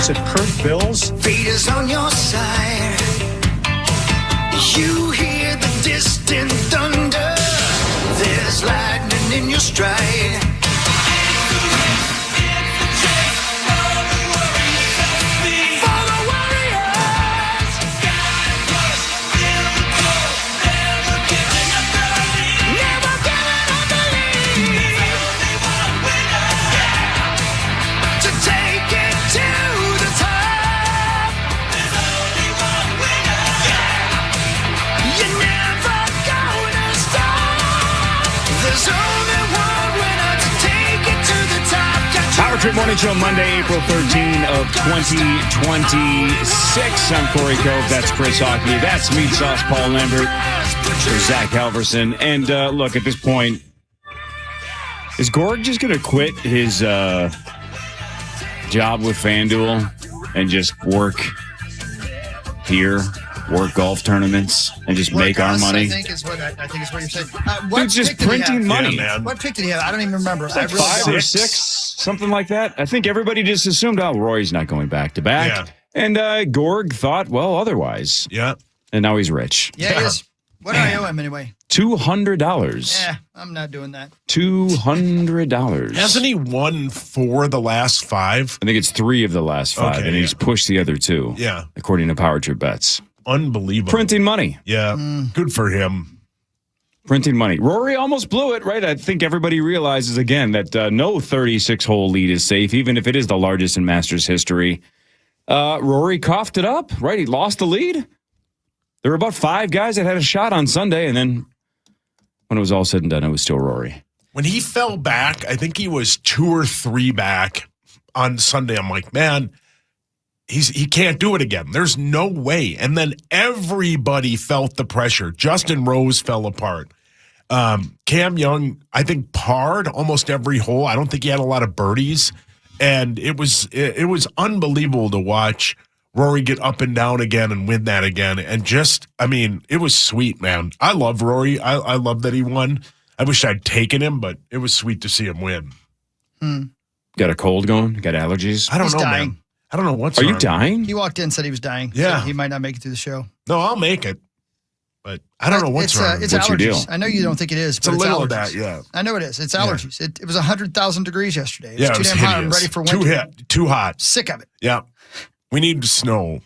Was it Kurt Bills? Fate is on your side. You hear the distant thunder. There's lightning in your stride. Power Trip Morning Show, Monday, April 13 of 2026. I'm Corey Cove. That's Chris Hawkey. That's Meat Sauce Paul Lambert. There's Zach Halverson. And look, at this point, is Gorg just going to quit his job with FanDuel and just work here? Work golf tournaments and just make our money. I think is what you're saying. It's just printing money. Yeah, what pick did he have? I don't even remember. Like 5 or 6, something like that. I think everybody just assumed, Rory's not going back to back. Yeah. And Gorg thought, well, otherwise. Yeah. And now he's rich. Yeah, he is. What do I owe him anyway? $200. Yeah, I'm not doing that. $200. Hasn't he won 4 of the last 5? I think it's 3 of the last 5, Okay, and he's pushed the other 2. Yeah. According to Power Trip Bets. Unbelievable. Printing money. Yeah. Good for him. Printing money. Rory almost blew it, right? I think everybody realizes again that no 36-hole lead is safe, even if it is the largest in Masters history. Rory coughed it up, right? He lost the lead. There were about 5 guys that had a shot on Sunday, and then when it was all said and done, it was still Rory. When he fell back, I think he was 2 or 3 back on Sunday. I'm like, man, he can't do it again. There's no way. And then everybody felt the pressure. Justin Rose fell apart. Cam Young, I think, parred almost every hole. I don't think he had a lot of birdies. And it was unbelievable to watch Rory get up and down again and win that again. And just, I mean, it was sweet, man. I love Rory. I love that he won. I wish I'd taken him, but it was sweet to see him win. Got a cold going? Got allergies? I don't He's know, dying. man. I don't know what's Are you wrong. dying? He walked in, said he was dying. Yeah. So he might not make it through the show. No, I'll make it. But I don't know what's wrong. It's What's your allergies. deal? I know you don't think it is, It's but a little allergies. of that, yeah. I know it is. It's allergies. It was 100,000 degrees yesterday. It Yeah, was it was too damn hot. I'm hideous. ready for winter. Too hot. Sick of it. Yeah. We need snow.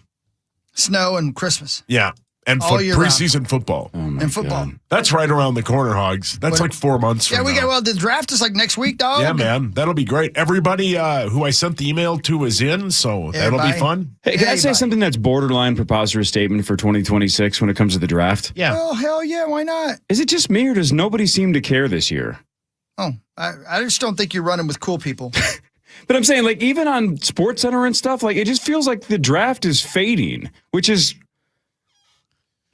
Snow and Christmas Yeah. And All year round. preseason football. Oh my and football. God. That's right around the corner, Hogs. That's like 4 months Yeah, from we now. got. Well, the draft is like next week, dog. Yeah, man. That'll be great. Everybody who I sent the email to is in, so that'll be Everybody. fun. Hey, can I say Everybody. something that's borderline preposterous statement for 2026 when it comes to the draft? Yeah. Oh hell yeah! Why not? Is it just me or does nobody seem to care this year? Oh, I just don't think you're running with cool people. But I'm saying, like, even on SportsCenter and stuff, like, it just feels like the draft is fading, which is,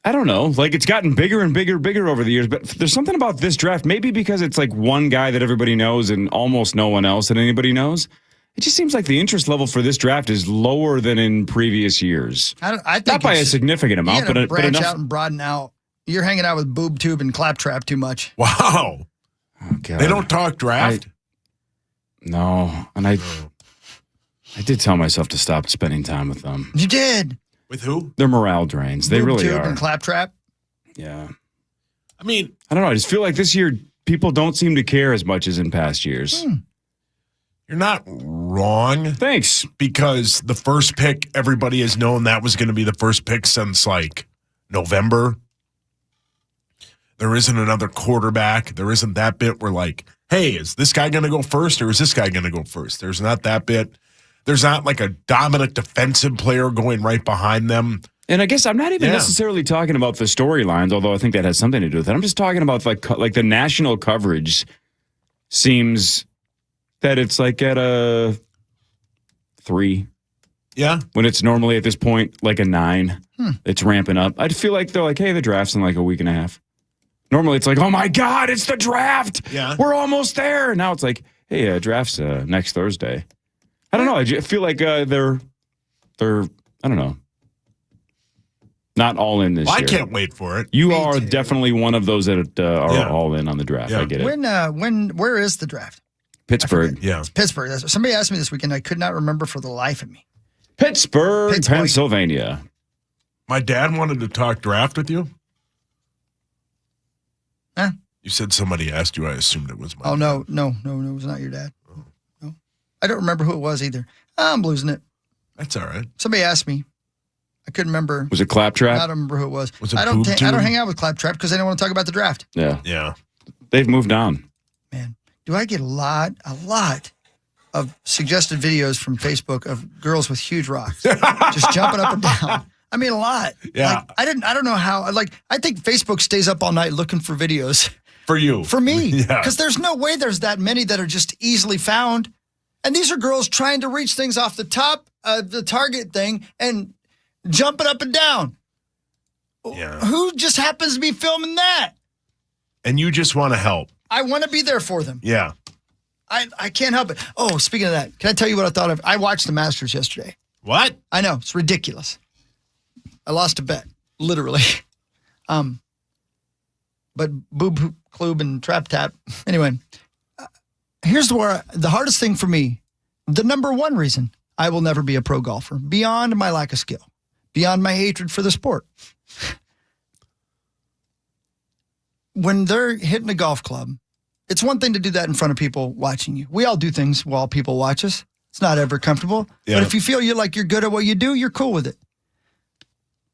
I don't know, like, it's gotten bigger and bigger over the years. But there's something about this draft, maybe because it's like one guy that everybody knows and almost no one else that anybody knows. It just seems like the interest level for this draft is lower than in previous years. I think Not by a it's- significant You amount, gotta but branch enough. out and broaden out. You're hanging out with Boob Tube and Claptrap too much. Wow. Oh, God. They don't talk draft? No, and I did tell myself to stop spending time with them. You did. With who? They're morale drains. They Boob really Tube are. and Claptrap. Yeah. I mean, I don't know. I just feel like this year people don't seem to care as much as in past years. you're not wrong. Thanks. Because the first pick, everybody has known that was going to be the first pick since like November. There isn't another quarterback. There isn't that bit where like, hey, is this guy going to go first or is this guy going to go first? There's not that bit. There's not like a dominant defensive player going right behind them. And I guess I'm not even necessarily talking about the storylines, although I think that has something to do with it. I'm just talking about like the national coverage seems that it's like at a 3. Yeah. When it's normally at this point like a 9. It's ramping up. I feel like they're like, hey, the draft's in like a week and a half. Normally it's like, oh my God, it's the draft. Yeah. We're almost there. Now it's like, hey, draft's next Thursday. I don't know. I feel like they're I don't know. Not all in this Well, year. I can't wait for it. You Me are too. definitely one of those that are all in on the draft. Yeah. I get it. Where is the draft? Pittsburgh. Yeah. Pittsburgh. Somebody asked me this weekend. I could not remember for the life of me. Pittsburgh, Pittsburgh. Pennsylvania. My dad wanted to talk draft with you. Huh? You said somebody asked you. I assumed it was my Oh, dad. no, it was not your dad. No. I don't remember who it was either. I'm losing it. That's all right. Somebody asked me. I couldn't remember. Was it I Claptrap? don't remember who it was. Was it I don't Boob Tube? hang out with Claptrap because I don't want to talk about the draft. Yeah. Yeah. They've moved on. Man, do I get a lot of suggested videos from Facebook of girls with huge rocks just jumping up and down. I mean, a lot. Yeah. Like, I don't know how. Like, I think Facebook stays up all night looking for videos For you. for me. Yeah. Because there's no way there's that many that are just easily found. And these are girls trying to reach things off the top of the target thing and jumping up and down. Yeah. Who just happens to be filming that? And you just want to help. I want to be there for them. Yeah. I can't help it. Oh, speaking of that, can I tell you what I thought of? I watched the Masters yesterday. What? I know, it's ridiculous. I lost a bet, literally. But Boob Club and Trap Tap. Anyway, here's where the hardest thing for me, the number one reason I will never be a pro golfer, beyond my lack of skill, beyond my hatred for the sport. When they're hitting a golf club, it's one thing to do that in front of people watching you. We all do things while people watch us. It's not ever comfortable. Yeah. But if you feel you're good at what you do, you're cool with it.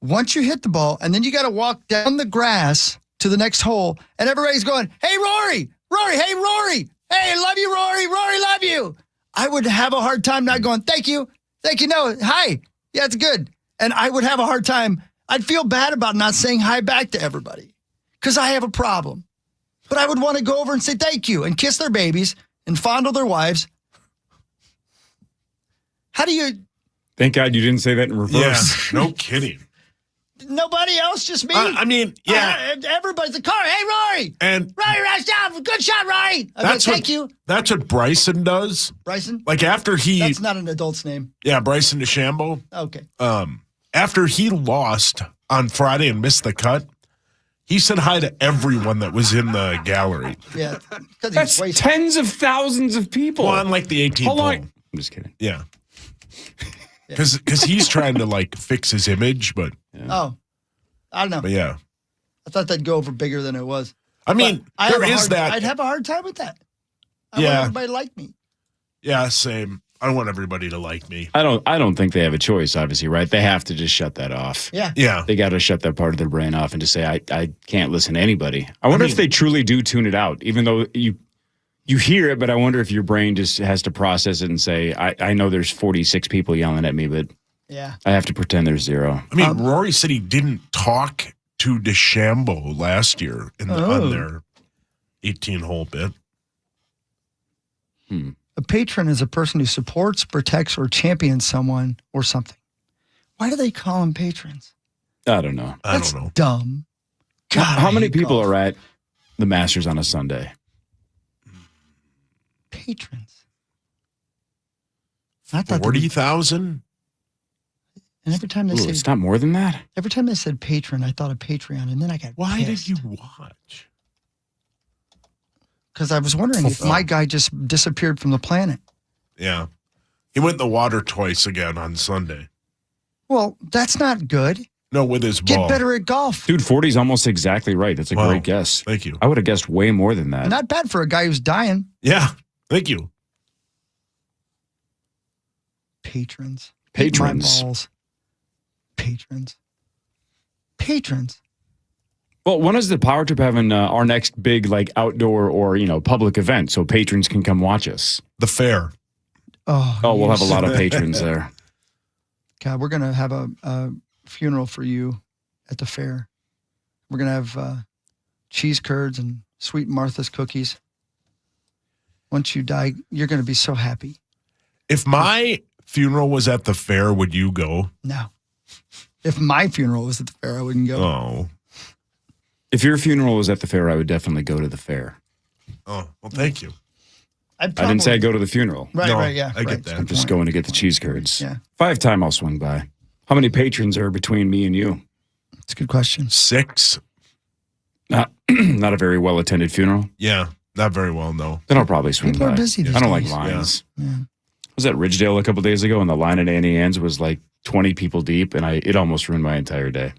Once you hit the ball, and then you got to walk down the grass to the next hole, and everybody's going, hey, Rory, hey, Rory, hey, love you, Rory, love you. I would have a hard time not going, thank you, no, hi, yeah, it's good. And I would have a hard time, I'd feel bad about not saying hi back to everybody because I have a problem. But I would want to go over and say thank you and kiss their babies and fondle their wives. How do you... Thank God you didn't say that in Yeah. reverse. No kidding. Nobody else, just me? I mean, yeah. Everybody's in the car. Hey, Rory! And Rory, nice job. Good shot, Rory. Thank you. That's what Bryson does. Bryson? Like after he, That's not an adult's name. yeah, Bryson DeChambeau. Okay. After he lost on Friday and missed the cut, he said hi to everyone that was in the gallery. Yeah. Because That's he's wasted. tens of thousands of people. Well, on like the 18th How long? hole. I'm just kidding. Yeah. Because he's trying to like fix his image, but Oh. I don't know. yeah. I thought that'd go over bigger than it was. I mean, But there is that. I'd have a hard time with that. I Yeah. want everybody to like me. Yeah, same. I don't want everybody to like me. I don't think they have a choice, obviously, right? They have to just shut that off. Yeah. Yeah. They got to shut that part of their brain off and just say, I can't listen to anybody. I wonder if they truly do tune it out, even though you hear it, but I wonder if your brain just has to process it and say, I know there's 46 people yelling at me, but Yeah. I have to pretend there's zero. I mean, Rory said he didn't talk to DeChambeau last year on their 18-hole bit. A patron is a person who supports, protects, or champions someone or something. Why do they call them patrons? I don't know. I That's don't know. dumb. God, How I many hate people golf. are at the Masters on a Sunday? Patrons? I thought they were- 40,000? And every time they Ooh, it's said not more than that? every time they said patron, I thought of Patreon, and then I got Why pissed. did you watch? Because I was wondering if my guy just disappeared from the planet. Yeah. He went in the water twice again on Sunday. Well, that's not good. No, with his Get ball. better at golf. Dude, 40 is almost exactly right. That's a Wow. great guess. Thank you. I would have guessed way more than that. Not bad for a guy who's dying. Yeah. Thank you. Patrons. Patrons. Eat my balls. Patrons. Patrons. Well, when is the Power Trip having our next big like outdoor or public event so patrons can come watch us? The fair. Oh, We'll have a lot of patrons there. God, we're going to have a funeral for you at the fair. We're going to have cheese curds and sweet Martha's cookies. Once you die, you're going to be so happy. If my funeral was at the fair, would you go? No. If my funeral was at the fair, I wouldn't go. Oh. If your funeral was at the fair, I would definitely go to the fair. Oh, well, thank you. I didn't say I'd go to the funeral. Right, No, right, yeah. I get right. that. I'm just going to get the cheese curds. Yeah. If I have time, I'll swing by. How many patrons are between me and you? That's a good question. 6? Not a very well-attended funeral. Yeah. Not very well, no. Then I'll probably swing People by. are busy these I don't days. like lines. Yeah. was at Ridgedale a couple days ago, and the line at Annie Ann's was like 20 people deep, and it almost ruined my entire day.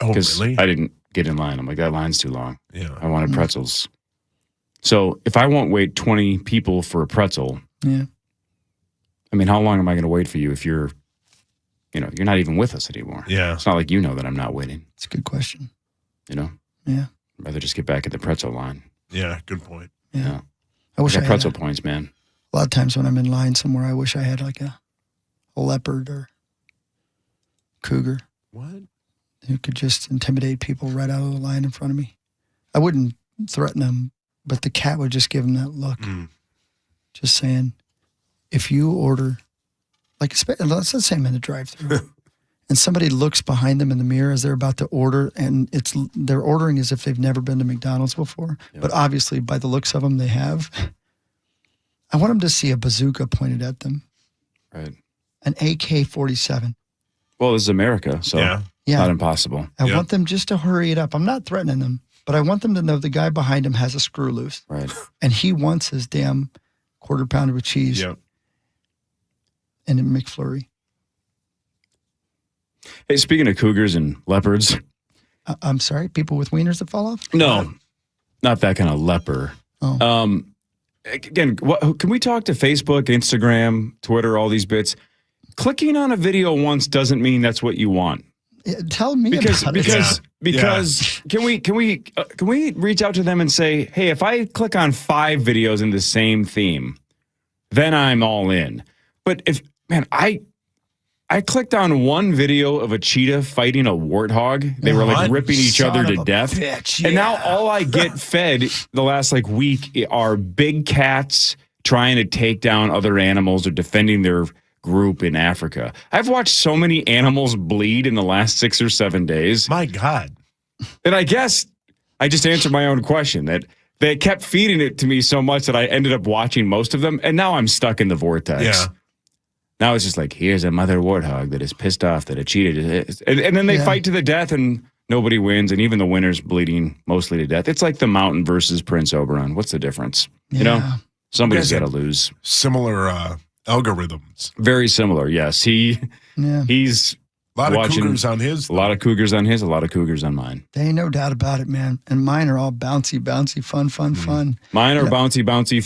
Oh, really? I didn't get in line. I'm like, that line's too long. Yeah. I wanted pretzels. So if I won't wait 20 people for a pretzel, Yeah. I mean, how long am I going to wait for you if you're not even with us anymore? Yeah. It's not like you know that I'm not waiting, It's a good question. Yeah. Yeah. I'd rather just get back at the pretzel line. Yeah, good point. Yeah. I wish I got had pretzel points, man. a lot of times when I'm in line somewhere, I wish I had like a leopard or cougar What? who could just intimidate people right out of the line in front of me. I wouldn't threaten them, but the cat would just give them that look. Just saying, if you order, let's say I'm in the drive-thru, and somebody looks behind them in the mirror as they're about to order, and they're ordering as if they've never been to McDonald's before, but obviously by the looks of them, they have. I want them to see a bazooka pointed at them. Right. An AK-47. Well, this is America, so it's not impossible. I want them just to hurry it up. I'm not threatening them, but I want them to know the guy behind him has a screw loose. Right. And he wants his damn quarter pounder with cheese and a McFlurry. Hey, speaking of cougars and leopards. I'm sorry, people with wieners that fall off? No, not that kind of leper. Oh. Again, can we talk to Facebook, Instagram, Twitter, all these bits? Clicking on a video once doesn't mean that's what you want. Yeah, tell me about it. Because can we reach out to them and say, hey, if I click on 5 videos in the same theme, then I'm all in. But I clicked on one video of a cheetah fighting a warthog. They were like ripping each other to death. Bitch, And now all I get fed the last week are big cats trying to take down other animals or defending their group in Africa. I've watched so many animals bleed in the last 6 or 7 days. My God. And I guess I just answered my own question that they kept feeding it to me so much that I ended up watching most of them. And now I'm stuck in the vortex. Yeah. Now it's just like, here's a mother warthog that is pissed off that a cheetah is. And then they fight to the death and nobody wins. And even the winner's bleeding mostly to death. It's like the Mountain versus Prince Oberon. What's the difference? You know, somebody's got to lose. Similar algorithms. Very similar, yes. He's A lot watching, of cougars on his. A lot of cougars on his, a lot of cougars on mine. There ain't no doubt about it, man. And mine are all bouncy, fun. Mine are bouncy,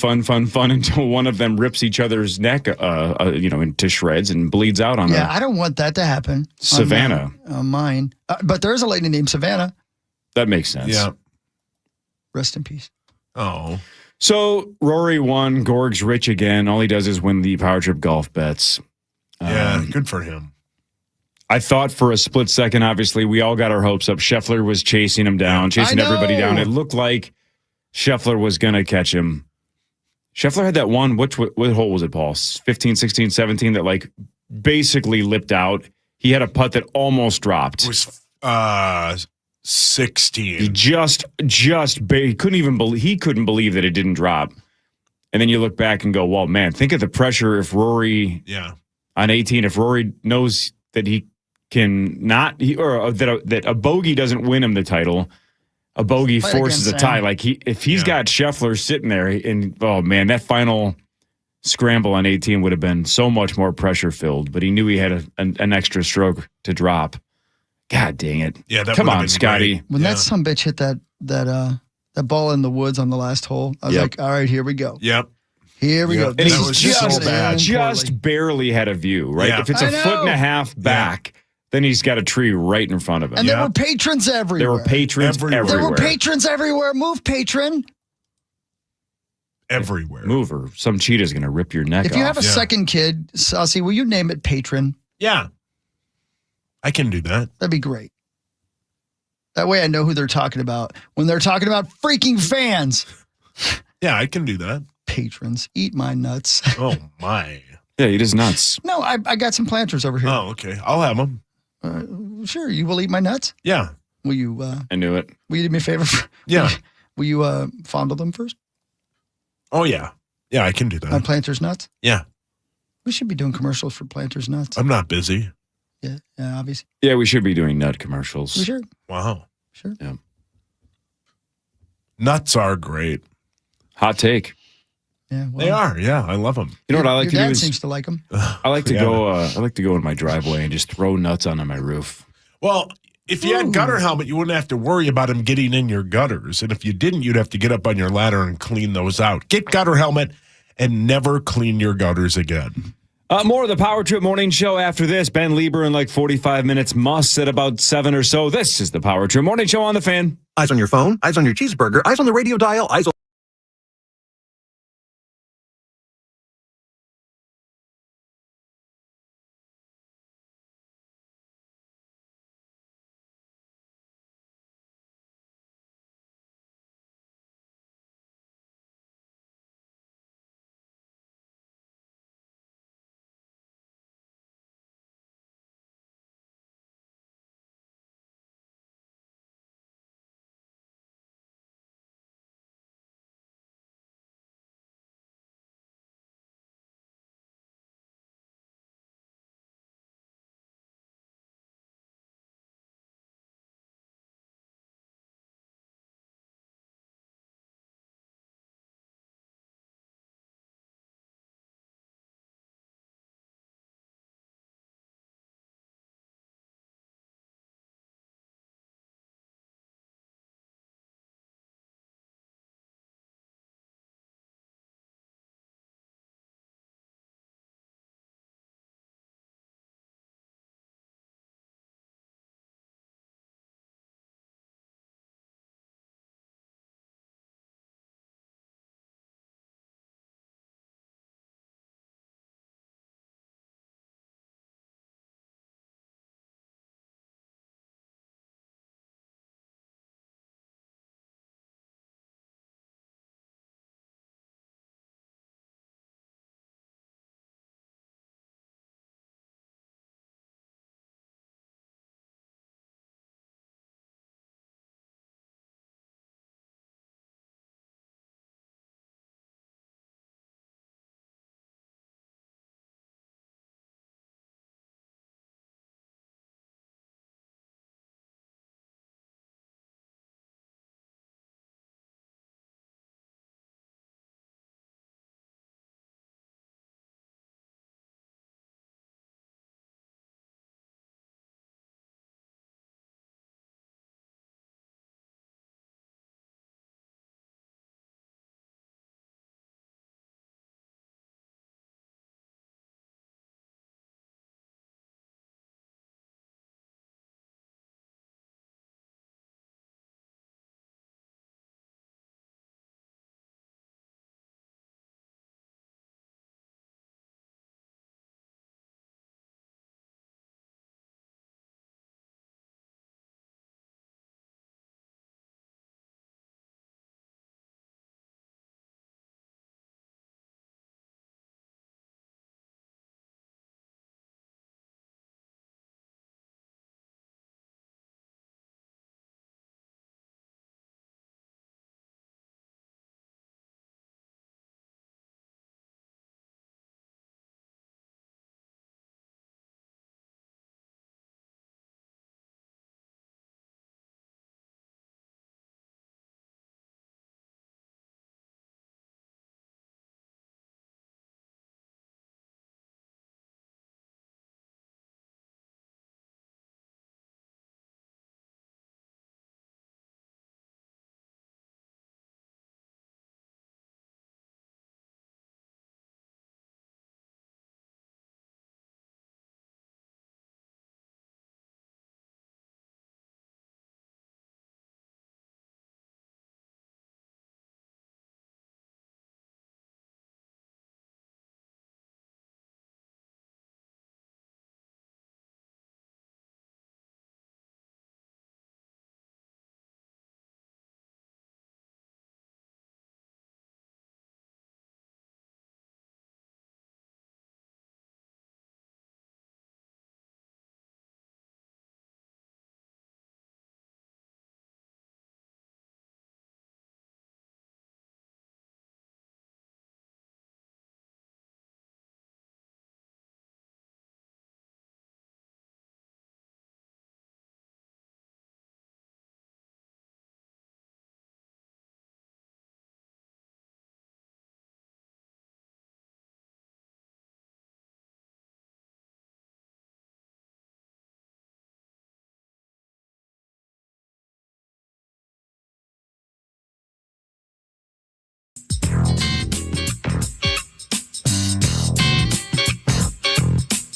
fun until one of them rips each other's neck, into shreds and bleeds out on I don't want that to happen. Savannah. On mine. But there is a lady named Savannah. That makes sense. Yeah. Rest in peace. Oh. So Rory won. Gorg's rich again. All he does is win the Power Trip golf bets. Yeah, good for him. I thought for a split second, obviously, we all got our hopes up. Scheffler was chasing him down, chasing everybody down. It looked like Scheffler was going to catch him. Scheffler had that one, what hole was it, Paul? 15, 16, 17 that basically lipped out. He had a putt that almost dropped. It was 16. He he couldn't believe that it didn't drop. And then you look back and go, well, man, think of the pressure if Rory on 18, if Rory knows that he can not, that a bogey doesn't win him the title, a bogey forces a tie. If he's got Scheffler sitting there, and oh man, that final scramble on 18 would have been so much more pressure filled. But he knew he had an extra stroke to drop. God dang it! Yeah, come on, Scotty. Great. When that sumbitch hit that ball in the woods on the last hole, I was like, all right, here we go. Yep. Here we go. And he's just barely had a view, right? Yeah. If it's a foot and a half back, then he's got a tree right in front of him. And there were patrons everywhere. There were patrons everywhere. There were patrons everywhere. Move, patron. Everywhere. Move, or some cheetah's going to rip your neck off. If you have a second kid, Saucy, will you name it Patron? Yeah. I can do that. That'd be great. That way I know who they're talking about when they're talking about freaking fans. Yeah, I can do that. Patrons. Eat my nuts. Oh, my. Yeah, eat his nuts. No, I got some planters over here. Oh, okay. I'll have them. Sure. You will eat my nuts? Yeah. Will you? I knew it. Will you do me a favor? Yeah. Will you fondle them first? Oh, yeah. Yeah, I can do that. My planters nuts? Yeah. We should be doing commercials for planters nuts. I'm not busy. Yeah, obviously. Yeah, we should be doing nut commercials. We sure. Wow. Sure. Yeah. Nuts are great. Hot take. Yeah, well, They are. Yeah, I love them. You know what I like your to do dad is seems to like them. I like to Yeah. go. I like to go in my driveway and just throw nuts onto my roof. Well, if you had gutter helmet, you wouldn't have to worry about them getting in your gutters. And if you didn't, you'd have to get up on your ladder and clean those out. Get gutter helmet and never clean your gutters again. More of the Power Trip Morning Show after this. Ben Lieber in like 45 minutes. Muss at about 7 or so. This is the Power Trip Morning Show on the Fan. Eyes on your phone, eyes on your cheeseburger, eyes on the radio dial, eyes on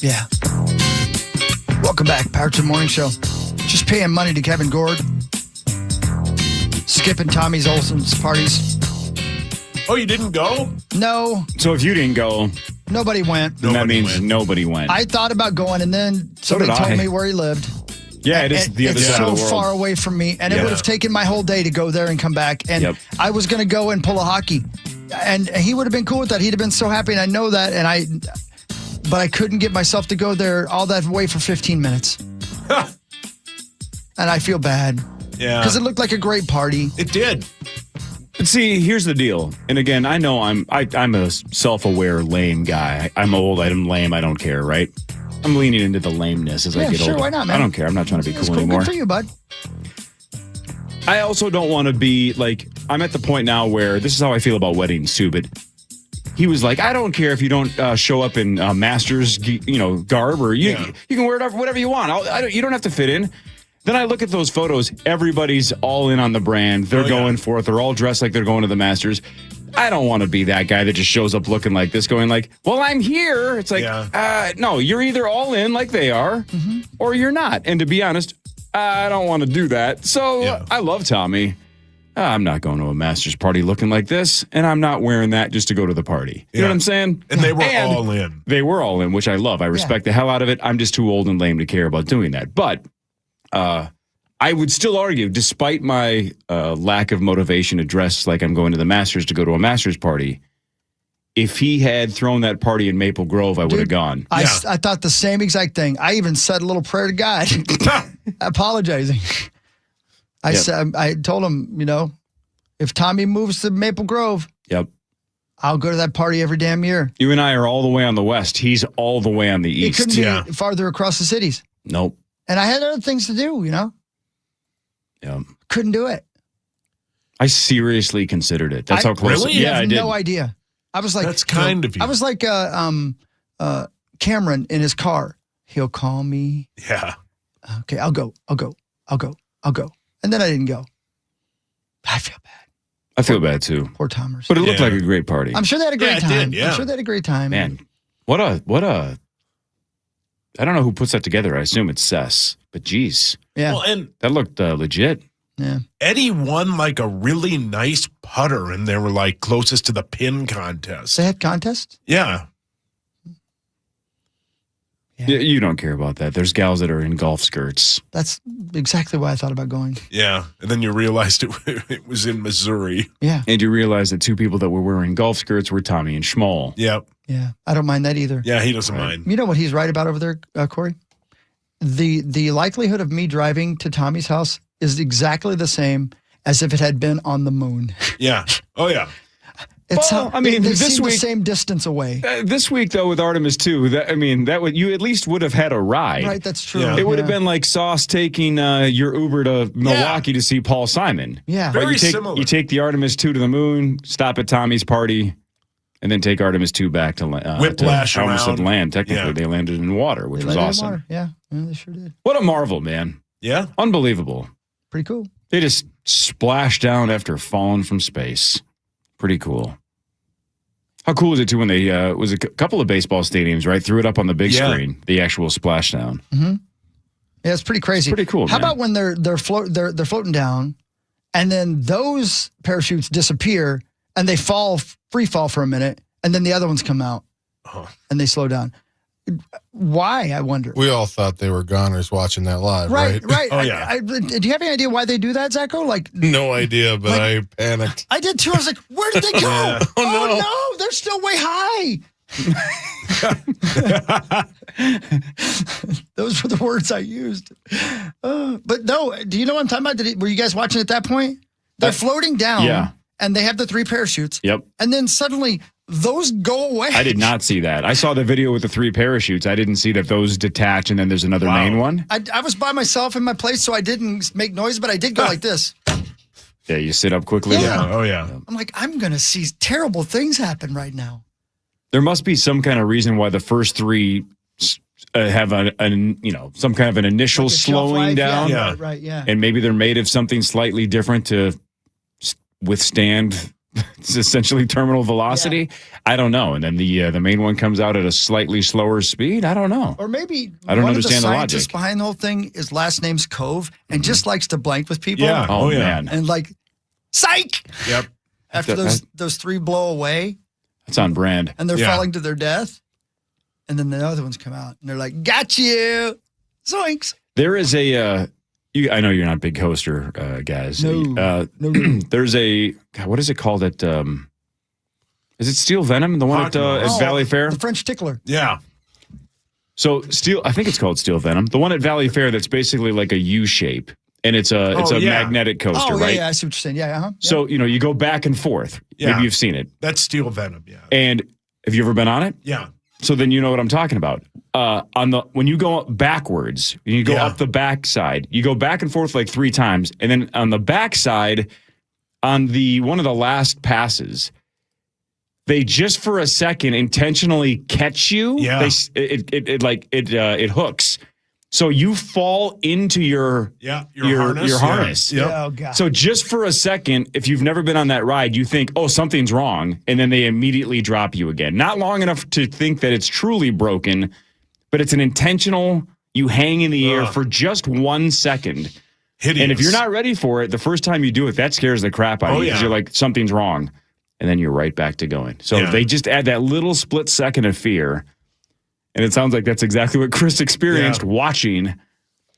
Yeah. Welcome back, Power to the Morning Show. Just paying money to Kevin Gord. Skipping Tommy's Olsen's parties. Oh, you didn't go? No, So if you didn't go, nobody went. then that Nobody means went. nobody went. I thought about going, and then So somebody did told I. me where he lived. yeah, it is And the other it's side so of the world. far away from me, and it Yeah. would have taken my whole day to go there and come back. And Yep. I was going to go and pull a hockey, and he would have been cool with that. He'd have been so happy, and I know that. But I couldn't get myself to go there all that way for 15 minutes, and I feel bad Yeah. because it looked like a great party. It did. But see, here's the deal. And again, I know I'm a self-aware lame guy. I'm old. I'm lame. I don't care, right? I'm leaning into the lameness as I Yeah, get sure, older. why not, man? I don't care. I'm not trying to be It's cool cool. anymore. Good for you, bud. I also don't want to be like, I'm at the point now where this is how I feel about weddings too, but he was like, I don't care if you don't show up in Masters, garb, or you can wear whatever you want. You don't have to fit in. Then I look at those photos. Everybody's all in on the brand. They're going for it. They're all dressed like they're going to the Masters. I don't want to be that guy that just shows up looking like this, going like, well, I'm here. It's like, no, you're either all in like they are, or you're not. And to be honest, I don't want to do that. So I love Tommy. I'm not going to a Masters party looking like this, and I'm not wearing that just to go to the party. You know what I'm saying? And they were all in. They were all in, which I love. I respect the hell out of it. I'm just too old and lame to care about doing that. But I would still argue, despite my lack of motivation to dress like I'm going to the Masters to go to a Masters party, if he had thrown that party in Maple Grove, I would have gone. I thought the same exact thing. I even said a little prayer to God, apologizing. I told him, if Tommy moves to Maple Grove, I'll go to that party every damn year. You and I are all the way on the west. He's all the way on the He east. couldn't be farther across the cities. Nope. And I had other things to do, Yeah. Couldn't do it. I seriously considered it. That's how close. Really? Yeah, I I have did. no idea. I was like, That's kind of you. I was like Cameron in his car. He'll call me. Yeah. Okay, I'll go. And then I didn't go. I feel bad. I feel bad too. Poor Tomers. But it looked like a great party. I'm sure they had a great it time. did, yeah. I'm sure they had a great time. Man, what a. I don't know who puts that together. I assume it's Sess. But geez, Yeah. Well, and that looked legit. Yeah. Eddie won like a really nice putter, and they were like closest to the pin contest. They had contests? Yeah. Yeah, you don't care about that. There's gals that are in golf skirts. That's exactly why I thought about going. Yeah. And then you realized it was in Missouri. Yeah. And you realize that two people that were wearing golf skirts were Tommy and Schmoll. Yep. Yeah. I don't mind that either. Yeah, he doesn't mind. You know what he's right about over there, Corey? The likelihood of me driving to Tommy's house is exactly the same as if it had been on the moon. Yeah. Oh, yeah. It's Well, I mean, they this seem week- the same distance away. This week, though, with Artemis too, that would you at least would have had a ride. Right, that's true. Yeah. It would have been like Sauce taking your Uber to Milwaukee to see Paul Simon. Yeah. Right, Very you take, similar. You take the Artemis 2 to the moon, stop at Tommy's party, and then take Artemis 2 back to Whiplash I almost said around. land. Technically, Yeah. they landed in water, which They was landed in awesome. water. Yeah, they sure did. What a marvel, man. Yeah. Unbelievable. Pretty cool. They just splashed down after falling from space. Pretty cool. How cool was it too when they was a couple of baseball stadiums, right? Threw it up on the big screen, the actual splashdown. Yeah, it's pretty crazy. It's pretty cool. How man. about when they're floating down, and then those parachutes disappear and they free fall for a minute, and then the other ones come out and they slow down. Why, I wonder? We all thought they were goners watching that live, right? Right. Oh, yeah. Do you have any idea why they do that, Zacho? Like, No idea, but I panicked. I did too. I was like, where did they go? Yeah. Oh, no, they're still way high. Those were the words I used. But no, do you know what I'm talking about? Were you guys watching at that point? They're floating down, yeah. and they have the 3 parachutes. Yep. And then suddenly those go away. I did not see that. I saw the video with the 3 parachutes. I didn't see that those detach and then there's another main one. I was by myself in my place, so I didn't make noise, but I did go like this. Yeah, you sit up quickly. Yeah. Oh, yeah. I'm like, I'm going to see terrible things happen right now. There must be some kind of reason why the first 3 have some kind of an initial Like a shelf slowing life, down. Yeah. Right, yeah. And maybe they're made of something slightly different to withstand it's essentially terminal velocity. I don't know. And then the main one comes out at a slightly slower speed. I don't know. Or maybe I don't one understand of the the scientists logic. behind the whole thing, his last name's Cove, and just likes to blank with people. Yeah. Oh, yeah. man. And like, psych! Yep. After those three blow away That's on brand. and they're Yeah. falling to their death. And then the other ones come out and they're like, got you. Zoinks. There is a I know you're not big coaster guys. No. There's a God, what is it called at is it Steel Venom, the one at Oh, Valley Fair? The French tickler. Yeah. So I think it's called Steel Venom. The one at Valley Fair that's basically like a U shape, and it's a yeah. magnetic coaster, Oh, right? yeah, I see what you're saying. Yeah, uh-huh. Yeah. So you go back and forth. Yeah. Maybe you've seen it. That's Steel Venom. Yeah. And have you ever been on it? Yeah. So then you know what I'm talking about. When you go backwards, you go Yeah. up the backside, you go back and forth like 3 times, and then on the backside, on one of the last passes, they just for a second intentionally catch you. Yeah. It hooks, so you fall into your harness. Yep. Oh, God. So just for a second, if you've never been on that ride, you think, oh, something's wrong. And then they immediately drop you again. Not long enough to think that it's truly broken, but it's an intentional, you hang in the air for just 1 second. Hideous. And if you're not ready for it, the first time you do it, that scares the crap out of you because yeah. you're like, something's wrong. And then you're right back to going. So Yeah. they just add that little split second of fear. And it sounds like that's exactly what Chris experienced watching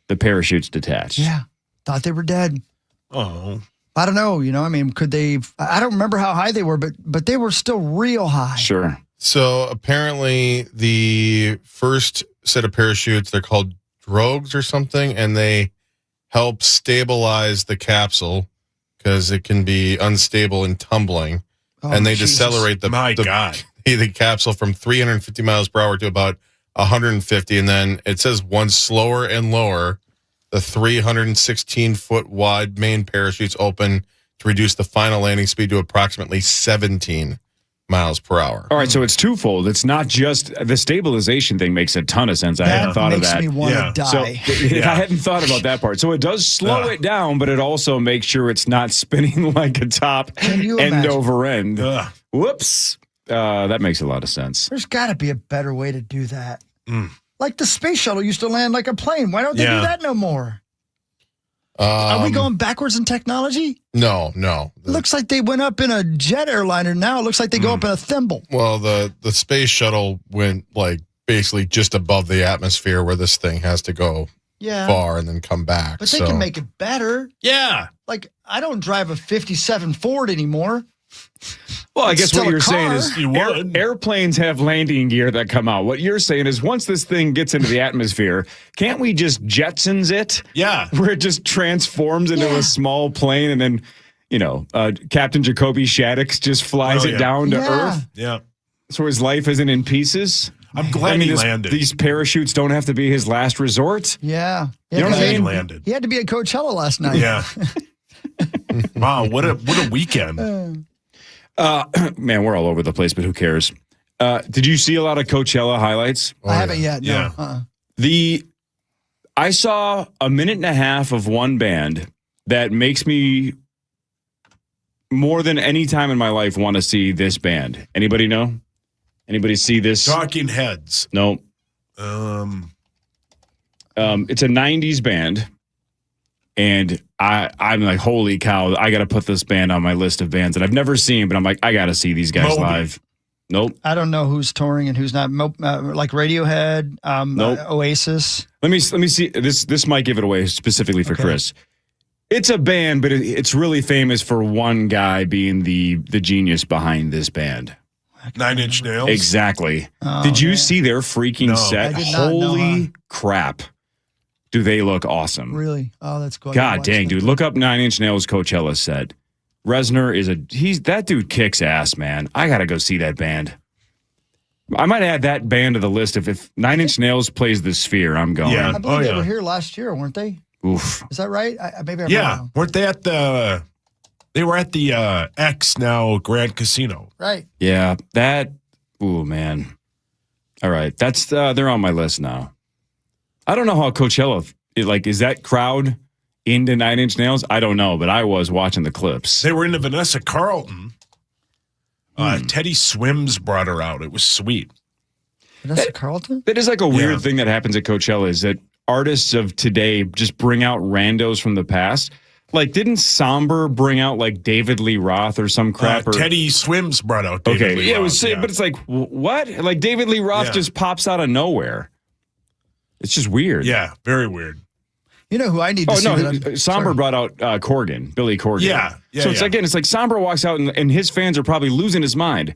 the parachutes detach. Yeah. Thought they were dead. Oh. I don't know. I mean, could they? I don't remember how high they were, but they were still real high. Sure. So apparently the first set of parachutes, they're called drogues or something, and they help stabilize the capsule because it can be unstable and tumbling. Oh, and they Jesus. decelerate the capsule from 350 miles per hour to about 150. And then it says once slower and lower, the 316-foot wide main parachutes open to reduce the final landing speed to approximately 17 miles per hour. All right, so it's twofold. It's not just the stabilization thing makes a ton of sense. I hadn't thought of makes that. me want to Yeah. So die. I hadn't thought about that part. So it does slow it down, but it also makes sure it's not spinning like a top Can you end imagine? over end. Ugh. Whoops. That makes a lot of sense. There's got to be a better way to do that. Like the space shuttle used to land like a plane. Why don't they do that no more? Are we going backwards in technology? No. It looks like they went up in a jet airliner. Now it looks like they go up in a thimble. Well, the space shuttle went like basically just above the atmosphere where this thing has to go Yeah. far and then come back. But they can make it better. Yeah. Like, I don't drive a 57 Ford anymore. Well, I It's guess still what a you're saying car. is You would. airplanes have landing gear that come out. What you're saying is once this thing gets into the atmosphere, can't we just Jetsons it? Yeah. Where it just transforms into a small plane and then, Captain Jacoby Shaddix just flies Oh, it yeah. down to Yeah. Earth Yeah. so his life isn't in pieces? I'm glad he this- landed. These parachutes don't have to be his last resort. Yeah. You know what I Glad he mean? landed. He had to be at Coachella last night. Yeah. Wow. What a weekend. Man, we're all over the place, but who cares? Did you see a lot of Coachella highlights? Oh, I haven't yet. No. Yeah. I saw a minute and a half of one band that makes me more than any time in my life want to see this band. Anybody know? Anybody see this? Talking Heads. No. It's a 90s band. And I'm like, holy cow, I got to put this band on my list of bands that I've never seen, but I'm like, I got to see these guys Moby. live. Nope. I don't know who's touring and who's not. Like Radiohead, Nope. Oasis. Let me see. This might give it away specifically for Okay. Chris. It's a band, but it's really famous for one guy being the genius behind this band. 9 Inch Nails. Exactly. Oh, Did you man. see their freaking No. set? I did not know, Holy crap. Do they look awesome? Really? Oh, that's cool. I gotta God watch dang, that. dude. Look up 9 Inch Nails Coachella set. Reznor is that dude kicks ass, man. I got to go see that band. I might add that band to the list. If 9 Inch Nails plays the Sphere, I'm going. Yeah. I believe Oh, they yeah. were here last year, weren't they? Oof. Is that right? Maybe I'm Yeah. wrong. Weren't they at the They were at the X now Grand Casino. Right. Yeah, that. Ooh, man. All right, that's they're on my list now. I don't know how Coachella is that crowd into 9 Inch Nails. I don't know, but I was watching the clips. They were into Vanessa Carlton. Teddy Swims brought her out. It was sweet. Vanessa Carlton? That is like a weird Yeah. thing that happens at Coachella is that artists of today just bring out randos from the past. Like, didn't Somber bring out like David Lee Roth or some crap? Teddy Swims brought out David Okay, Lee yeah, it Roth, was, but it's like, what? Like, David Lee Roth Yeah. just pops out of nowhere. It's just weird. Yeah, very weird. You know who I need to Oh, see? no, that I'm- Somber sorry. brought out Corgan, Billy Corgan. Yeah, So it's again, it's like Somber walks out and his fans are probably losing their minds.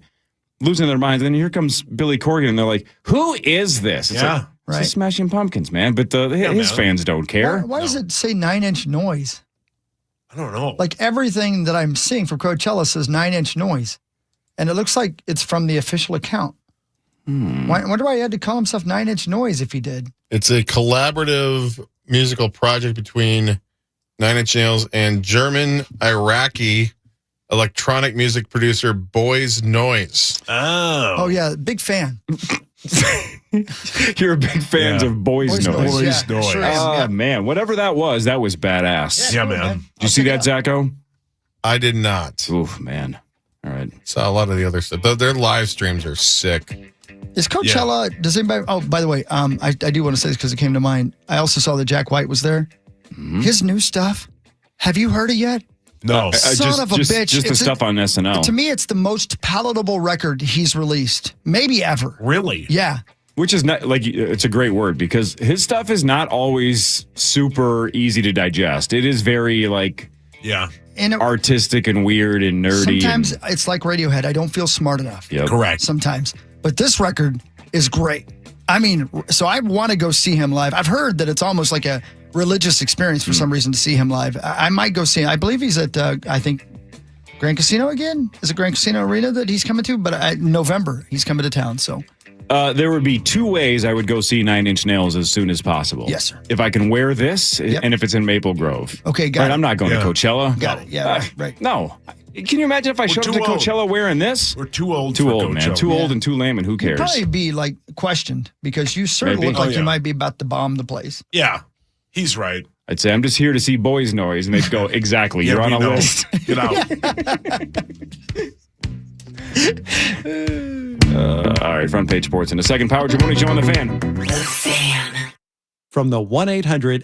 And then here comes Billy Corgan and they're like, who is this? It's Yeah. like, it's Right. the Smashing Pumpkins, man. But his man. fans don't care. Why does it say 9-inch noise? I don't know. Like everything that I'm seeing from Coachella says 9-inch noise. And it looks like it's from the official account. I wonder why he had to call himself 9-inch noise if he did. It's a collaborative musical project between Nine Inch Nails and German-Iraqi electronic music producer Boys Noise. Oh, yeah, big fan. You're big fans Yeah. of Boys Noise. Boys yeah, Noise. sure am, Oh, yeah. man. Whatever that was badass. Yeah, cool, man. Did you see that, Zacho? I did not. Oof, man. All right. Saw a lot of the other stuff. Their live streams are sick. Is Coachella, does anybody, oh, by the way, I do want to say this because it came to mind. I also saw that Jack White was there. His new stuff, have you heard it yet? No. Son of a bitch. Just the It's stuff on SNL. To me, it's the most palatable record he's released, maybe ever. Really? Yeah. Which is not like it's a great word because his stuff is not always super easy to digest. It is very like Yeah. And it- artistic and weird and nerdy. sometimes and, it's like Radiohead. I don't feel smart enough. Yep. Correct. Sometimes. But this record is great. I mean, so I want to go see him live. I've heard that it's almost like a religious experience for some reason to see him live. I might go see him. I believe he's at, I think, Grand Casino again. Is it Grand Casino Arena that he's coming to? But November, he's coming to town. So there would be two ways I would go see Nine Inch Nails as soon as possible. Yes, sir. If I can wear this and if it's in Maple Grove. Okay, got right, it. I'm not going Yeah. to Coachella. Got it. Yeah, right. No. Can you imagine if I showed up to too old. Coachella wearing this? We're too old Too for old, man. Coachella. Too old Yeah. and too lame, and who You'd cares? probably be like questioned because you certainly Maybe. look like Oh, yeah. you might be about to bomb the place. Yeah. He's right. I'd say, I'm just here to see Boys Noise. And they'd go, exactly. Yeah, You're on we a know. list. Get out. All right, front page sports in a second. Power Jamoni Show on the Fan. The Fan. From the 1-800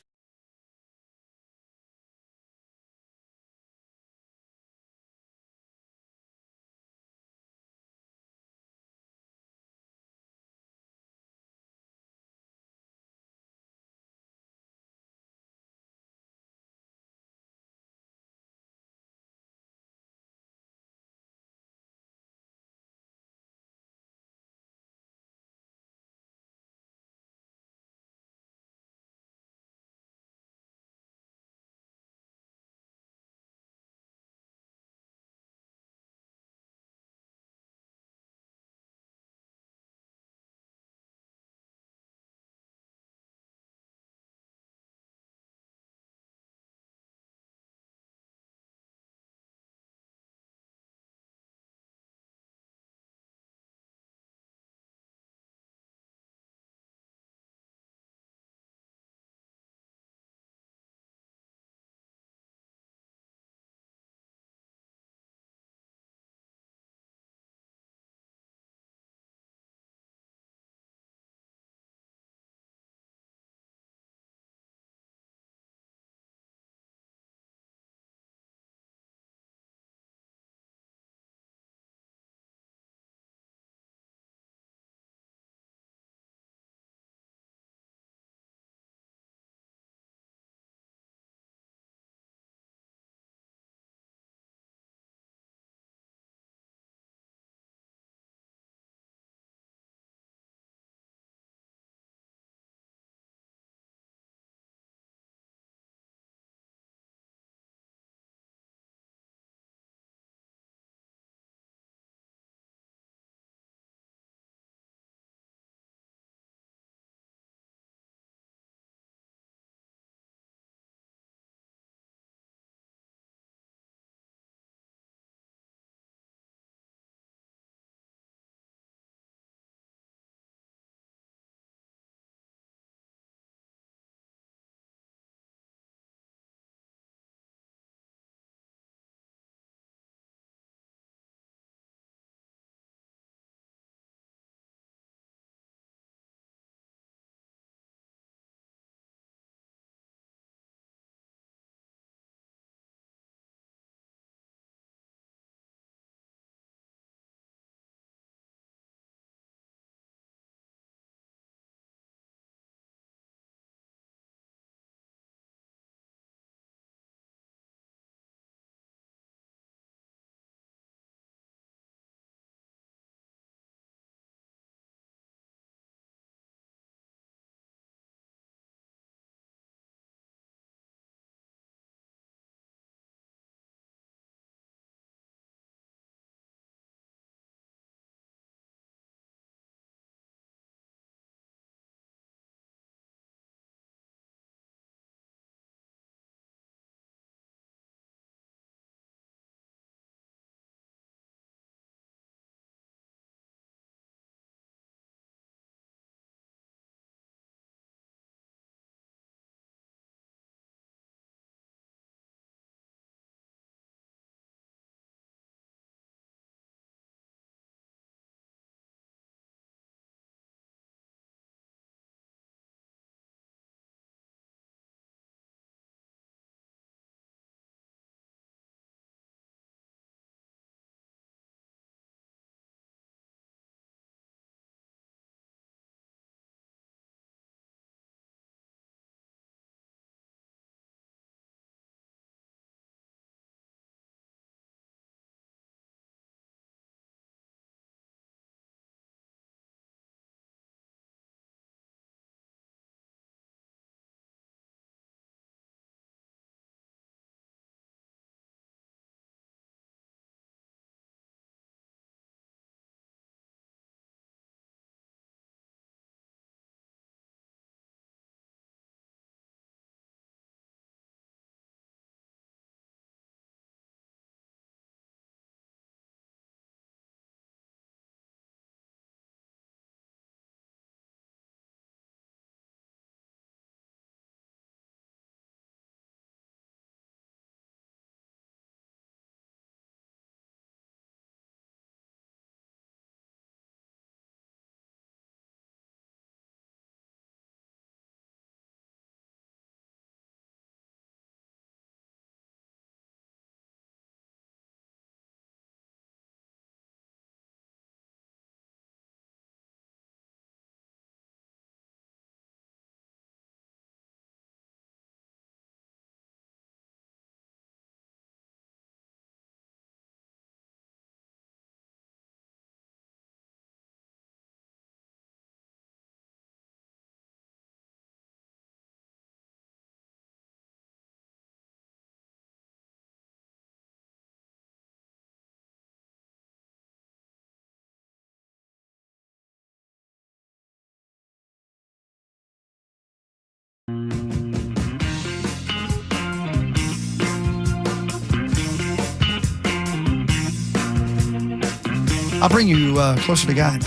I'll bring you closer to God.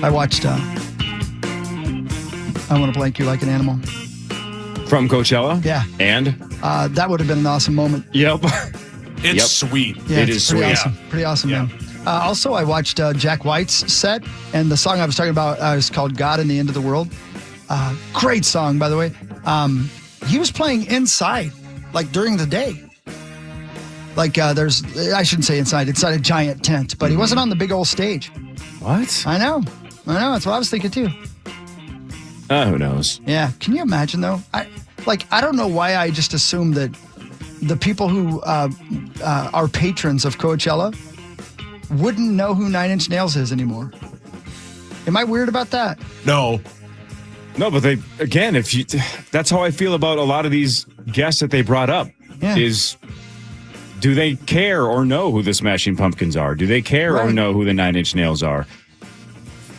I watched I Want to Blank You Like an Animal. From Coachella? Yeah. And? That would have been an awesome moment. Yep. It's sweet. Yeah, It it's is pretty sweet. awesome. Pretty awesome, Yeah. man. Also, I watched Jack White's set, and the song I was talking about is called God in the End of the World. Great song, by the way. He was playing inside, like during the day. Like I shouldn't say inside a giant tent, but he wasn't on the big old stage. What? I know. That's what I was thinking too. Who knows? Yeah. Can you imagine though? I don't know why I just assumed that the people who are patrons of Coachella wouldn't know who Nine Inch Nails is anymore. Am I weird about that? No. No, but that's how I feel about a lot of these guests that they brought up. Yeah. Is do they care or know who the Smashing Pumpkins are? Do they care or Right. know who the Nine Inch Nails are?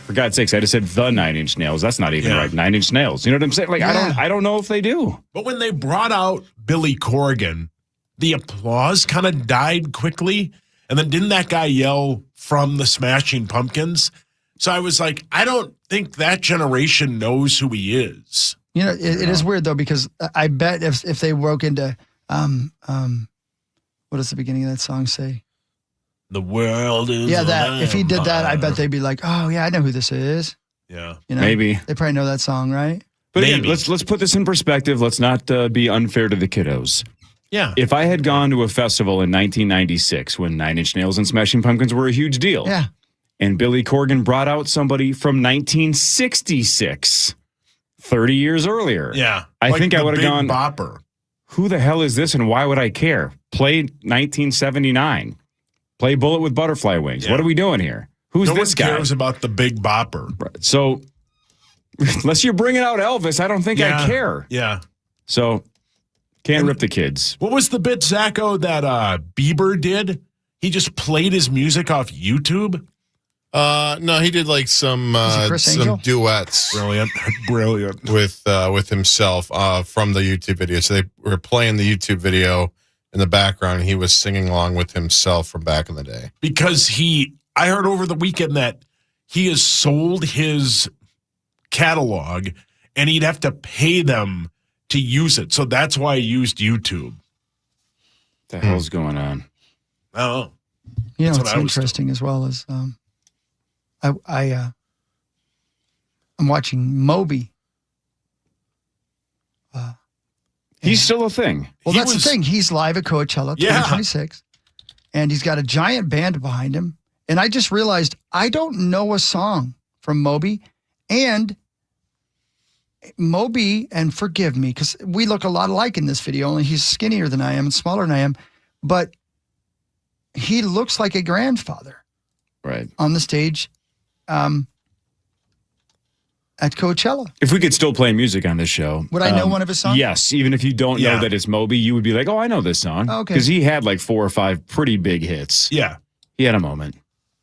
For God's sakes, I just said the Nine Inch Nails. That's not even Yeah. right. 9 Inch Nails. You know what I'm saying? Like Yeah. I don't know if they do. But when they brought out Billy Corgan, the applause kind of died quickly. And then didn't that guy yell from the Smashing Pumpkins? So I was like, I don't think that generation knows who he is. You know, it is weird though, because I bet if they broke into what does the beginning of that song say? The world is If he did that, I bet they'd be like, oh yeah, I know who this is. Yeah. You know, Maybe. they probably know that song, right? But again, Maybe. let's put this in perspective. Let's not be unfair to the kiddos. Yeah. If I had gone to a festival in 1996 when 9 Inch Nails and Smashing Pumpkins were a huge deal, Yeah. and Billy Corgan brought out somebody from 1966, 30 years earlier, Yeah. I think I the would've Big gone- Bopper. who the hell is this and why would I care? Play 1979. Play Bullet with Butterfly Wings. Yeah. What are we doing here? Who's No this one guy? cares about the Big Bopper. So, unless you're bringing out Elvis, I don't think I care. Yeah. So, can't rip the kids. What was the bit, Zacho, that Bieber did? He just played his music off YouTube. No, he did like some Chris Angel? duets Brilliant. Brilliant. with himself from the YouTube video. So they were playing the YouTube video in the background, and he was singing along with himself from back in the day. Because I heard over the weekend that he has sold his catalog and he'd have to pay them to use it. So that's why he used YouTube. What the hell's going on? Oh. You know, That's it's what I was interesting as well as I'm watching Moby. He's still a thing. Well, He that's was- the thing. He's live at Coachella Yeah. 2026, and he's got a giant band behind him. And I just realized I don't know a song from Moby. And Moby, and forgive me, because we look a lot alike in this video, only he's skinnier than I am and smaller than I am. But he looks like a grandfather Right. on the stage at Coachella. If we could still play music on this show. Would I know one of his songs? Yes. Even if you don't know Yeah. that it's Moby, you would be like, oh, I know this song. Okay. Because he had like 4 or 5 pretty big hits. Yeah. He had a moment.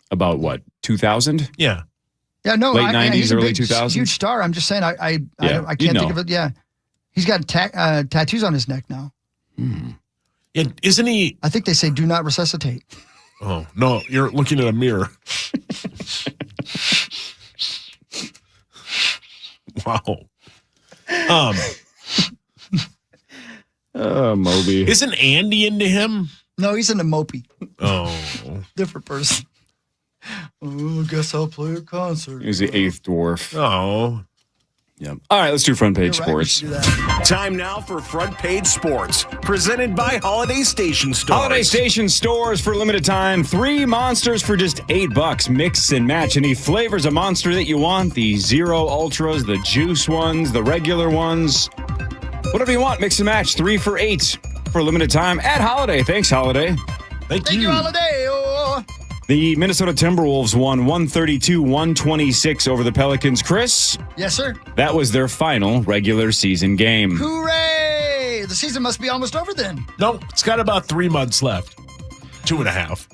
About what, 2000? Yeah. Yeah, no, Late 90s, he's a early big, 2000s? huge star. I'm just saying, I Yeah, can't you'd think know. of it. Yeah, he's got tattoos on his neck now. Yeah. Isn't he? I think they say do not resuscitate. Oh, no. You're looking at a mirror. Wow. Moby. Isn't Andy into him? No, he's in the Mopey. Oh. Different person. Oh, guess I'll play a concert. He was the 8th dwarf. Oh. Yep. All right, let's do front page You're right, we sports. should do that. Time now for Front Page Sports, presented by Holiday Station Stores. Holiday Station Stores for limited time. 3 monsters for just $8. Mix and match any flavors of monster that you want. The Zero Ultras, the juice ones, the regular ones. Whatever you want, mix and match. 3 for $8 for a limited time at Holiday. Thanks, Holiday. Thank Thank you, Holiday. Oh. The Minnesota Timberwolves won 132-126 over the Pelicans. Chris, Yes, sir. that was their final regular season game. Hooray! The season must be almost over then. No, it's got about 3 months left. 2.5.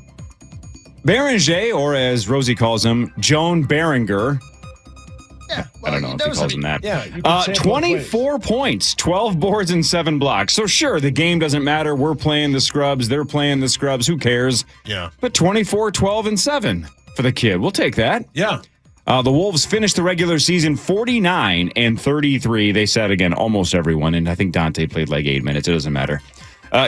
Beringer, or as Rosie calls him, Joan Beringer, I don't know if he calls them that. Yeah, you can say it both 24 points, 12 boards, and 7 blocks. So sure, the game doesn't matter. We're playing the scrubs. They're playing the scrubs. Who cares? Yeah. But 24, 12, and 7 for the kid. We'll take that. Yeah. The Wolves finished the regular season 49-33. They said, again, almost everyone. And I think Dante played like 8 minutes. It doesn't matter.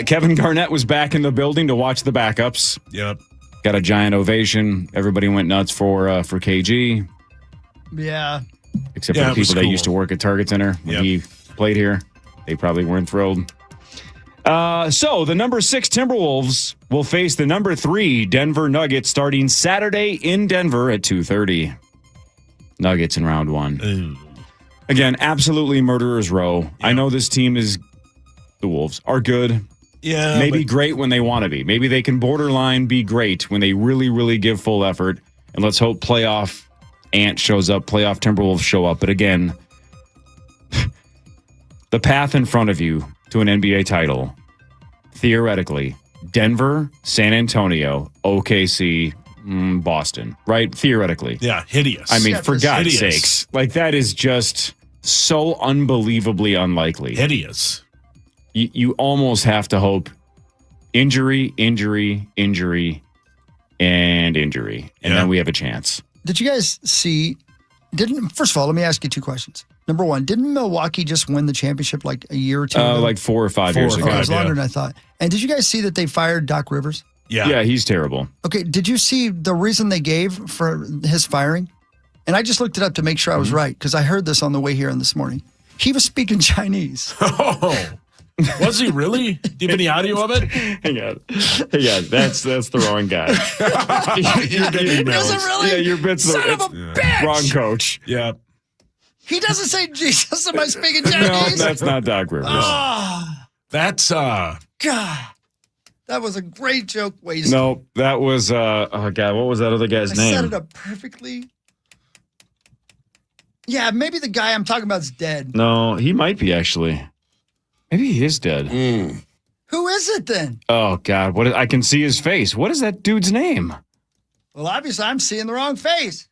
Kevin Garnett was back in the building to watch the backups. Yep. Got a giant ovation. Everybody went nuts for KG. Yeah. Except for the people that used to work at Target Center when he played here. They probably weren't thrilled. So the number 6 Timberwolves will face the number 3 Denver Nuggets starting Saturday in Denver at 2:30. Nuggets in round 1. Again, absolutely murderer's row. I know this team is, the Wolves, are good. Yeah. Maybe great when they want to be. Maybe they can borderline be great when they really, really give full effort. And let's hope playoff Ant shows up, playoff Timberwolves show up. But again, the path in front of you to an NBA title, theoretically, Denver, San Antonio, OKC, Boston, right? Theoretically. Yeah, hideous. I mean, for God's hideous. sakes, like that is just so unbelievably unlikely. Hideous. You almost have to hope injury, and then we have a chance. Did you guys see? First of all, let me ask you 2 questions. Number 1, didn't Milwaukee just win the championship like a year or 2 ago? Like 4 or 5 years ago. It was longer than I thought. And did you guys see that they fired Doc Rivers? Yeah, he's terrible. Okay, did you see the reason they gave for his firing? And I just looked it up to make sure I was right, because I heard this on the way here this morning. He was speaking Chinese. Oh, was he really? Do you have any audio of it? Hang on, that's the wrong guy. You're getting Does it really? Yeah, your bit's Son of a bitch! wrong coach. Yeah. He doesn't say Jesus. Am I speaking No, Chinese? that's not Doc Rivers. That's God. That was a great joke wasted. No, that was oh God, what was that other guy's I name? set it up perfectly. Yeah, maybe the guy I'm talking about is dead. No, he might be actually. Maybe he is dead. Who is it then? Oh God, I can see his face. What is that dude's name? Well, obviously I'm seeing the wrong face.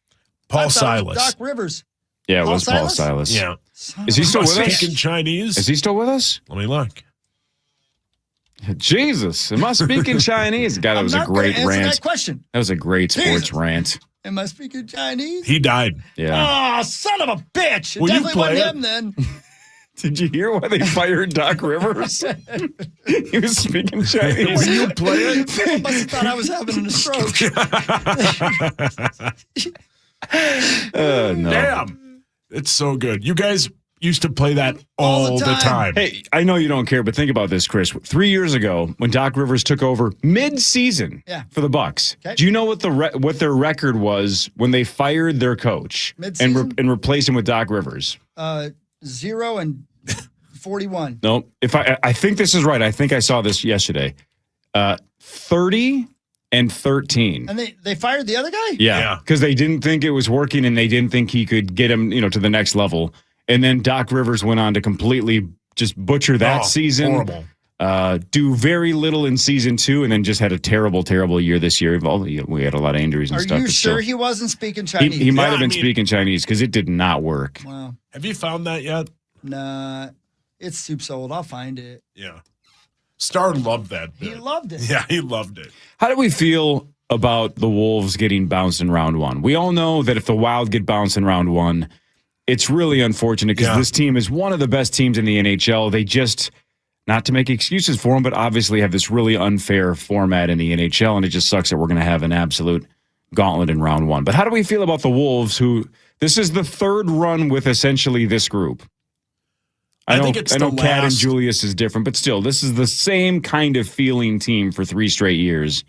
Paul I thought it was Silas. Doc Rivers. Yeah, it Paul was Paul Silas? Silas. Yeah. Is he still with us? Speaking Chinese? Is he still with us? Let me look. Jesus, am I speaking Chinese? God, that I'm was a not gonna great answer rant. that question. That was a great sports Jesus. rant. Am I speaking Chinese? He died. Yeah. Oh, son of a bitch. It Will you definitely play wasn't it? him then. Did you hear why they fired Doc Rivers? He was speaking Chinese. Will you play it? People must have thought I was having a stroke. No. Damn. It's so good. You guys used to play that all the time. Hey, I know you don't care, but think about this, Chris. 3 years ago, when Doc Rivers took over mid-season for the Bucks, Okay. do you know what what their record was when they fired their coach Mid-season? and replaced him with Doc Rivers? 0-41. No, if I think this is right. I think I saw this yesterday. 30-13. And they fired the other guy? Yeah, because they didn't think it was working, and they didn't think he could get him, to the next level. And then Doc Rivers went on to completely just butcher that season. Horrible. Do very little in season 2, and then just had a terrible, terrible year this year. We had a lot of injuries and Are stuff. you but sure still. he wasn't speaking Chinese? He might have been I mean- speaking Chinese because it did not work. Wow. Have you found that yet? Nah, it's soup old. I'll find it. Yeah. Star loved that bit. He loved it. Yeah, he loved it. How do we feel about the Wolves getting bounced in round 1? We all know that if the Wild get bounced in round 1, it's really unfortunate because this team is one of the best teams in the NHL. They just, not to make excuses for them, but obviously have this really unfair format in the NHL, and it just sucks that we're going to have an absolute gauntlet in round 1. But how do we feel about the Wolves, who this is the 3rd run with essentially this group? I think it's I know the Cat and last- Julius is different, but still, this is the same kind of feeling team for 3 straight years,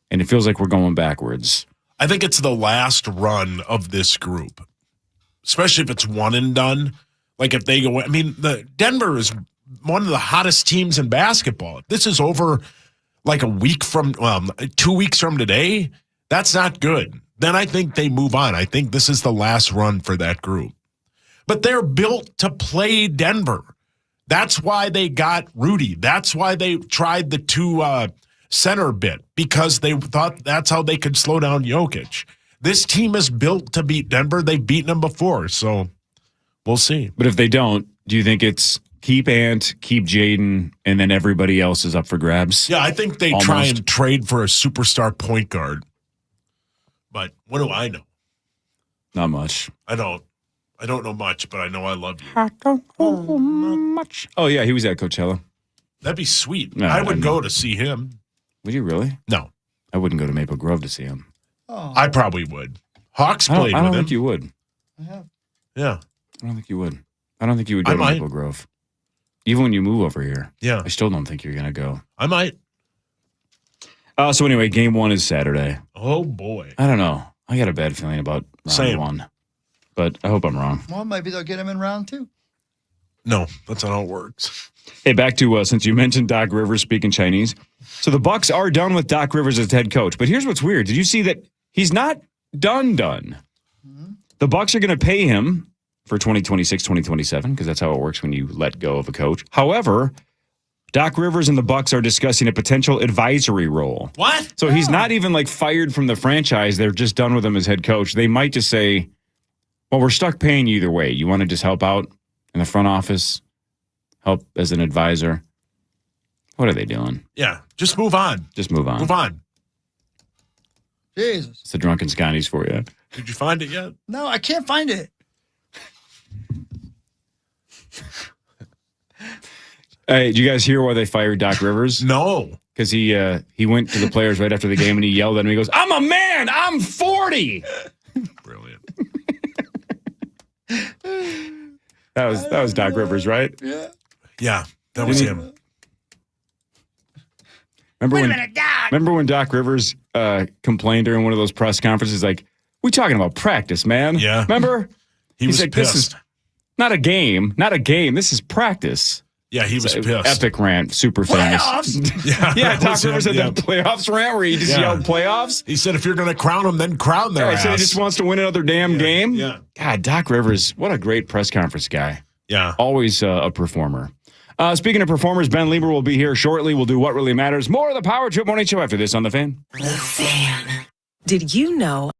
and it feels like we're going backwards. I think it's the last run of this group, especially if it's one and done. Like if they go, I mean, the Denver is one of the hottest teams in basketball. This is over like 2 weeks from today. That's not good. Then I think they move on. I think this is the last run for that group. But they're built to play Denver. That's why they got Rudy. That's why they tried the 2 center bit, because they thought that's how they could slow down Jokic. This team is built to beat Denver. They've beaten them before, so we'll see. But if they don't, do you think it's keep Ant, keep Jaden, and then everybody else is up for grabs? Yeah, I think they try and trade for a superstar point guard. But what do I know? Not much. I don't know much, but I know I love you. I don't know much. Oh, yeah, he was at Coachella. That'd be sweet. No, I would I go know. to see him. Would you really? No, I wouldn't go to Maple Grove to see him. Oh, I probably would. Hawks I played don't with him. think you would. I have. Yeah, I don't think you would. I don't think you would go I to might. Maple Grove. Even when you move over here. yeah, I still don't think you're going to go. I might. So anyway, game 1 is Saturday. Oh boy. I don't know. I got a bad feeling about round Same. 1. But I hope I'm wrong. Well, maybe they'll get him in round 2. No, that's not how it works. Hey, back to since you mentioned Doc Rivers speaking Chinese. So the Bucks are done with Doc Rivers as head coach. But here's what's weird. Did you see that he's not done? Mm-hmm. The Bucks are going to pay him for 2026, 2027, because that's how it works when you let go of a coach. However, Doc Rivers and the Bucks are discussing a potential advisory role. What? So he's not even like fired from the franchise. They're just done with him as head coach. They might just say, well, we're stuck paying you either way. You want to just help out in the front office, help as an advisor? What are they doing? Yeah, just move on. Just move on. Move on. Jesus. It's the drunken Scotties for you. Did you find it yet? No, I can't find it. Hey, did you guys hear why they fired Doc Rivers? No. Because he went to the players right after the game and he yelled at them. He goes, "I'm a man. I'm 40." Brilliant. That was Doc Rivers, right? Yeah. Yeah, that was him. Remember when Doc Rivers complained during one of those press conferences, like, "We talking about practice, man." Yeah. Remember? He was said, pissed. "This is not a game. Not a game. This is practice." Yeah, he was pissed. Epic rant, super famous. Playoffs. Yeah, that Doc was Rivers him, had that playoffs rant where he just yelled playoffs. He said, if you're going to crown him, then crown their Yeah, he ass. said he just wants to win another damn game. Yeah. God, Doc Rivers, what a great press conference guy. Yeah. Always a performer. Speaking of performers, Ben Lieber will be here shortly. We'll do What Really Matters. More of the Power Trip Morning Show after this on The Fan. The Fan. Did you know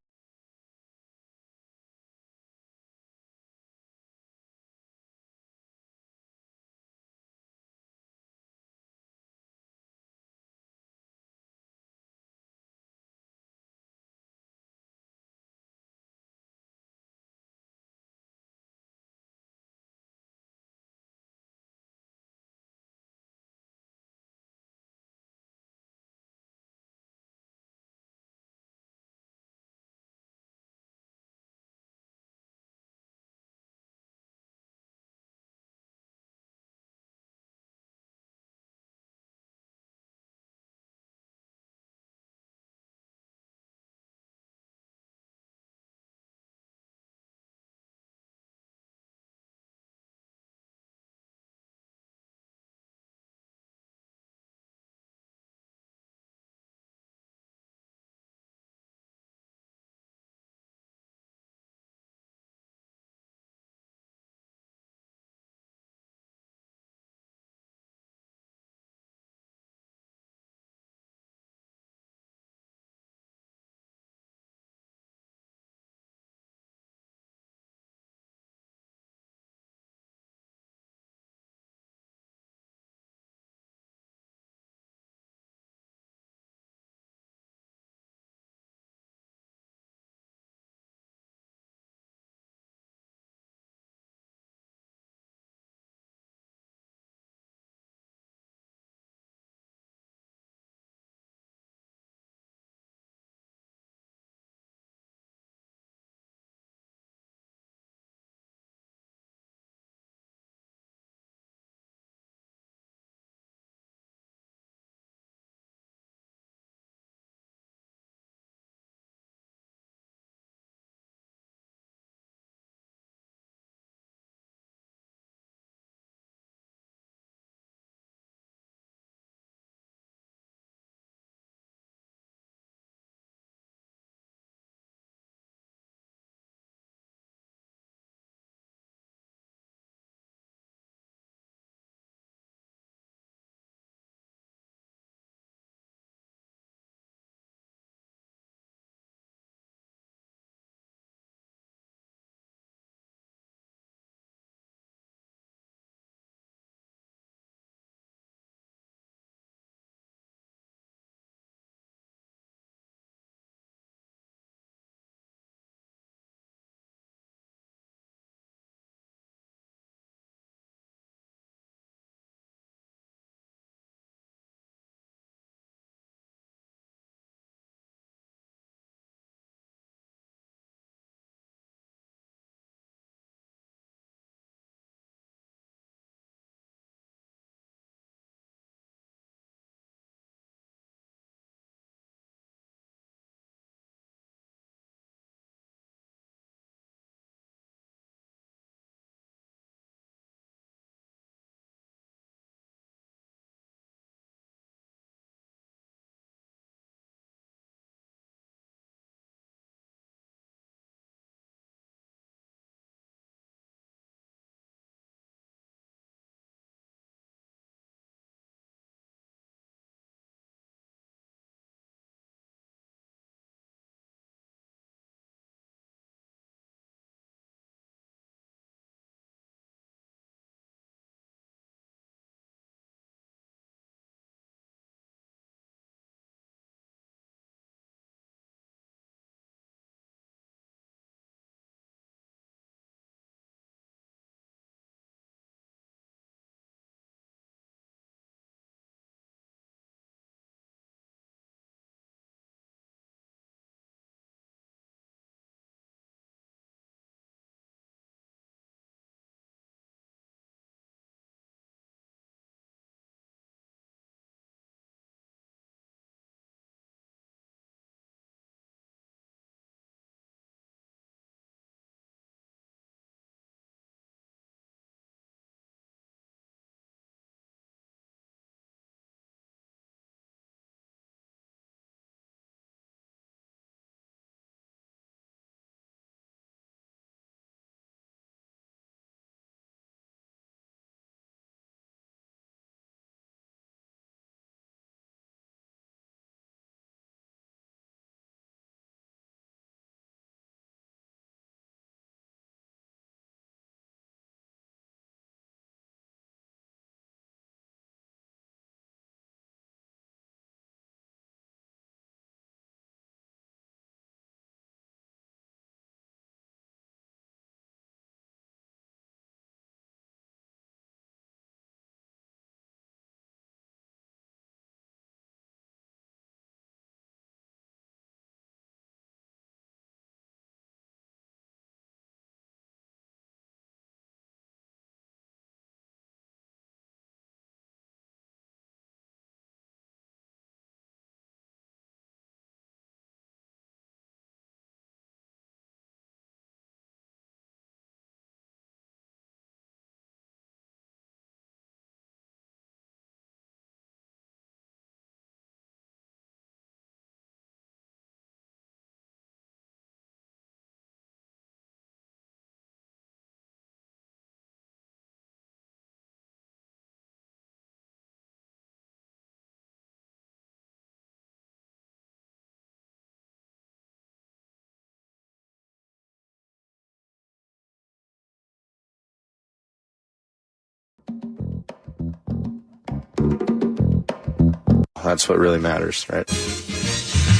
That's what really matters, right?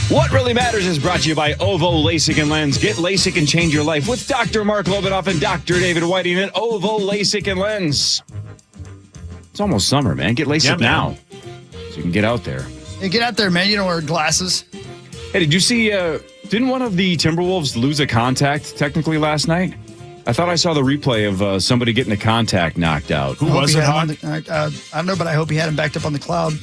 What Really Matters is brought to you by Ovo LASIK and Lens. Get LASIK and change your life with Dr. Mark Lobinoff and Dr. David Whiting at Ovo LASIK and Lens. It's almost summer, man. Get LASIK now so you can get out there. Hey, get out there, man. You don't wear glasses. Hey, did you see, didn't one of the Timberwolves lose a contact technically last night? I thought I saw the replay of somebody getting a contact knocked out. Who was it, Hawk? I don't know, but I hope he had him backed up on the cloud.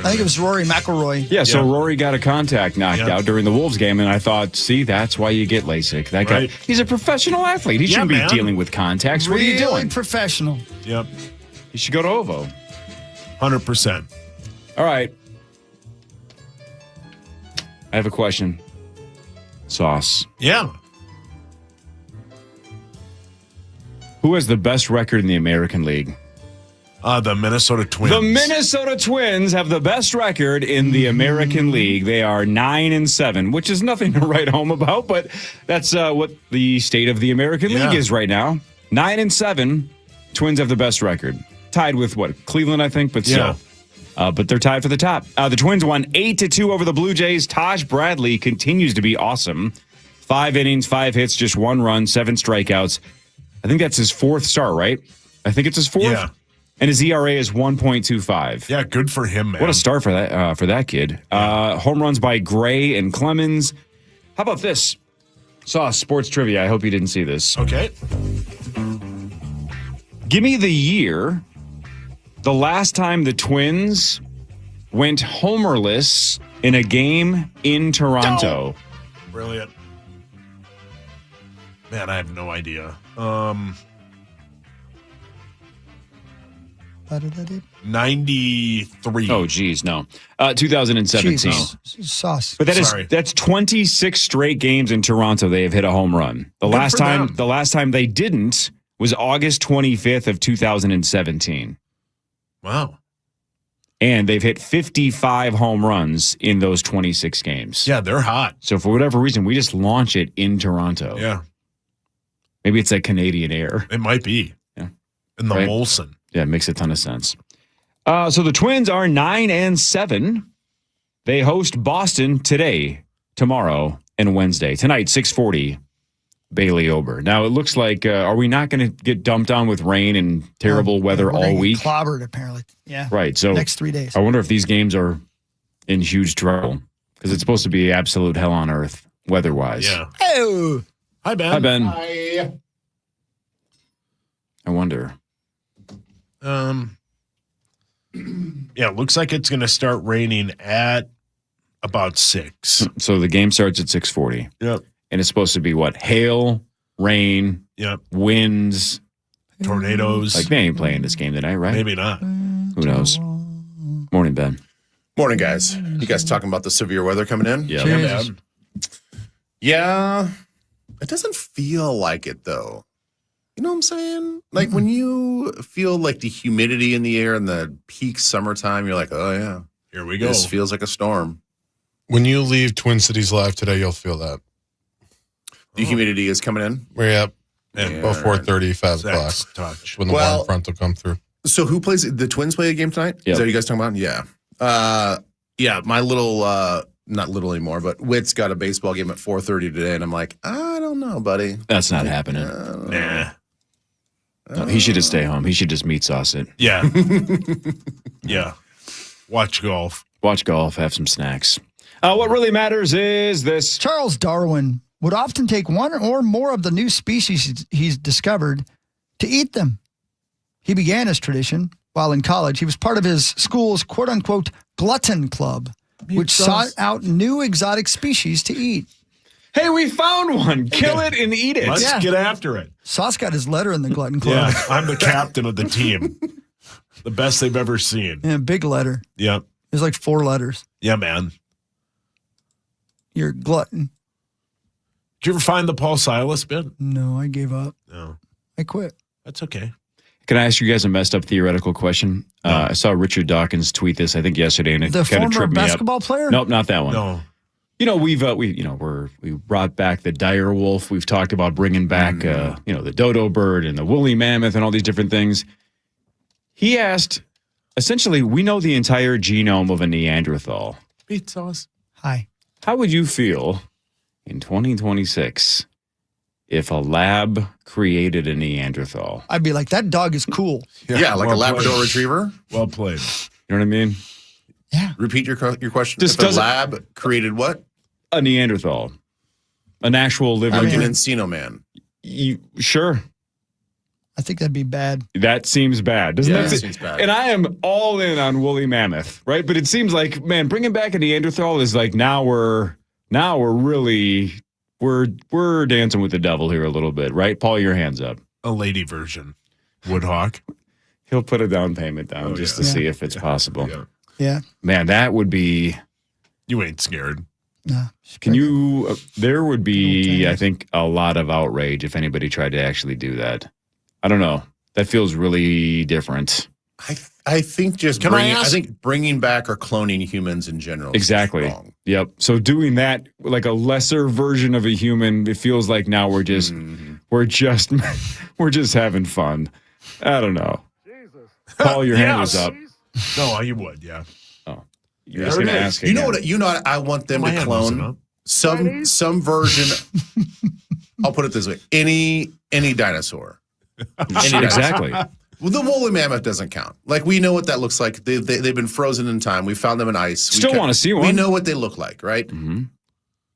I think it was Rory McIlroy. Yeah, so Rory got a contact knocked out during the Wolves game, and I thought, see, that's why you get LASIK. That guy, he's a professional athlete. He shouldn't be dealing with contacts. What are you doing? Professional. Yep. You should go to Ovo. 100%. All right. I have a question. Sauce. Yeah. Who has the best record in the American League? The Minnesota Twins. The Minnesota Twins have the best record in the American League. They are 9-7, which is nothing to write home about, but that's what the state of the American League is right now. 9-7, Twins have the best record. Tied with what? Cleveland, I think, but still. But they're tied for the top. The Twins won 8-2 over the Blue Jays. Taj Bradley continues to be awesome. 5 innings, 5 hits, just 1 run, 7 strikeouts. I think that's his 4th start, right? I think it's his 4th. Yeah. And his ERA is 1.25. Yeah, good for him, man. What a start for that kid. Home runs by Gray and Clemens. How about this? Sauce, sports trivia. I hope you didn't see this. Okay. Give me the year, the last time the Twins went homerless in a game in Toronto. Brilliant. Man, I have no idea. 93. Oh, geez, no. 2017. Jesus. Sauce. But that's 26 straight games in Toronto they have hit a home run. The last time they didn't was August 25th of 2017. Wow. And they've hit 55 home runs in those 26 games. Yeah, they're hot. So for whatever reason, we just launch it in Toronto. Yeah. Maybe it's like Canadian Air. It might be. Yeah. In the Molson. Yeah, it makes a ton of sense. So the Twins are 9-7. They host Boston today, tomorrow, and Wednesday. Tonight, 6:40, Bailey Ober. Now, it looks like, are we not going to get dumped on with rain and terrible weather all week? Clobbered, apparently. Yeah. Right. So next 3 days. I wonder if these games are in huge trouble because it's supposed to be absolute hell on earth weather-wise. Yeah. Oh. Hi, Ben. Hi, Ben. Hi. I wonder. Yeah, it looks like it's going to start raining at about 6. So the game starts at 6:40. Yep. And it's supposed to be what? Hail, rain, winds, tornadoes. Like they ain't playing this game tonight, right? Maybe not. Who knows? Morning, Ben. Morning, guys. You guys talking about the severe weather coming in? Yeah. Man. Yeah. It doesn't feel like it, though. You know what I'm saying? Like when you feel like the humidity in the air in the peak summertime, you're like, oh, yeah. Here we go. This feels like a storm. When you leave Twin Cities Live today, you'll feel that. The humidity is coming in? Yeah. About 4:30, 5 o'clock. Touch. When the warm front will come through. So who plays? The Twins play a game tonight? Yep. Is that what you guys talking about? Yeah. Yeah, my little, not little anymore, but Witt's got a baseball game at 4:30 today, and I'm like, I don't know, buddy. That's not happening. Nah. No, he should just stay home. He should just meat sauce it. Yeah. Yeah. Watch golf. Watch golf, have some snacks. What really matters is this. Charles Darwin would often take one or more of the new species he's discovered to eat them. He began his tradition while in college. He was part of his school's quote-unquote glutton club, which sought out new exotic species to eat. Hey, we found one. Kill it and eat it. Let's get after it. Sauce got his letter in the glutton club. Yeah, I'm the captain of the team. The best they've ever seen. Yeah, big letter. Yep. There's like 4 letters. Yeah, man. You're a glutton. Did you ever find the Paul Silas bit? No, I gave up. No. I quit. That's okay. Can I ask you guys a messed up theoretical question? I saw Richard Dawkins tweet this, I think yesterday, and it The kind of former tripped me up. basketball player? Nope, not that one. No. You know, we brought back the dire wolf. We've talked about bringing back, the dodo bird and the woolly mammoth and all these different things. He asked essentially, we know the entire genome of a Neanderthal. Meat sauce. Hi. How would you feel in 2026 if a lab created a Neanderthal? I'd be like, that dog is cool. Yeah, like a well Labrador played. Retriever. Well played. You know what I mean? Yeah. Repeat your question. Just If a doesn't- lab created what? A Neanderthal. An actual living. Like an Encino Man. Sure. I think that'd be bad. That seems bad, doesn't Yeah, it? that seems bad. And I am all in on woolly mammoth, right? But it seems like, man, bringing back a Neanderthal is like now we're really we're dancing with the devil here a little bit, right? Paul, your hands up. A lady version. Woodhawk. He'll put a down payment down just to see if it's possible. Yeah. Yeah. Man, that would be. You ain't scared. No. Can you? There would be, Good old I think, a lot of outrage if anybody tried to actually do that. I don't know. That feels really different. I think just Can I bringing, I ask- think bringing back or cloning humans in general. is Exactly. wrong. Yep. So doing that, like a lesser version of a human, it feels like now we're just we're just having fun. I don't know. Paul, your hand is up. No, you would, yeah. You're just gonna ask You know again. what? I want them My to hand wasn't clone up. some version. I'll put it this way: any dinosaur. Any dinosaur. Exactly. Well, the woolly mammoth doesn't count. Like, we know what that looks like. They've been frozen in time. We found them in ice. Still want to see one. We know what they look like, right? Mhm.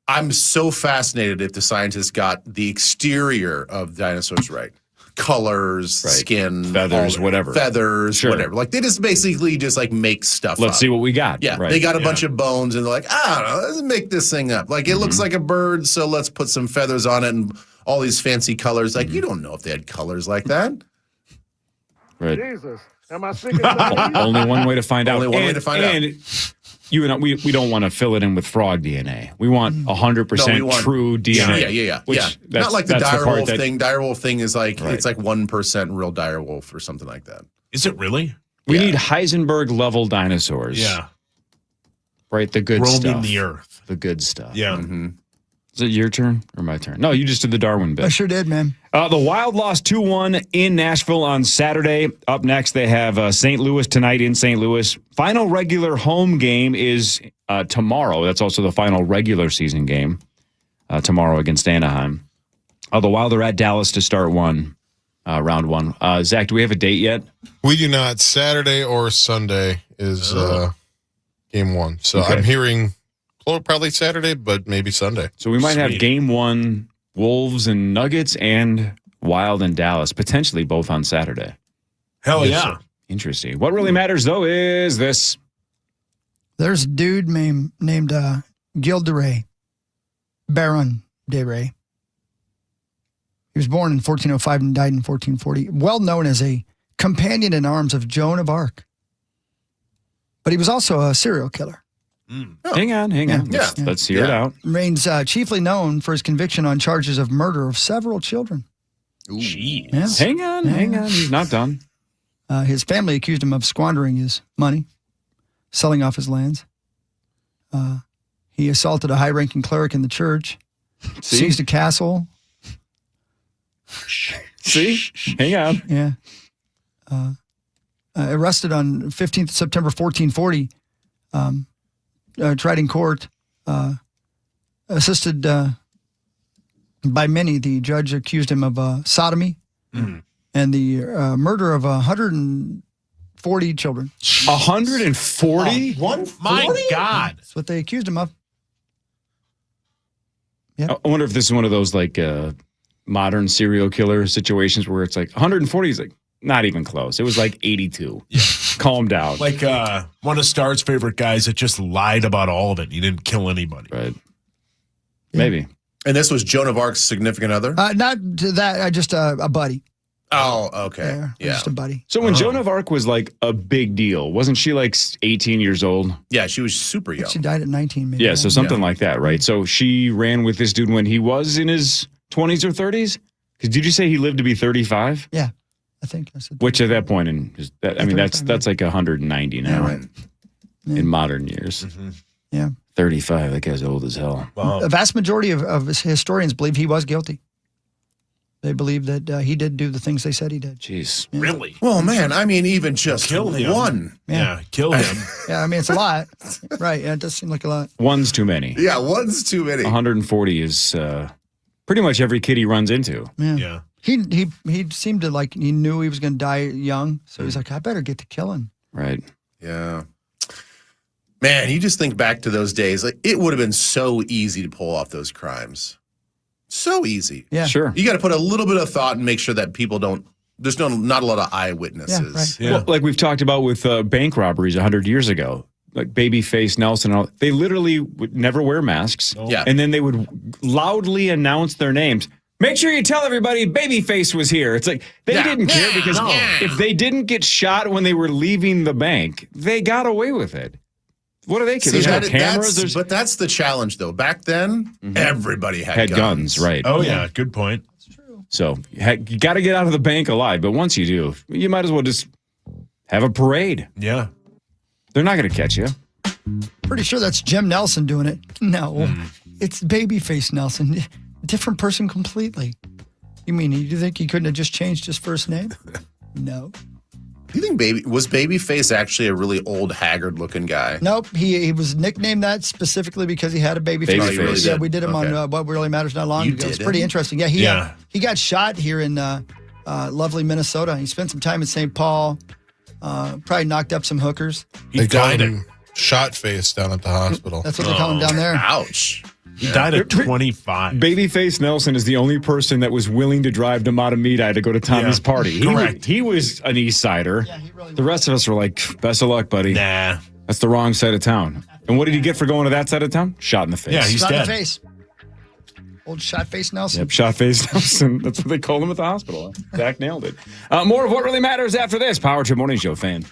I'm so fascinated if the scientists got the exterior of dinosaurs right. Colors, Right. skin, Feathers, all- whatever. Feathers, Sure. whatever. Like, they just basically just like make stuff Let's up. see what we got. Yeah, Right. they got a bunch of bones and they're like, I don't know, let's make this thing up. Like, it looks like a bird, so let's put some feathers on it and all these fancy colors. Like, you don't know if they had colors like that. Right. Only one way to find out. Only one way to find out. And you and I, we don't want to fill it in with frog DNA. We want 100% true DNA. Yeah. Which Not that's- like the that's dire part wolf that- thing. Dire wolf thing is like, Right. it's like 1% real dire wolf or something like that. Is it really? We Yeah. need Heisenberg level dinosaurs. Yeah. Right. The good Roaming stuff. the earth. The good stuff. Yeah. Is it your turn or my turn? No, you just did the Darwin bit. I sure did, man. The Wild lost 2-1 in Nashville on Saturday. Up next, they have St. Louis tonight in St. Louis. Final regular home game is tomorrow. That's also the final regular season game tomorrow against Anaheim. The Wild are at Dallas to start round one. Zach, do we have a date yet? We do not. Saturday or Sunday is game one. So Okay. I'm hearing probably Saturday, but maybe Sunday. So we might have Sweet. game one, Wolves and Nuggets, and Wild and Dallas, potentially both on Saturday. Hell Yes, yeah. sir. Interesting. What really matters, though, is this. There's a dude named Gil de Rais, Baron de Rais. He was born in 1405 and died in 1440. Well known as a companion in arms of Joan of Arc. But he was also a serial killer. Hang on. Yeah. Let's hear it Yeah. out. Remains chiefly known for his conviction on charges of murder of several children. Jeez. Yeah. Hang on. He's not done. His family accused him of squandering his money, selling off his lands. He assaulted a high-ranking cleric in the church, seized a castle. See? Hang on. Yeah. Arrested on 15th September 1440, tried in court, assisted by many. The judge accused him of sodomy and the murder of 140 children. 140? My God. That's what they accused him of. I wonder if this is one of those like modern serial killer situations where it's like 140 is like not even close. It was like 82. Yeah. Calm down. Like one of Starr's favorite guys that just lied about all of it. He didn't kill anybody. Right. Maybe. And this was Joan of Arc's significant other? Not to that, just a buddy. Oh, okay. Yeah. Just a buddy. So when Joan of Arc was like a big deal, wasn't she like 18 years old? Yeah, she was super young. She died at 19, maybe. Yeah, so something like that, right? So she ran with this dude when he was in his 20s or 30s? Because did you say he lived to be 35? Yeah, I think. I said Which at that point, that's like 190 now Yeah, right. in modern years. Yeah. 35, that guy's old as hell. A vast majority of historians believe he was guilty. They believe that he did do the things they said he did. Jeez. Really? Well, man, I mean, even just Kill him. one. Yeah, kill him. Yeah, I mean, it's a lot. Right. Yeah, it does seem like a lot. One's too many. Yeah, one's too many. 140 is pretty much every kid he runs into. Yeah. He seemed to like he knew he was going to die young, so he's like, I better get to killing. Right. Yeah. Man, you just think back to those days. Like, it would have been so easy to pull off those crimes. So easy. Yeah. Sure. You got to put a little bit of thought and make sure that people don't. There's not a lot of eyewitnesses. right. Yeah. Well, like we've talked about with bank robberies 100 years ago, like Babyface Nelson, and all, they literally would never wear masks. Yeah. And then they would loudly announce their names. Make sure you tell everybody Babyface was here. It's like they didn't care because if they didn't get shot when they were leaving the bank, they got away with it. What do they care? There's no cameras. But that's the challenge, though. Back then, everybody had guns, right? Oh, yeah. Good point. So you got to get out of the bank alive. But once you do, you might as well just have a parade. Yeah. They're not going to catch you. Pretty sure that's Jim Nelson doing it. No, it's Babyface Nelson. Different person completely. You mean you think he couldn't have just changed his first name? No. Do you think Babyface actually a really old, haggard-looking guy? Nope. He was nicknamed that specifically because he had a baby face. Baby face. Really Yeah, did? we did him Okay. on What Really Matters not long You ago. It's did pretty him? interesting. Yeah, he got shot here in lovely Minnesota. He spent some time in St. Paul. Probably knocked up some hookers. They call died him shot face down at the hospital. That's what they call him down there. Ouch. He died at 25. Babyface Nelson is the only person that was willing to drive to Matamidi to go to Tommy's Yeah. party. Correct. He was an East Sider. Yeah, he really The rest of us were like, best of luck, buddy. Nah. That's the wrong side of town. And what did he get for going to that side of town? Shot in the face. Yeah, he's shot in dead. the face. Old shot face Nelson. Yep, shot face Nelson. That's what they called him at the hospital. Zach nailed it. More of What Really Matters after this. Power Trip Morning Show fan.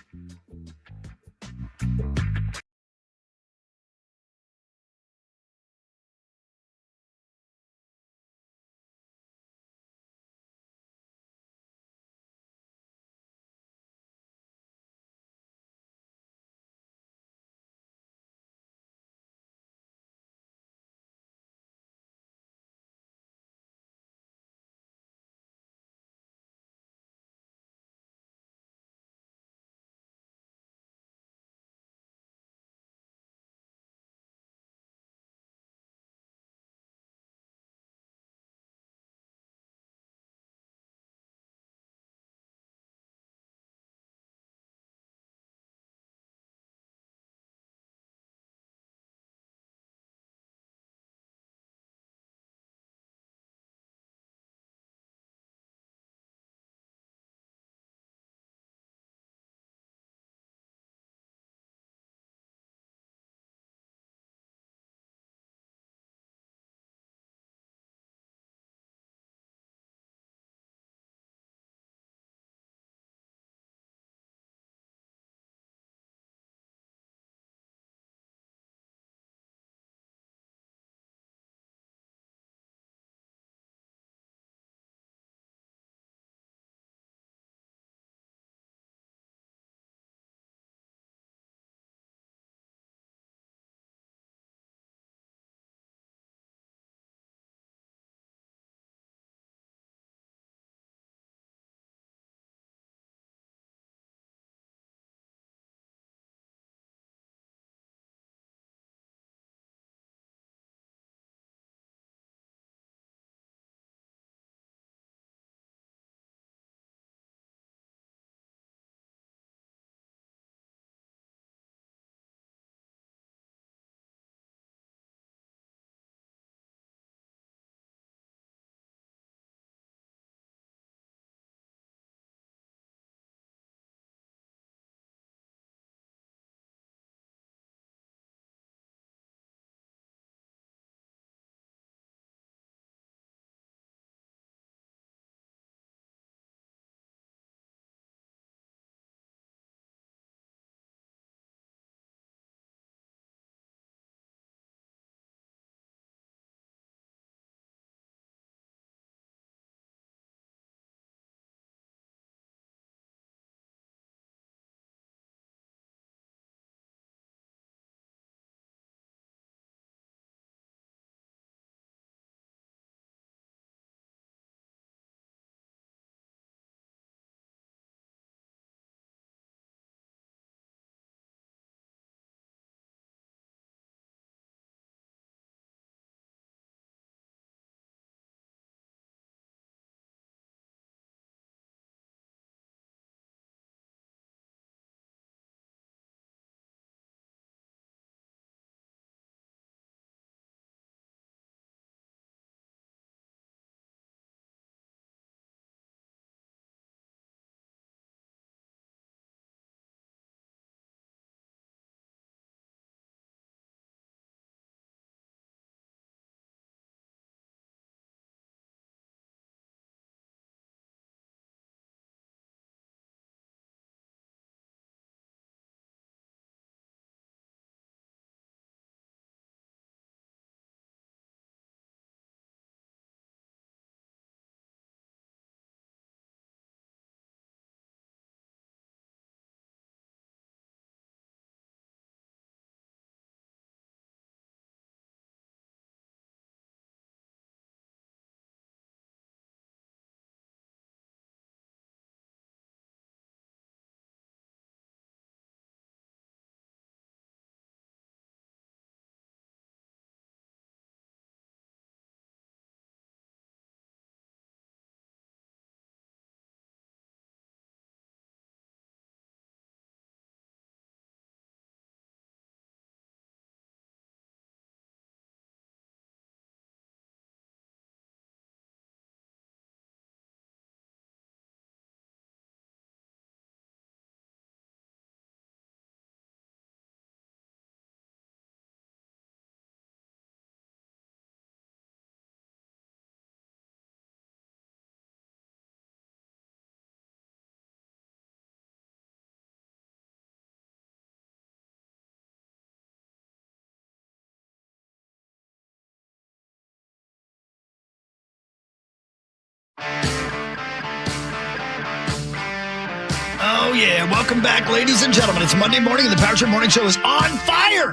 Oh, yeah. Welcome back, ladies and gentlemen. It's Monday morning, and the Power Trip Morning Show is on fire.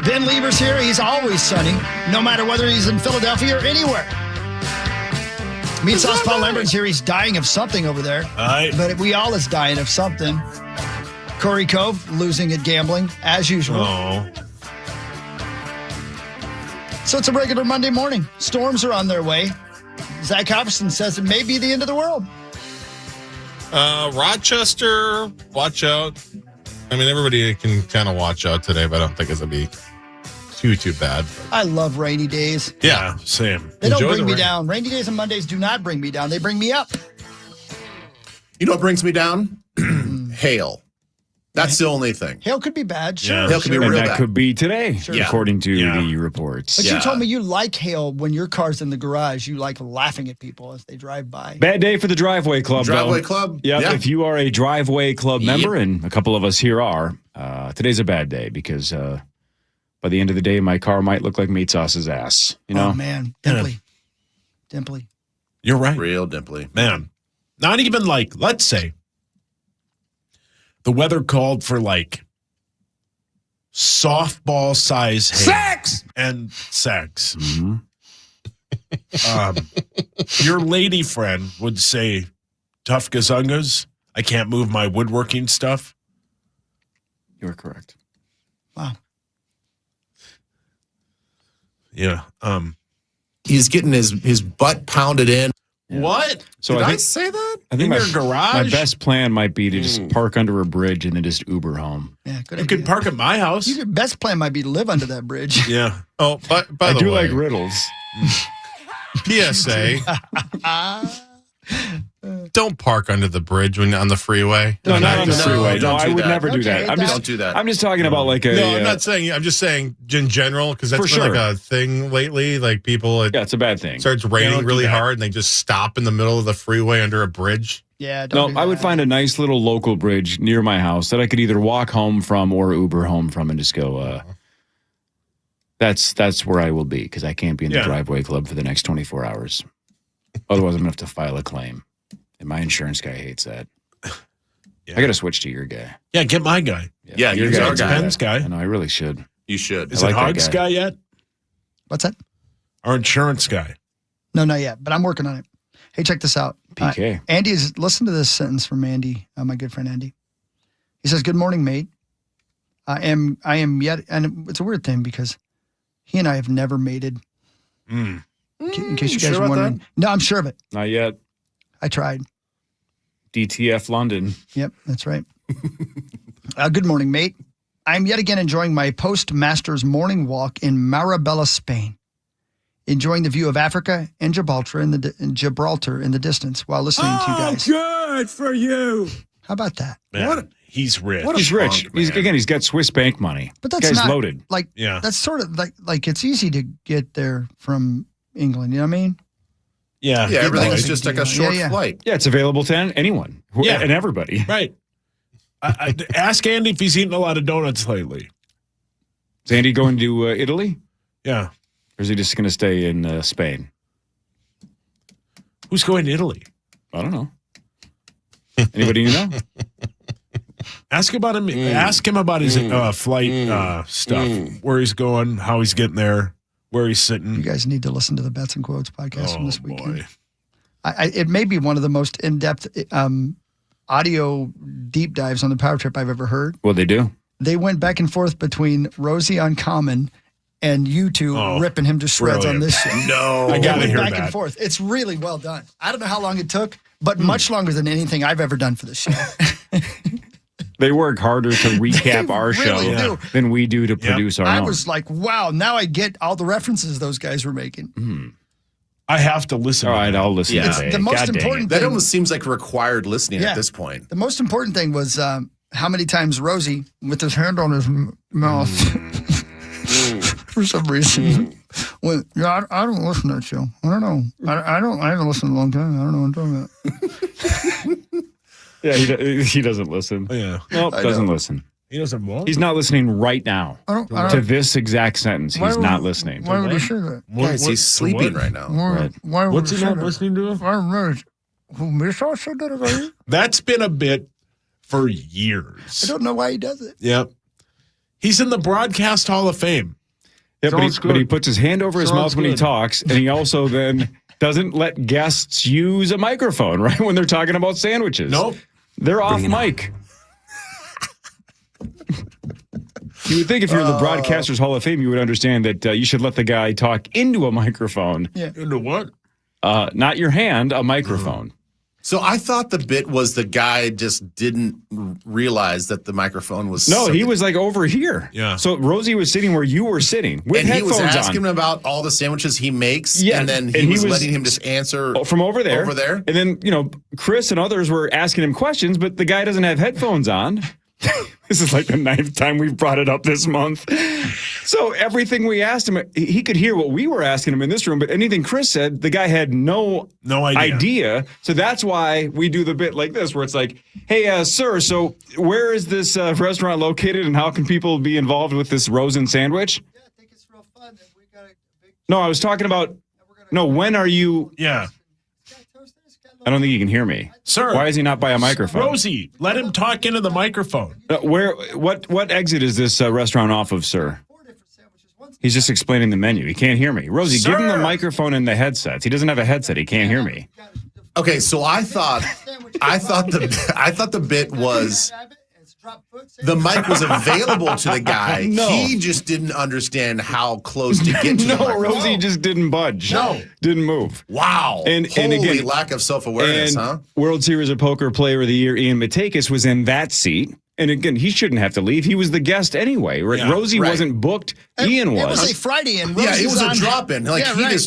Ben Lieber's here. He's always sunny, no matter whether he's in Philadelphia or anywhere. Meet Sauce Paul Lambert's here. He's dying of something over there. But we all is dying of something. Corey Cove losing at gambling, as usual. Oh. So it's a regular Monday morning. Storms are on their way. Zach Hopperson says it may be the end of the world. Rochester, watch out. I mean, everybody can kind of watch out today, but I don't think it's going to be too bad. I love rainy days. Yeah, same. They don't Enjoy bring the me rain. down. Rainy days and Mondays do not bring me down. They bring me up. You know what brings me down? Hail. That's the only thing. Hail could be bad, sure. Yeah. Hail could be And real that bad. could be today, Yeah. according to Yeah. the reports. But Yeah. you told me you like hail when your car's in the garage. You like laughing at people as they drive by. Bad day for the Driveway Club, Driveway though. Club? Yep, Yeah. if you are a Driveway Club member, and a couple of us here are, today's a bad day because by the end of the day, my car might look like meat sauce's ass. You know? Oh, man. Dimply. You're right. Real dimply. Man, not even like, let's say, the weather called for like softball size sex and sex. Mhm. Your lady friend would say, tough gazungas, I can't move my woodworking stuff. You're correct. Wow. Yeah. He's getting his butt pounded in. What? So Did I I think- say that? I think In your garage? my best plan might be to just park under a bridge and then just Uber home. Yeah, good You idea. could park at my house. Your best plan might be to live under that bridge. Yeah. Oh, by I the do way, like riddles. PSA. Don't park under the bridge when on the freeway. No, not on the no, freeway. No, don't I do would that. never do Okay, that. I'm don't just do that. I'm just talking about like a. No, I'm not saying. I'm just saying in general because that's For been sure. like a thing lately. Like people, it Yeah, it's a bad thing. starts don't raining do really that. hard and they just stop in the middle of the freeway under a bridge. Yeah, No, don't do I would that. find a nice little local bridge near my house that I could either walk home from or Uber home from and just go. That's where I will be because I can't be in the Yeah. Driveway Club for the next 24 hours. Otherwise, I'm gonna have to file a claim, and my insurance guy hates that. Yeah. I got to switch to your guy. Yeah, get my guy. Yeah, your use guy. our guy. Ben's guy. I know I really should. You should. Is I it like that Hogs guy. guy yet? What's that? Our insurance guy. No, not yet, but I'm working on it. Hey, check this out. PK. Andy is, listen to this sentence from Andy, my good friend Andy. He says, "Good morning, mate. I am yet," and it's a weird thing because he and I have never mated. Mm. In case you sure guys are about wondering. No, I'm sure of it. Not yet. I tried. DTF London. Yep, that's right. Good morning, mate. I'm yet again enjoying my post-Masters morning walk in Marabella, Spain. Enjoying the view of Africa and Gibraltar in the distance while listening to you guys. Good for you. How about that? Man, What? he's rich. He's rich. punk, He's man. he's got Swiss bank money. But that's Guy's not loaded. like Yeah. that's sort of like it's easy to get there from England. You know what I mean? Yeah. Yeah, good everything's boy. just like a Yeah, short yeah. flight. Yeah, it's available to anyone. Yeah. And everybody. Right. I ask Andy if he's eaten a lot of donuts lately. Is Andy going to Italy? Yeah. Or is he just going to stay in Spain? Who's going to Italy? I don't know. Anybody you know? Ask about him. Ask him about his flight stuff. Where he's going, how he's getting there, where he's You sitting. guys need to listen to the Bets and Quotes podcast from this weekend. boy. It may be one of the most in-depth audio deep dives on the Power Trip I've ever heard. What they do? They went back and forth between Rosie Uncommon and you two ripping him to shreds on brilliant. this show. No, I They gotta went hear back that. and forth. It's really well done. I don't know how long it took, but much longer than anything I've ever done for the show. They work harder to recap our show really do. than we do to produce our I own. was like, wow, now I get all the references those guys were making. I have to listen. All to right, that. I'll listen Yeah. today. The most God dang it. important That thing, almost seems like required listening Yeah. at this point. the most important thing was how many times Rosie, with his hand on his mouth, for some reason, went, yeah, I don't listen to that show. I don't know. I haven't listened in a long time. I don't know what I'm talking about. Yeah, he doesn't listen. Yeah. Nope, I doesn't know. listen. He doesn't want. He's not listening right now. I don't To this exact sentence, Why he's would- not listening. Why would he say that? Guys, he's sleeping right now. Why would What's he say not that? listening to? I don't know. Who Miss said that about you? That's been a bit for I years. don't know why he does it. Yep. He's in the Broadcast Hall of Fame. Yeah, Sounds but he good. puts his hand over his Sounds mouth when he good. talks, and he also then doesn't let guests use a microphone, right, when they're talking about sandwiches. Nope. They're off mic. You would think if you're in the Broadcasters Hall of Fame, you would understand that you should let the guy talk into a microphone. Yeah. Into what? Not your hand, a microphone. So I thought the bit was the guy just didn't realize that the microphone was. No, he something. was like over here. Yeah. So Rosie was sitting where you were sitting with And he headphones was asking on. him about all the sandwiches he makes. Yeah, And then and he he was was- letting him just answer From over there. Over there? And then, Chris and others were asking him questions, but the guy doesn't have headphones on. This is like the 9th time we've brought it up this month. So everything we asked him, he could hear what we were asking him in this room, but anything Chris said, the guy had no idea. So that's why we do the bit like this, where it's like, hey, sir, so where is this restaurant located and how can people be involved with this Rosen sandwich? Yeah, I think it's real fun. We got a big. No, I was talking about, when are you? Yeah. I don't think he can hear me. Sir. Why is he not by a microphone? Rosie, let him talk into the microphone. What exit is this restaurant off of, sir? He's just explaining the menu. He can't hear me. Rosie, give him the Sir. microphone and the headsets. He doesn't have a headset. He can't hear me. Okay, so I thought the bit was the mic was available to the guy. No. He just didn't understand how close to get to the No, microphone. Rosie just didn't budge. No. Didn't move. Wow. And Holy again, lack of self-awareness, and huh? World Series of Poker Player of the Year Ian Matakis was in that seat. And again, he shouldn't have to leave. He was the guest anyway. Right? Yeah, Rosie right. wasn't booked. Ian It was. was a Friday, and Yeah, it Rosie's was a on- drop-in. Like Yeah,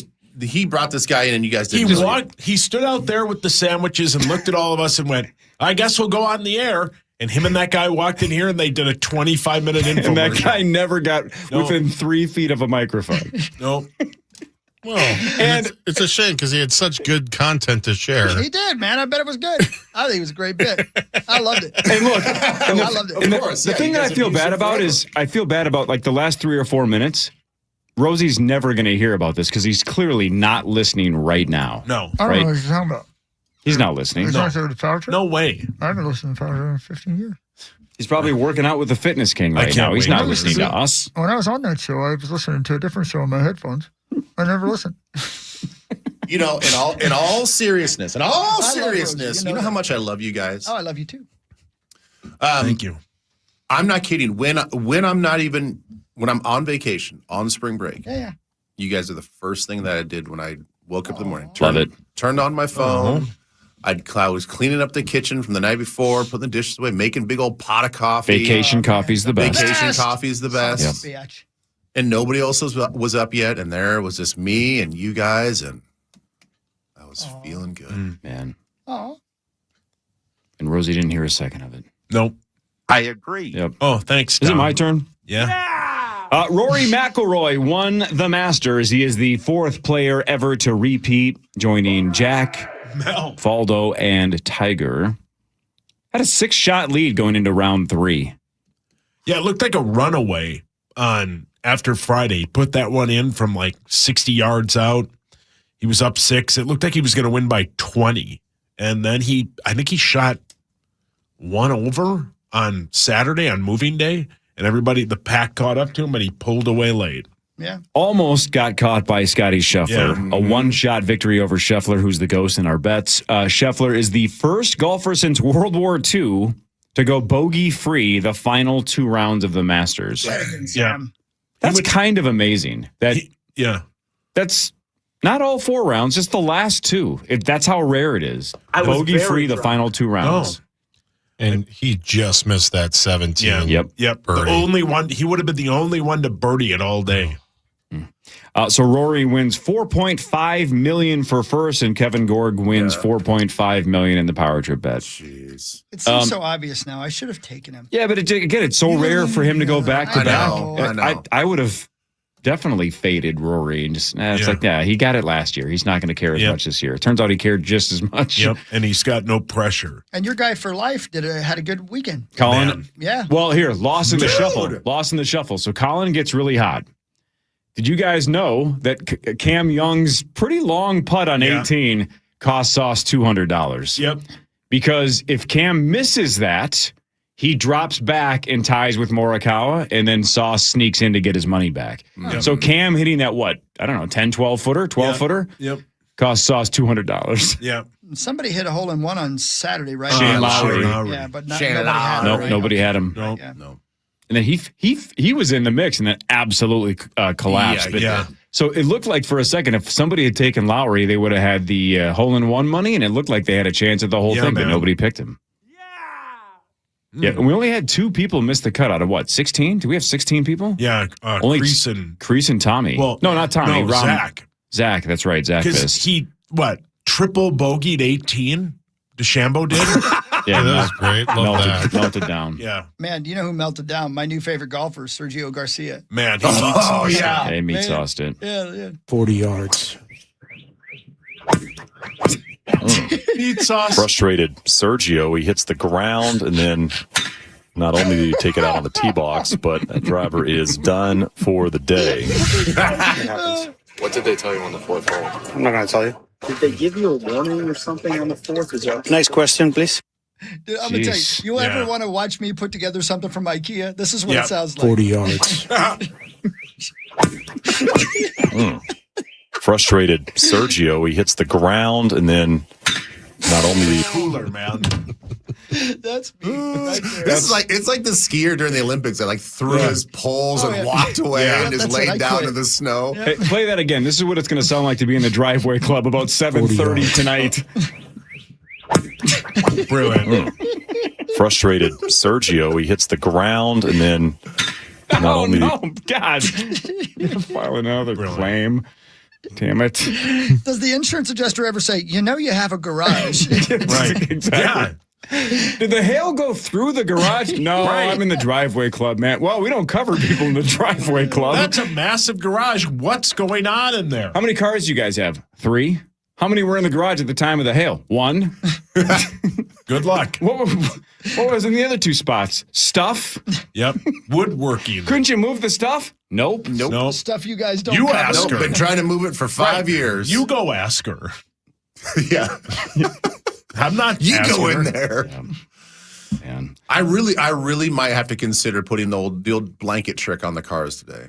he brought this guy in and you guys He didn't. he stood out there with the sandwiches and looked at all of us and went, I guess we'll go on the air. And him and that guy walked in here and they did a 25-minute infomercial. And that guy never got No. within 3 feet of a microphone. Nope. Well, and it's a shame because he had such good content to share. He did, man. I bet it was good. I think it was a great bit. I loved it. And look, I loved it. and Of course, the yeah, thing you that I guys feel have used bad it about forever. is I feel bad about like the last 3 or 4 minutes. Rosie's never going to hear about this because he's clearly not listening right now. No. I don't Right. know what you're talking about. He's not listening. You're talking about the Power Trip? No way. I haven't listened to Power Trip in 15 years. He's probably working out with the fitness king I right can't now. He's wait. not No, listening this to is us. When I was on that show, I was listening to a different show on my headphones. I never listened. You know, in all seriousness, Rosie, you know how much I love you guys. Oh, I love you too. Thank you. I'm not kidding. When I'm on vacation on spring break, Yeah. you guys are the first thing that I did when I woke up in the morning. Love it. Turned on my phone. I was cleaning up the kitchen from the night before, putting the dishes away, making big old pot of coffee. Vacation coffee's the best. Vacation Best. coffee's the best. Bitch. And nobody else was up yet. And there was just me and you guys. And I was feeling good. Man. Oh. And Rosie didn't hear a second of it. Nope. I agree. Yep. Oh, thanks, Is it Tom. my turn? Yeah. Rory McIlroy won the Masters. He is the 4th player ever to repeat, joining Jack, Mel. Faldo, and Tiger. Had a 6-shot lead going into round 3. Yeah, it looked like a runaway after Friday. Put that one in from like 60 yards out. He was up 6. It looked like he was going to win by 20. And then I think he shot 1 over on Saturday on moving day. And the pack caught up to him, but he pulled away late. Yeah. Almost got caught by Scotty Scheffler. Yeah. A 1-shot victory over Scheffler, who's the ghost in our bets. Scheffler is the first golfer since World War II to go bogey-free the final 2 rounds of the Masters. Yeah. That's kind of amazing. Yeah. That's not all 4 rounds, just the last 2. That's how rare it is. Bogey-free the final 2 rounds. And he just missed that 17. Yeah. Yep. Birdie. The only one. He would have been the only one to birdie it all day. So Rory wins $4.5 million for first, and Kevin Gorg wins $4.5 million in the Power Trip bet. Jeez. It seems so obvious now. I should have taken him. Yeah, but again, it's so rare for him to go back to I back. know, I know. I would have definitely faded Rory and just he got it last year. He's not going to care as much this year. It turns out he cared just as much. Yep. And he's got no pressure. And your guy for life had a good weekend. Colin, Man. Yeah. well, here, lost in the shuffle. Lost in the shuffle. So Colin gets really hot. Did you guys know that Cam Young's pretty long putt on 18 cost Sauce $200? Yep. because if Cam misses that, he drops back and ties with Morikawa, and then Sauce sneaks in to get his money back. Yep. So Cam hitting that, 10, 12-footer, 12-footer? Yep. Cost Sauce $200. Yeah. Somebody hit a hole-in-one on Saturday, right? Shane Lowry. Yeah, but nobody had him. Nope, right? nobody had him. No. Yeah. No. And then he was in the mix and then absolutely collapsed. Yeah. So it looked like for a second, if somebody had taken Lowry, they would have had the hole-in-one money, and it looked like they had a chance at the whole thing, but man. nobody picked him. Yeah, and we only had 2 people miss the cut out of 16? Do we have 16 people? Yeah. Only Crease and Tommy. Well, no, not Tommy. No, Zach. Zach, that's right. Zach Because missed. he, triple bogeyed 18? DeChambeau did? Yeah, that was great. Love that. melted down. Yeah. Man, do you know who melted down? My new favorite golfer, Sergio Garcia. Man, he needs Yeah, he meat sauced it. Yeah. 40 yards. meat sauce. Frustrated Sergio, he hits the ground, and then not only do you take it out on the tee box, but that driver is done for the day. What did they tell you on the 4th hole? I'm not going to tell you. Did they give you a warning or something on the 4th? Is that Nice question, please. Dude, I'm going to tell you, ever want to watch me put together something from IKEA? This is what it sounds like. 40 yards. Frustrated Sergio, he hits the ground, and then not only cooler, man. That's me. Right there. This is it's like the skier during the Olympics that threw his poles and walked away and just laid down in the snow. Hey, play that again. This is what it's going to sound like to be in the driveway club about 7:30 tonight. Brilliant. Frustrated Sergio, he hits the ground, and then not only God, file another claim. Damn it. Does the insurance adjuster ever say, you have a garage? Right. Exactly. Yeah. Did the hail go through the garage? No, I'm in the driveway club, man. Well, we don't cover people in the driveway club. That's a massive garage. What's going on in there? How many cars do you guys have? 3? How many were in the garage at the time of the hail? 1? Good luck. What was in the other 2 spots? Stuff? Yep. Woodworking. Couldn't you move the stuff? Nope. Stuff you guys don't You cover. ask her. Been trying to move it for 5 years. You go ask her. Yeah. I'm not You asking go in her. there. Yeah. Man. I really might have to consider putting the old blanket trick on the cars today.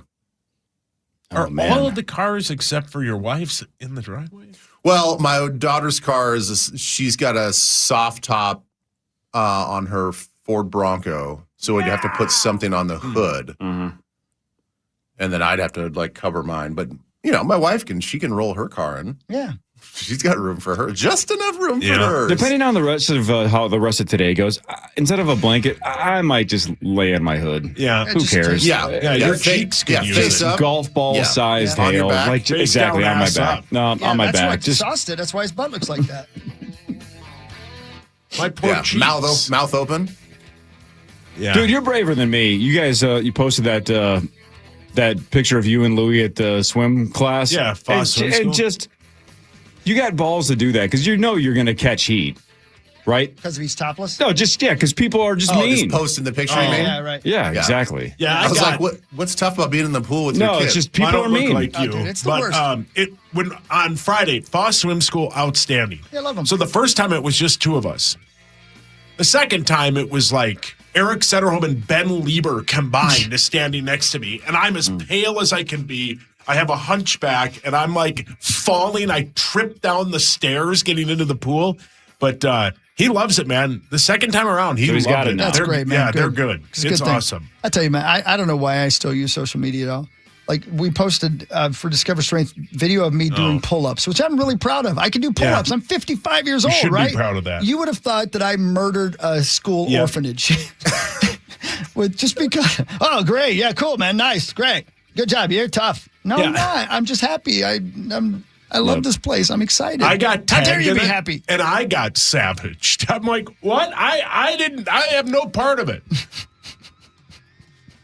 Are man. all of the cars except for your wife's in the driveway? Well, my daughter's car she's got a soft top on her Ford Bronco, so we'd have to put something on the hood, and then I'd have to cover mine. But my wife can roll her car in. Yeah. She's got room for her, just enough room for hers. Depending on the rest of how the rest of today goes, instead of a blanket, I might just lay in my hood. Yeah. Who cares? Yeah, your cheeks could use face it. up. Golf ball sized On your hail. back? Like exactly down, on my ass back. up. No, on my that's back. why Just sauced it. That's why his butt looks like that. My poor cheeks. Mouth open. Yeah. dude, you're braver than me. You guys, you posted that picture of you and Louie at the swim class. Yeah, Foss Swim School. and just you got balls to do that because you're going to catch heat, right? Because he's topless? No, because people are just Oh, mean. just posting the picture. You mean? Yeah, right. Yeah, exactly. Yeah, I was like, what's tough about being in the pool with your kid? It's just I people don't are look mean. like you. dude, it's the but worst. when on Friday, Foss Swim School, outstanding. Yeah, I love 'em. So the first time it was just 2 of us. The second time it was like Eric Sederholm and Ben Lieber combined is standing next to me, and I'm as pale as I can be. I have a hunchback, and I'm falling. I trip down the stairs getting into the pool, but he loves it, man. The second time around, he So he's loved got it now. That's They're- great, man. Yeah, Good. they're good. It's a It's good thing. awesome. I tell you, man, I don't know why I still use social media at all. Like, we posted for Discover Strength video of me doing pull-ups, which I'm really proud of. I can do pull-ups. Yeah. I'm 55 years You old, should be right? proud of that. You would have thought that I murdered a school orphanage. Just because. Oh, great. Yeah, cool, man. Nice. Great. Good job. You're tough. No, I'm not. I'm just happy. I love this place. I'm excited. I got How tagged dare you in be it, happy? and I got savaged. I'm like, what? I didn't. I have no part of it.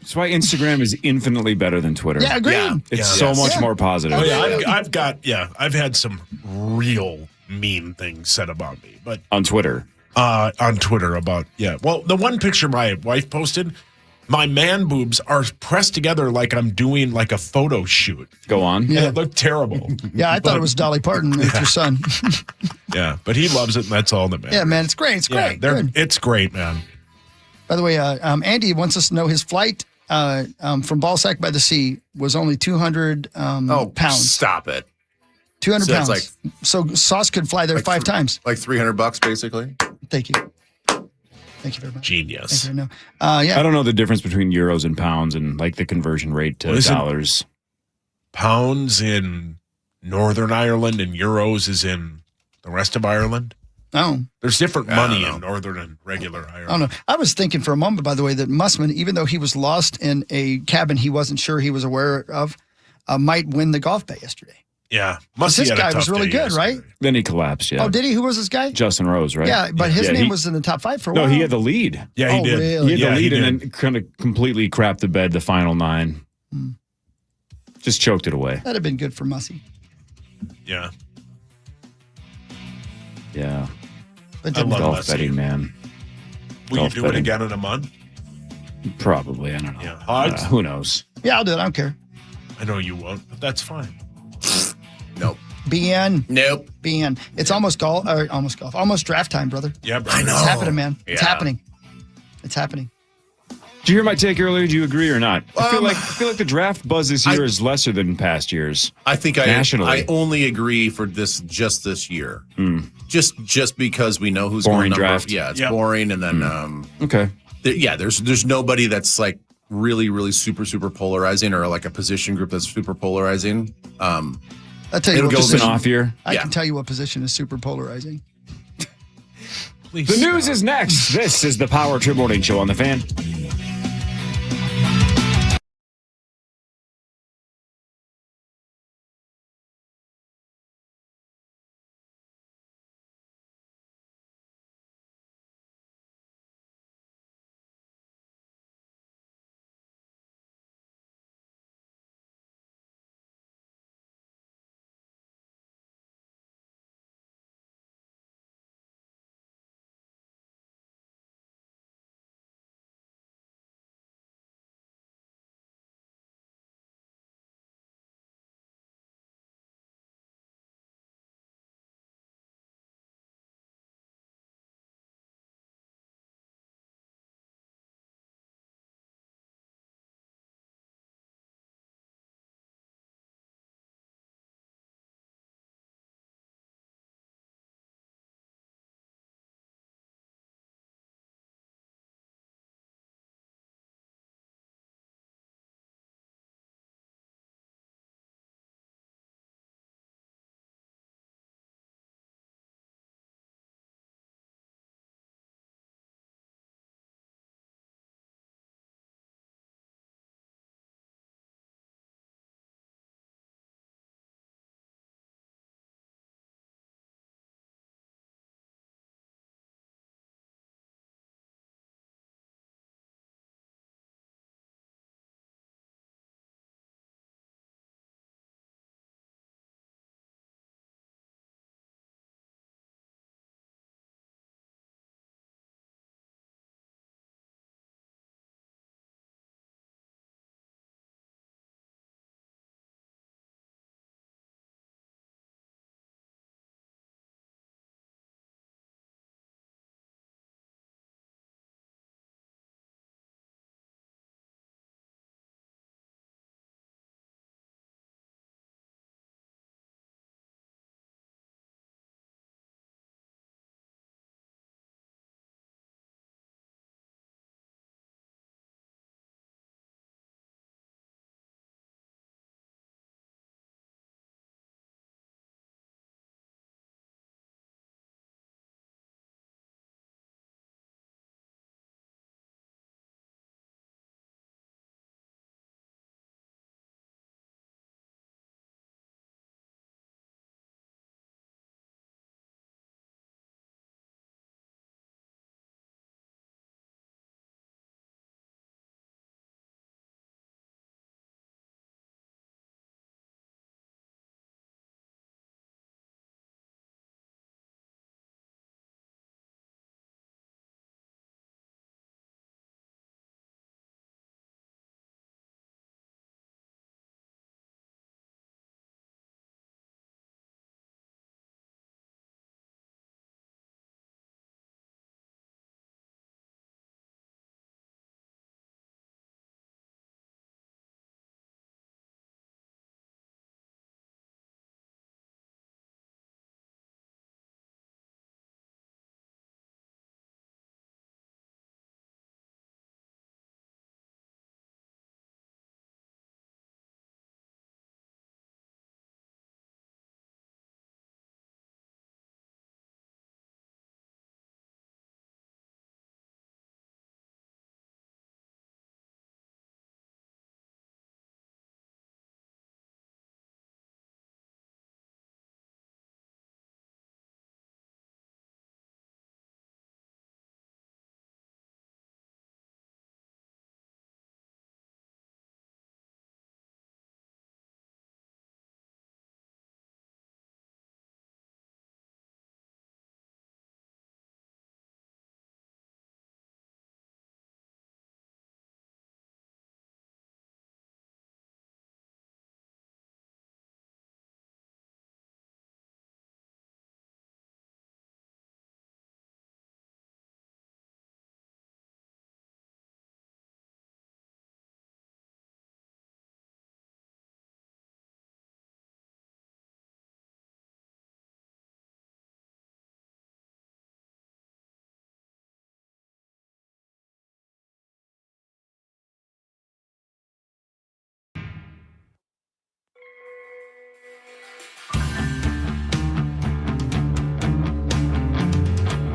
That's why Instagram is infinitely better than Twitter. Yeah, agreed. Yeah. It's so much more positive. Oh yeah, I've had some real mean things said about me, but On Twitter. on Twitter about well, the one picture my wife posted, My man boobs are pressed together like I'm doing like a photo shoot. Go on. Yeah. It looked terrible. Yeah, I thought it was Dolly Parton with your son. Yeah, but he loves it, and that's all that matters. Yeah, man, it's great. It's great. Good. It's great, man. By the way, Andy wants us to know his flight from Ballsack by the Sea was only 200 pounds. Stop it. 200 So that's pounds. So Sauce could fly there 5 times. Like $300 basically. Thank you. Thank you very much. Genius. Thank you. Yeah. I don't know the difference between euros and pounds and like the conversion rate to dollars. Pounds in Northern Ireland and euros is in the rest of Ireland? Oh. There's different money in Northern and regular Ireland. I don't know. I was thinking for a moment, by the way, that Mussman, even though he was lost in a cabin he wasn't sure he was aware of, might win the golf bet yesterday. Yeah. This guy was really good, right? Then he collapsed, yeah. Oh, did he? Who was this guy? Justin Rose, right? Yeah, but his name was in the top 5 for a while. No, he had the lead. Yeah, he did. Really? He had the lead and then kind of completely crapped the bed the final 9. Just choked it away. That'd have been good for Mussy. Yeah. Yeah. But I love golf Mussy. betting, man. Will Golf you do betting. it again in a month? Probably. I don't know. Yeah. Hogs? Who knows? Yeah, I'll do it. I don't care. I know you won't, but that's fine. Nope. BN. Nope. BN. It's almost almost draft time, brother. Yeah, brother. I know. It's happening, man. It's Yeah. happening. It's happening. Did you hear my take earlier? Do you agree or not? I feel like the draft buzz this year is lesser than past years. I think Nationally. I only agree for this year. Just because we know who's Boring going number. draft. Yeah, it's boring, and then Okay. there's nobody that's like really really super polarizing or like a position group that's super polarizing. I'll tell you It'll what go Just an position. off year. I can tell you what position is super polarizing. Please The news stop. is next. This is the Power Trip Morning Show on the Fan.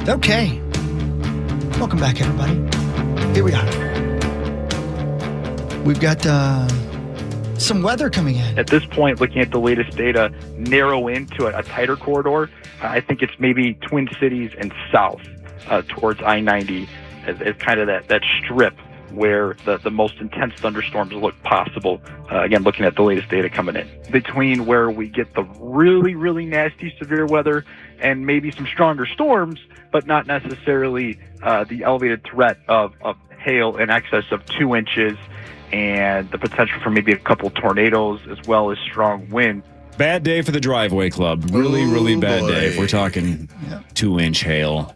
Okay. Welcome back, everybody. Here we are. We've got some weather coming in. At this point, looking at the latest data, narrow into a tighter corridor. I think it's maybe Twin Cities and south towards I-90 as kind of that strip where the most intense thunderstorms look possible. Again, looking at the latest data coming in. Between where we get the really, really nasty severe weather and maybe some stronger storms, but not necessarily the elevated threat of hail in excess of 2 inches and the potential for maybe a couple tornadoes as well as strong wind. Bad day for the driveway club. Really, really bad day if we're talking Yeah. 2-inch hail.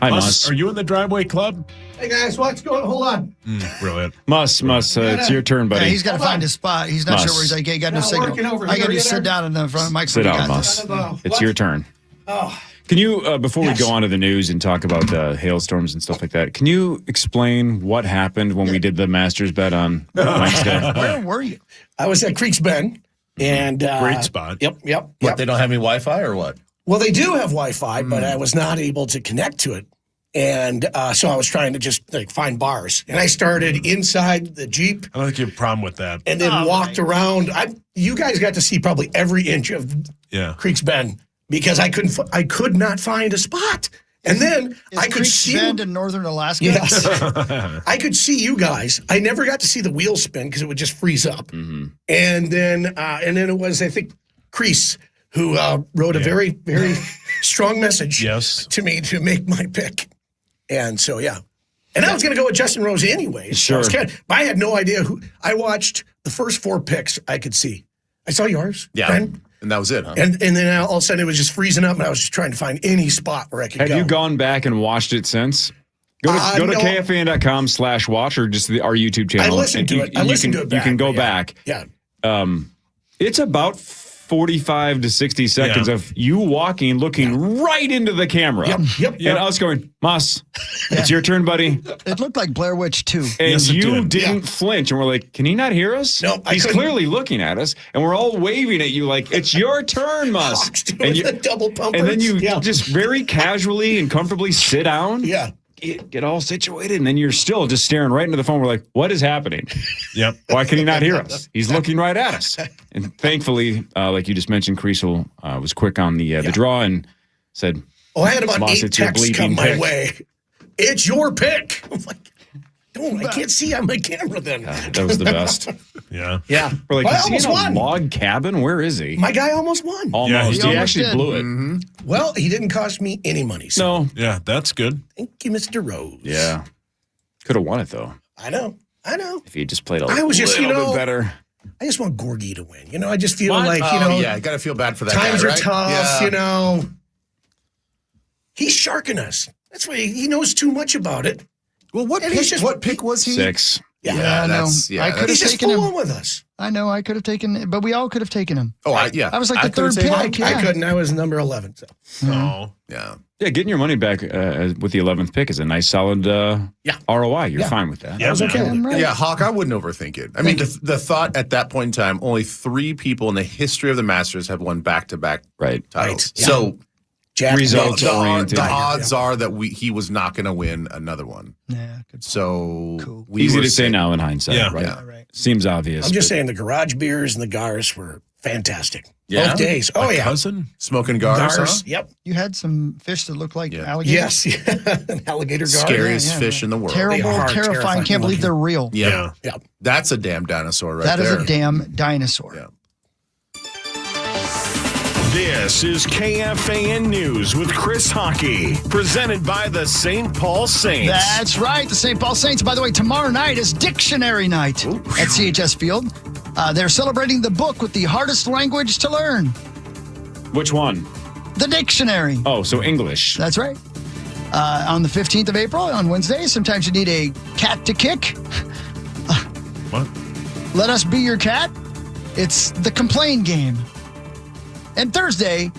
Hi, Mus. Are you in the driveway club? Hey guys, what's going on? Hold on. Brilliant. Mus, it's your turn, buddy. Yeah, he's got to find his spot. He's not Mus. sure where he's like, hey, got no Not signal. working over I here got to either. sit down in the front of the Sit microphone. down, Mus. It's your turn. Oh, Can you, before Yes. we go on to the news and talk about the hailstorms and stuff like that, can you explain what happened when we did the Masters bet on Wednesday? Where were you? I was at Creeks Bend, and Great spot. Yep. What, they don't have any Wi-Fi or what? Well, they do have Wi-Fi, but I was not able to connect to it, and so I was trying to just find bars, and I started inside the Jeep, I don't think you have a problem with that. and then walked around. You guys got to see probably every inch of Yeah. Creeks Bend because I could not find a spot, and then Is I could Creeks see. Bend in northern Alaska? Yes. I could see you guys. I never got to see the wheel spin because it would just freeze up. Mm-hmm. And then it was, I think, Crease who wrote a very, very strong message Yes. to me to make my pick. And so, yeah. And I was going to go with Justin Rose anyway. Sure. I had no idea who. I watched the first 4 picks I could see. I saw yours. Yeah. Ben, And that was it, huh? and then all of a sudden it was just freezing up, and I was just trying to find any spot where I could Have go. you gone back and watched it since? Go to No. KFAN.com/watch or just our YouTube channel. I listened to it. I listened to it You can back, go but yeah. back. Yeah. It's about 45 to 60 seconds Yeah. of you walking, looking right into the camera. Yep. And us going, Moss, it's your turn, buddy. It looked like Blair Witch 2. And Yes, it you did. didn't flinch. And we're like, can he not hear us? No, I He's couldn't. clearly looking at us. And we're all waving at you like, it's your turn, Moss. Hawks doing And, you, the double pumper. and then you Yeah. just very casually and comfortably sit down. Yeah. Get all situated, and then you're still just staring right into the phone. We're like, what is happening? Yep. Why can he not hear us? He's looking right at us. And thankfully, like you just mentioned, Creasel was quick on the draw and said, Oh, I had about Moss, 8 it's your texts come bleeping my pick. way. It's your pick. I'm like, I can't see on my camera then. that was the best. Yeah. Yeah. We're like, But I is he in almost a won. log cabin? Where is he? My guy almost won. Almost. Yeah, he he actually did. blew it. Mm-hmm. Well, he didn't cost me any money. So No. Yeah, that's good. thank you, Mr. Rose. Yeah. Could have won it, though, I know. if he just played a I was just, little bit bit better. I just want Gorgie to win. I just feel What? like, yeah, you got to feel bad for that times guy, are right? tough, Yeah. He's sharking us. That's why he knows too much about it. Well, what And he's pick, just- what pick was he? 6. Yeah. Yeah, I know. that's yeah. I that's- could've He's just taken him. fooling with us. I know I could have taken, but we all could have taken him. Oh, I I was like the could've third taken pick. him. I Yeah. couldn't. I was number 11. So. Oh. Yeah. Yeah, getting your money back with the 11th pick is a nice, solid ROI. You're Yeah. fine with that. Yeah, was okay. man. Damn right. Yeah, Hawk, I wouldn't overthink it. I mean, the thought at that point in time, only 3 people in the history of the Masters have won back-to-back Right. titles. Right, yeah. So Jack Results the oriented. odds are that he was not going to win another one. Yeah. Good. So Cool. Easy were to say safe. now in hindsight, Yeah. right? Yeah. Right. Seems obvious. I'm just but- saying the garage beers and the gars were fantastic. Yeah? Both days. Oh, My yeah. cousin? Smoking gars, Gars. huh? Yep. You had some fish that looked like Yeah. alligators. Yes. An alligator gar. Scariest yeah, fish in the world. Terrible, They are terrifying. terrifying Can't believe looking. they're real. Yeah. Yep. That's a damn dinosaur right That is there. a damn dinosaur. Yeah. This is KFAN News with Chris Hockey, presented by the St. Paul Saints. That's right. The St. Paul Saints, by the way, tomorrow night is Dictionary Night at CHS Field. They're celebrating the book with the hardest language to learn, Which one? the dictionary. Oh, so English. That's right. On the 15th of April, on Wednesday, sometimes you need a cat to kick. What? Let us be your cat. It's the complain game. And Thursday,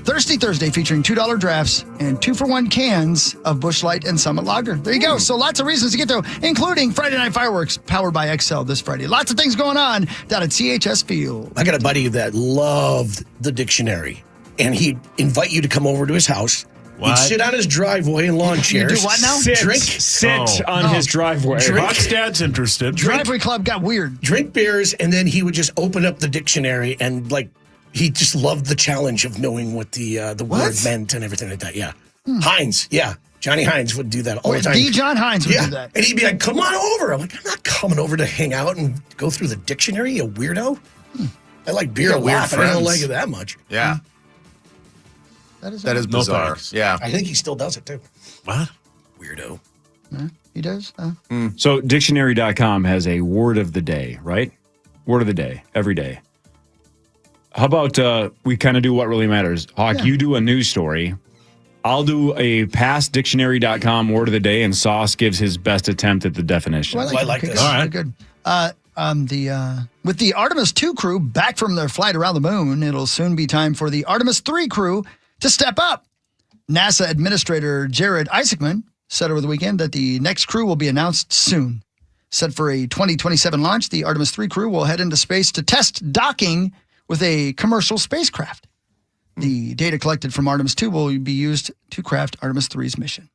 Thirsty Thursday, featuring $2 drafts and 2-for-1 cans of Busch Light and Summit Lager. There you go. So lots of reasons to get there, including Friday Night Fireworks, powered by XL this Friday. Lots of things going on down at CHS Field. I got a buddy that loved the dictionary, and he'd invite you to come over to his house, What? He'd sit on his driveway in lawn chairs. You do what now? Sit on his driveway. Buck's dad's interested. Driveway club got weird. Drink beers, and then he would just open up the dictionary and he just loved the challenge of knowing what the word meant and everything like that. Yeah, Hines. Yeah, Johnny Hines would do that all the time. D. John Hines would do that, and he'd be like, "Come on over." I'm like, "I'm not coming over to hang out and go through the dictionary, you weirdo." I like beer a lot, but I don't like it that much. Yeah. That is bizarre. Yeah. I think he still does it too. What? Weirdo. He does? So dictionary.com has a word of the day, right? Word of the day, every day. How about we kind of do what really matters? Hawk, you do a news story. I'll do a past dictionary.com word of the day, and Sauce gives his best attempt at the definition. Well, I like this. All right. Good. With the Artemis 2 crew back from their flight around the moon, it'll soon be time for the Artemis 3 crew to step up. NASA Administrator Jared Isaacman said over the weekend that the next crew will be announced soon. Set for a 2027 launch, the Artemis 3 crew will head into space to test docking with a commercial spacecraft. The data collected from Artemis 2 will be used to craft Artemis 3's mission.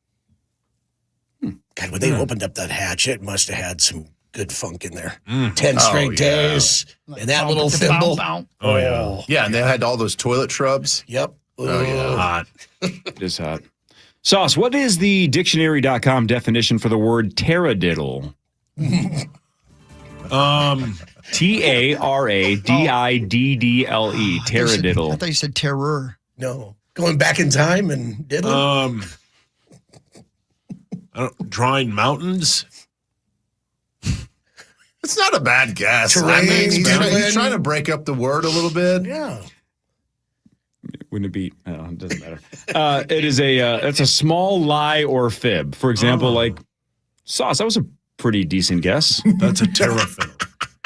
God, when they opened up that hatch, it must have had some good funk in there. 10 straight days. And that little thimble. Oh, yeah. Yeah, and they had all those toilet shrubs. Yep. Oh, yeah. Hot. It is hot. Sauce, what is the dictionary.com definition for the word taradiddle? Taradiddle. Taradiddle. I thought you said terror. No. Going back in time and diddling? Drawing mountains. It's not a bad guess. Terrain, he's trying to break up the word a little bit. Yeah. Wouldn't it be? No, it doesn't matter. It's a small lie or fib. For example, like Sauce. That was a pretty decent guess. That's a terrafiddle.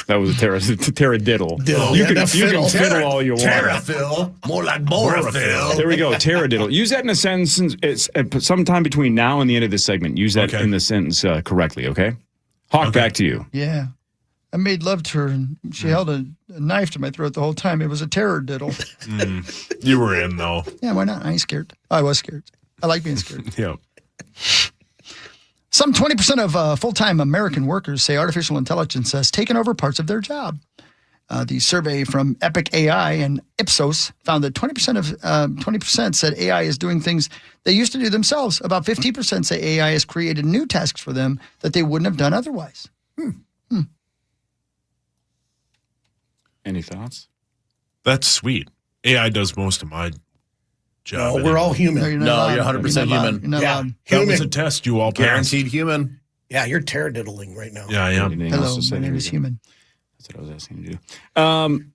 That was a taradiddle. Diddle. You Yeah, can that fiddle. fiddle all you want. Terrafill. More like Borafill. There we go. Taradiddle. Use that in a sentence. It's sometime between now and the end of this segment. Use that in the sentence correctly. Okay. Hawk, back to you. Yeah. I made love to her, and she held a knife to my throat the whole time. It was a terror diddle. You were in, though. Yeah, why not? I ain't scared. I was scared. I like being scared. Yeah. Some 20% of full-time American workers say artificial intelligence has taken over parts of their job. The survey from Epic AI and Ipsos found that 20% said AI is doing things they used to do themselves. About 15% say AI has created new tasks for them that they wouldn't have done otherwise. Any thoughts? That's sweet. AI does most of my job. No, we're all human. No, you're 100% human. You're not allowed. That was a test you all passed. Guaranteed human. Yeah, you're taradiddling right now. Yeah, I am. Hello, my name is Human. That's what I was asking you to do.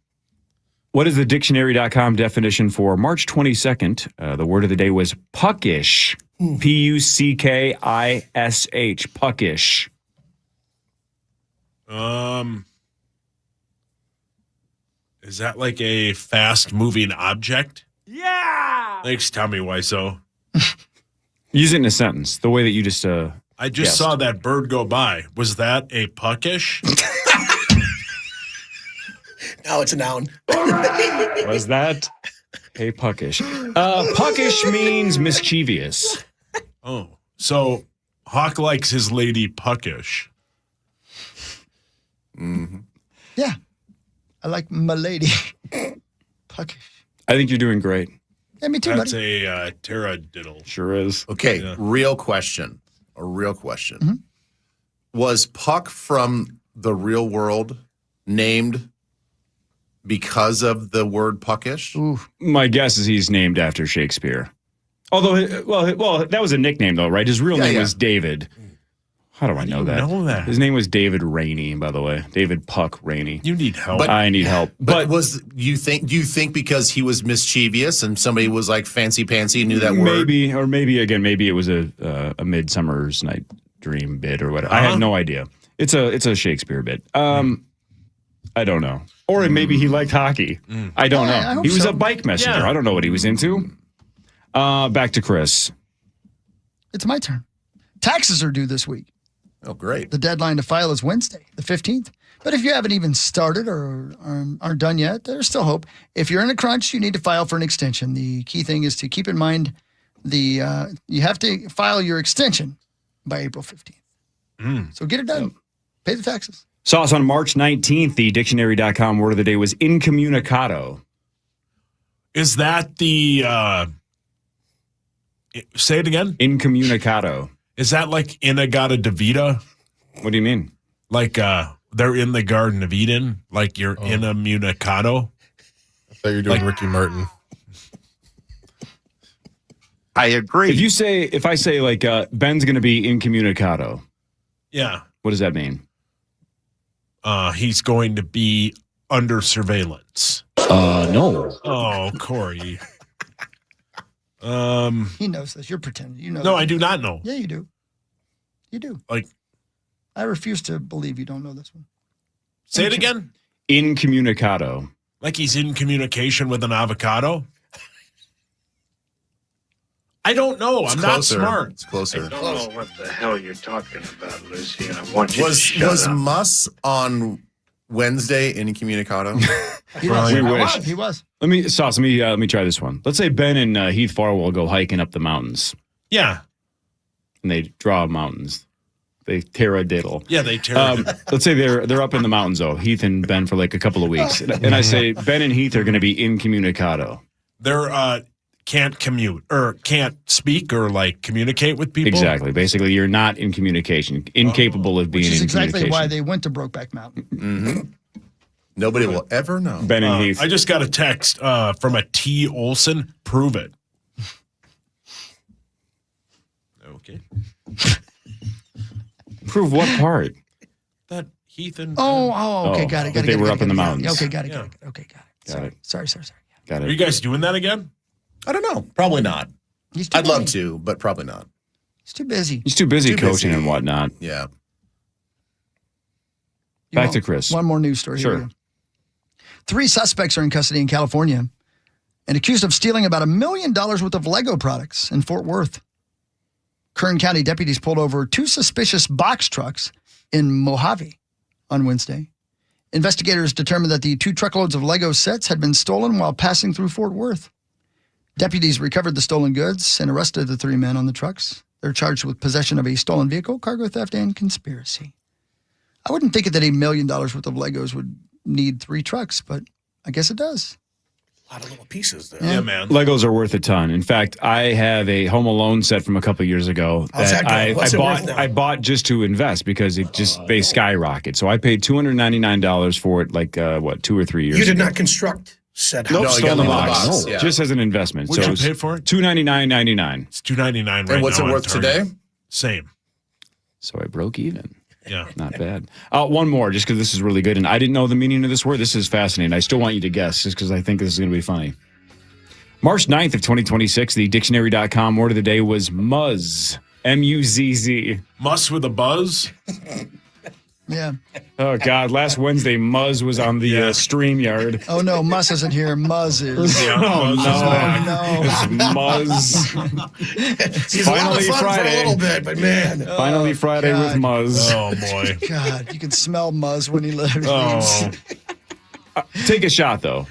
What is the dictionary.com definition for March 22nd? The word of the day was puckish. Puckish. Puckish. Is that like a fast-moving object? Yeah! Thanks, tell me why so. Use it in a sentence, the way that you just I just saw that bird go by. Was that a puckish? Now it's a noun. Was that a puckish? Puckish means mischievous. Oh, so Hawk likes his lady puckish. Mm-hmm. Yeah. I like my lady. Puckish. I think you're doing great. Yeah, me too, That's buddy. a taradiddle. Sure is. Okay, Yeah. real question. A real question. Was Puck from the real world named because of the word puckish? Ooh. My guess is he's named after Shakespeare. Although, well, that was a nickname, though, right? His real name was David. How do I know that? His name was David Rainey, by the way. David Puck Rainey. You need help. I need help. But do you think because he was mischievous and somebody was like fancy pantsy knew that word? Maybe it was a Midsummer's Night Dream bit or whatever. I have no idea. It's a Shakespeare bit. I don't know. Or maybe he liked hockey. I don't know. He was a bike messenger. Yeah. I don't know what he was into. Back to Chris. It's my turn. Taxes are due this week. Oh, great. The deadline to file is Wednesday, the 15th. But if you haven't even started or aren't done yet, there's still hope. If you're in a crunch, you need to file for an extension. The key thing is to keep in mind you have to file your extension by April 15th. So get it done. Pay the taxes. Saw us on March 19th. The dictionary.com word of the day was incommunicado. Is that the say it again? Incommunicado. Is that like Inagata Devita? What do you mean? Like they're in the Garden of Eden? Like you're incommunicado? I thought you were doing Ricky Martin. I agree. If I say like Ben's going to be incommunicado. Yeah. What does that mean? He's going to be under surveillance. No. Oh, Corey. He knows this. You're pretending. You know. No, this. I do not know. Yeah, you do. You do. Like, I refuse to believe you don't know this one. say it again. Incommunicado. Like he's in communication with an avocado. I don't know. I'm not smart. It's closer. I don't know what the hell you're talking about, Lucy, and I want you to shut Was up. Muss on Wednesday incommunicado? He was. We wish. He was. Let me try this one. Let's say Ben and Heath Farwell go hiking up the mountains, Yeah. and they draw mountains. They tear a diddle. Yeah, they tear Let's say they're up in the mountains, though, Heath and Ben for like a couple of weeks, and I say Ben and Heath are going to be incommunicado. They're can't commute or can't speak or like communicate with people. Exactly. Basically, you're not in communication, incapable of being Which is in exactly communication. why they went to Brokeback Mountain. Mm-hmm. Nobody will ever know. Ben and Heath. I just got a text from a T. Olson. Prove it. Okay. Prove what part? That Heath and Okay, got it. That they were up in the mountains. Okay, got it. Yeah. Okay, got it. Got it. Sorry. Got Are it. you guys doing that again? I don't know. Probably not. He's too I'd love busy. to, but probably not. He's too busy. He's too busy Too coaching busy. and whatnot. Yeah. Back to Chris. One more news story. Here Sure. we go. 3 suspects are in custody in California and accused of stealing about $1 million worth of Lego products in Fort Worth. Kern County deputies pulled over 2 suspicious box trucks in Mojave on Wednesday. Investigators determined that the 2 truckloads of Lego sets had been stolen while passing through Fort Worth. Deputies recovered the stolen goods and arrested the 3 men on the trucks. They're charged with possession of a stolen vehicle, cargo theft, and conspiracy. I wouldn't think that $1 million worth of Legos would need 3 trucks, but I guess it does. A lot of little pieces there. Yeah, man. Legos are worth a ton. In fact, I have a Home Alone set from a couple years ago How's that going? What's it worth now? I bought just to invest because it just they skyrocket. So I paid $299 for it, like 2 or 3 years. You did ago. not construct said Nope, house. you got stolen the box. box, No, yeah. just as an investment. What'd so you it's pay for it? $299.99. It's $299 right now. And what's it on worth Target. today? Same. So I broke even. Yeah. Not bad. One more, just because this is really good, and I didn't know the meaning of this word. This is fascinating. I still want you to guess, just because I think this is going to be funny. March 9th of 2026, the dictionary.com word of the day was muzz. M-U-Z-Z. Muss with a buzz. Yeah. Oh, God. Last Wednesday, Muzz was on the StreamYard. Oh, no, Muss isn't here. Muzz is. Yeah, Oh, Muzz is no. back. No. It's Muzz. He's a lot of Finally fun Friday. for a little bit, but man. Finally Friday with God. Muzz. Oh, boy. God, you can smell Muzz when he leaves. Oh. Take a shot, though.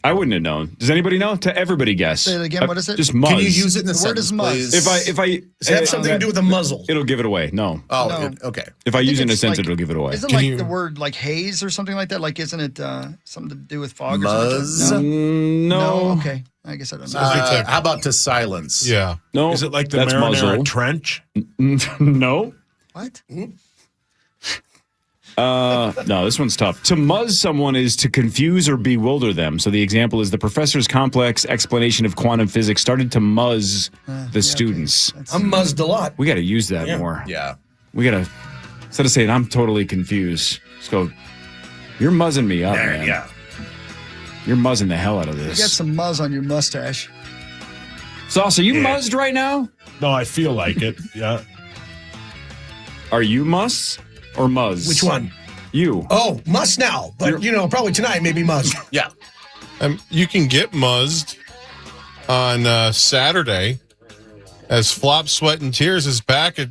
I wouldn't have known. Does anybody know? To everybody guess. Say it again. What is it? Just Muzz. Can you use it in the The word is sentence, must. please? If I Does it have something to do with a muzzle? it'll give it away. No. Oh, No. okay. If I use it in a it's sentence, like- it'll give it away. Isn't Can like you- the word like haze or something like that? Like, isn't it something to do with fog or Muzz? something? No. Okay. I guess I don't know. How about to silence? Yeah. No. Is it like the That's marinara muzzle. trench? No. What? No, this one's tough. To muzz someone is to confuse or bewilder them. So the example is the professor's complex explanation of quantum physics started to muzz the students. I'm muzzed a lot. We got to use that Yeah. more. Yeah. We got to, instead of saying, I'm totally confused, just go, you're muzzing me up, man. Yeah. You're muzzing the hell out of You got this. some muzz on your mustache. Sauce, are you muzzed right now? No, I feel like it. Yeah. Are you muss or muzz? Which one? You. Oh, must now. But, probably tonight, maybe must. Yeah. You can get muzzed on Saturday as Flop, Sweat, and Tears is back at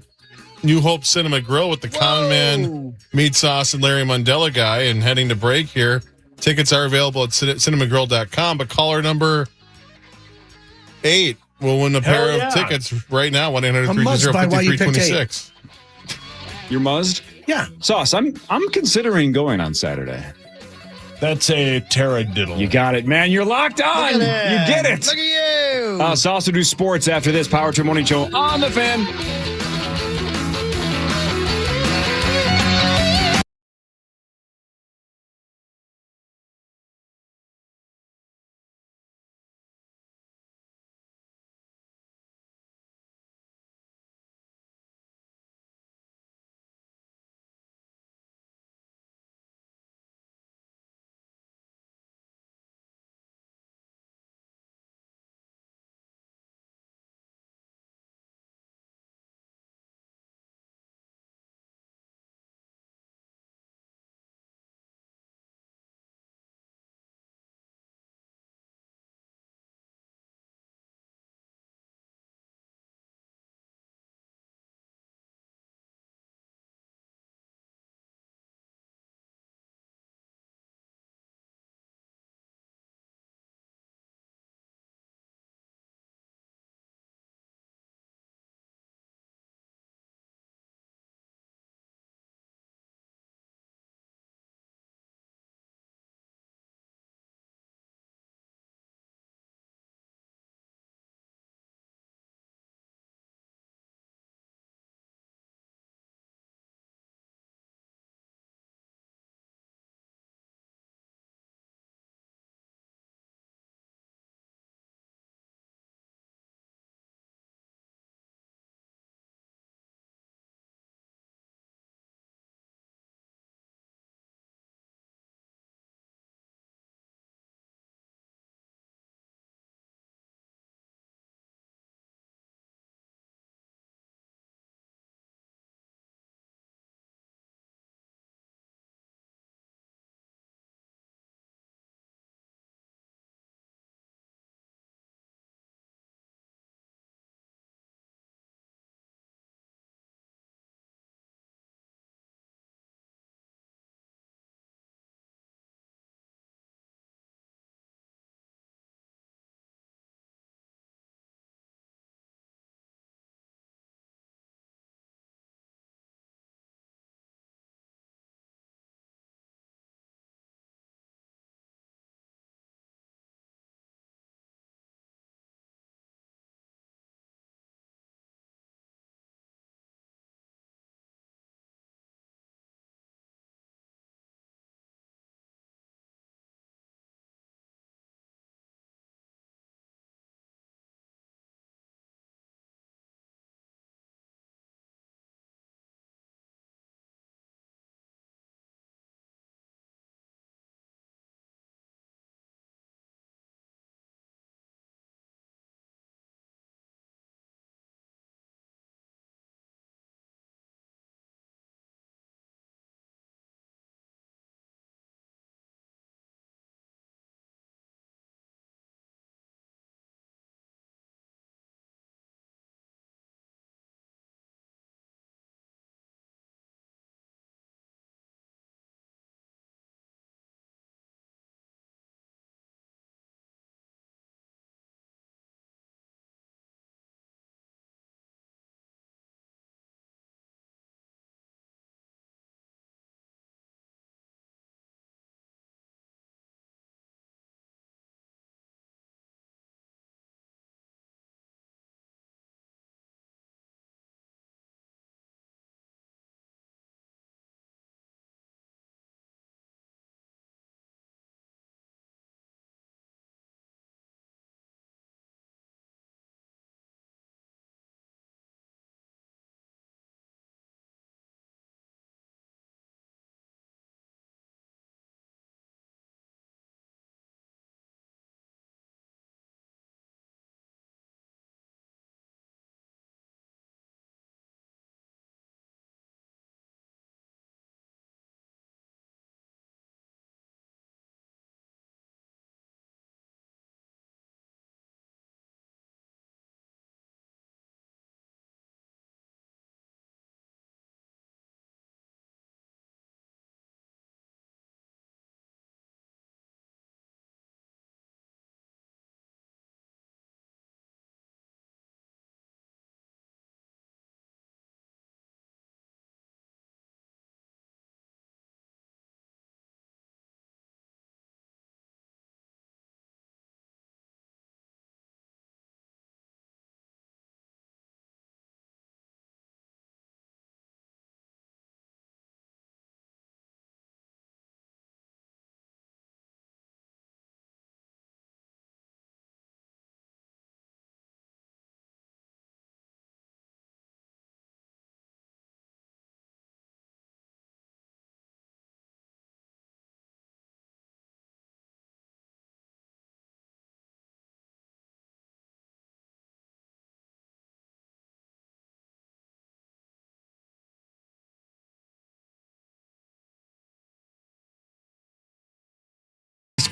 New Hope Cinema Grill with the Common Man, Meat Sauce, and Larry Mundella guy. And heading to break here. Tickets are available at cinemagrill.com, but caller number 8 We'll win a Hell pair yeah. of tickets right now. 1-800-320-5326. You're muzzed? Yeah. Sauce, I'm considering going on Saturday. That's a taradiddle. You got it, man. You're locked on. You get it. Look at you. Sauce will do sports after this Power Trip Morning Show on the Fan.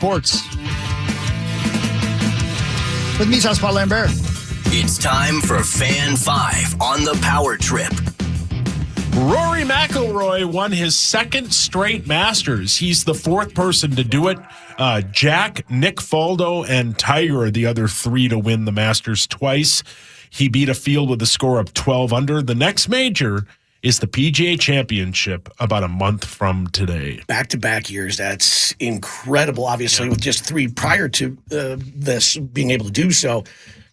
sports. With me, Southpaw Lambert. It's time for Fan 5 on the Power Trip. Rory McIlroy won his second straight Masters. He's the fourth person to do it. Jack, Nick Faldo, and Tiger are the other three to win the Masters twice. He beat a field with a score of 12 under. The next major is the PGA Championship about a month from today. Back-to-back years. That's incredible, obviously, with just three prior to this being able to do so.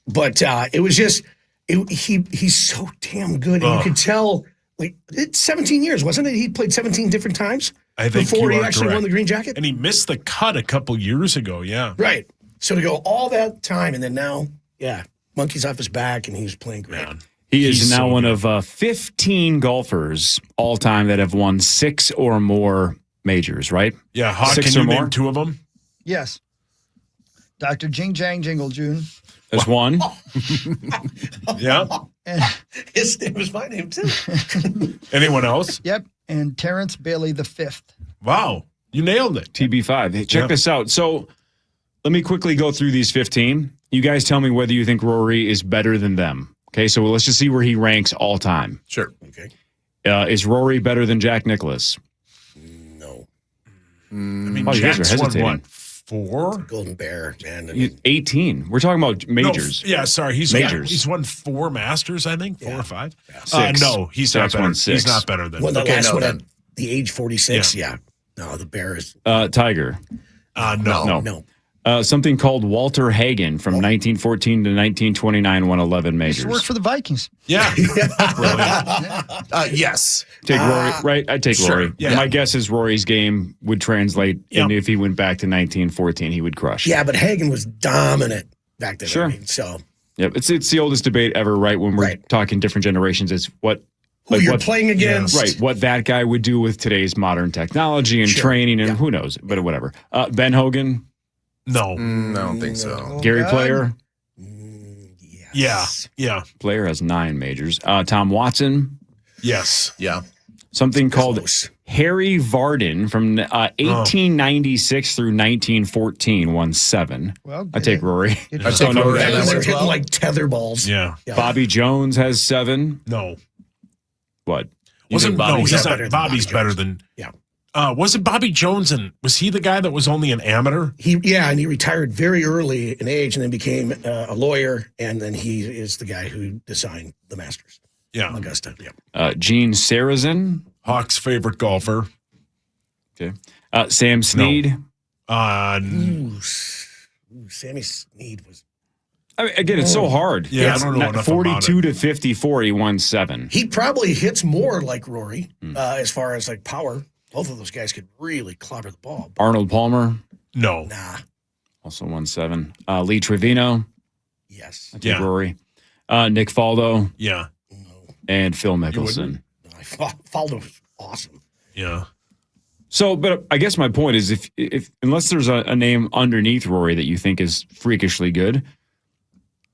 But it was just, he's so damn good. And you could tell, like, it's 17 years, wasn't it? He played 17 different times I think before he actually correct. won the green jacket. And he missed the cut a couple years ago, yeah. Right. So to go all that time and then now, monkey's off his back and he's playing great. Man. He is He's now so one good. of 15 golfers all time that have won 6 or more majors, right? Yeah, Hawk, 6 can or you more? name two of them? Yes. Dr. Jing Jang Jingle June. That's one. Yeah. And, His name was my name, too. Anyone else? yep. And Terrence Bailey the fifth. Wow. You nailed it. TB5. Hey, check this out. So let me quickly go through these 15. You guys tell me whether you think Rory is better than them. Okay, so let's just see where he ranks all time. Sure. Okay. Is Rory better than Jack Nicklaus? No. I mean, Oh, you guys are Jack's won hesitating. what? 4? Golden Bear, man. I mean, 18. We're talking about majors. No, yeah, sorry. He's won 4 Masters, I think. 4 or 5. Yeah. 6. No, he's Jack's not better. won 6. He's not better than well, the Okay, last no, one then. at the age 46, yeah. No, the Bear is... Tiger. No. No. Something called Walter Hagen from 1914 to 1929 won 11 Used to majors. work for the Vikings. Yeah. Brilliant. Yes. Take Rory, right? I'd take Sure, Rory. yeah. My guess is Rory's game would translate, and if he went back to 1914, he would crush. Yeah, but Hagen was dominant back then. Sure. I mean, so Yep. It's the oldest debate ever, right? When we're talking different generations, it's what who you're playing against. Right. What that guy would do with today's modern technology and training, and who knows? But whatever. Ben Hogan, No. I don't think so. Gary God. Player. Yeah. Player has 9 majors. Tom Watson. Yes. Yeah. Something called Close. Harry Vardon from 1896 through 1914 won 7. Well, I take Rory. Good I job. take Rory. And that they're one as hitting well. like tether balls. Yeah. Bobby Jones has 7. No. What? You Wasn't think Bobby's no, he's better not. than Bobby's Bobby better Jones. than. Yeah. Wasn't Bobby Jones was he the guy that was only an amateur? And he retired very early in age and then became a lawyer, and then he is the guy who designed the Masters. Yeah. Augusta. Yeah. Gene Sarazen. Hawk's favorite golfer. Okay. Sam Snead. Ooh, Sammy Snead was. I mean, again, it's so hard. Yeah, I don't know enough 42 about to 54, he won 7. He probably hits more like Rory as far as like power. Both of those guys could really clobber the ball. Arnold Palmer. No. Nah. Also won 7. Lee Trevino. Yes. I take Rory. Nick Faldo. Yeah. And Phil Mickelson. Faldo was awesome. Yeah. So, but I guess my point is if unless there's a name underneath Rory that you think is freakishly good,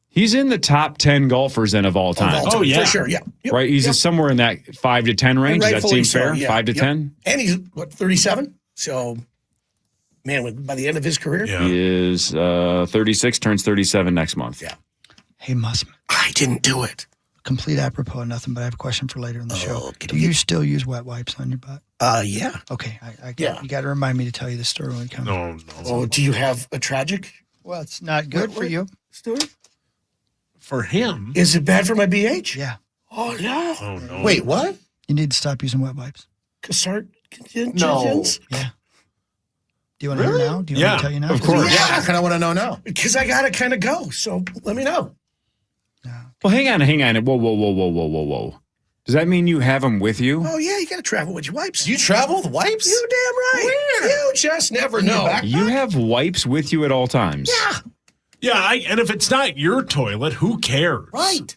he's in the top 10 golfers then of all time. Oh, yeah. For sure, yeah. Yep. Right? He's just somewhere in that 5 to 10 range. Does that seem fair? Yeah. 5 to Yep. 10? And he's, 37? So, man, by the end of his career? Yeah. He is 36, turns 37 next month. Yeah. Hey, Mussman. I didn't do it. Complete apropos of nothing, but I have a question for later in the show. okay. Do you still use wet wipes on your butt? Yeah. Okay. I Yeah. You got to remind me to tell you the story when it comes. No. Oh, do you have a tragic? Well, it's not good for you. Stuart? For him. Is it bad for my BH? Yeah. Oh, no. Oh no. Wait, what? You need to stop using wet wipes. No. Yeah. Do you want to hear now? Do you want me Yeah, to tell you now? of course. Yeah, I kind of want to know now. Because I got to kind of go. So let me know. Well, hang on. Whoa. Does that mean you have them with you? Oh, yeah, you got to travel with your wipes. You travel with wipes? You damn right. Where? You just never know. You have wipes with you at all times. Yeah, and if it's not your toilet, who cares? Right.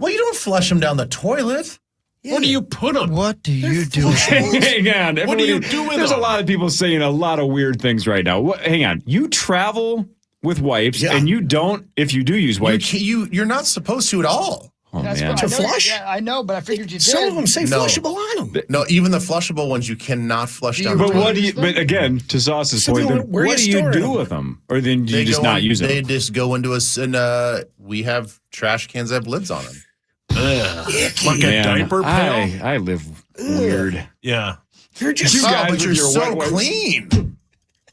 Well, you don't flush them down the toilet. Where do you put them? What do you do? Hang on. What do you do with There's them? a lot of people saying a lot of weird things right now. Hang on. You travel with wipes, Yeah. and you don't, if you do use wipes. You're not supposed to at all. Oh, That's man. what To I know, flush? Yeah, I know, but I figured you did. Some of them say No. flushable on them. No, even the flushable ones you cannot flush down. But the what toilet. do you? But again, to Sauce's So point, then then where what you do you storing do them? with them, or then do you They just go not in- use They them? just go into us, and we have trash cans that have lids on them. Like a Man, diaper pail? I live weird. Yeah. You're just You guys but with you're your so wet wipes. clean.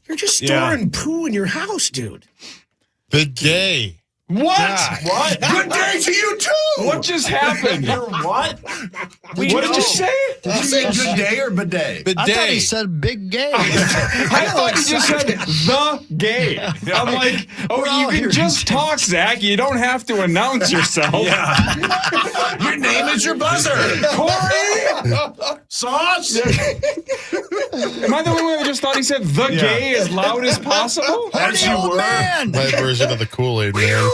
You're just Yeah. storing poo in your house, dude. Bidet. What? What? Good day to you too. What just happened? What? What did you say? Did you say good day or bidet? Bidet. I thought he said big gay. I thought you just said the gay. I'm like, We're you all can here. just talk, Zach. You don't have to announce yourself. Your name is your buzzer. Corey? Sauce? Am I the only one that just thought he said the gay as loud as possible? As you old were. man. My version of the Kool-Aid, man.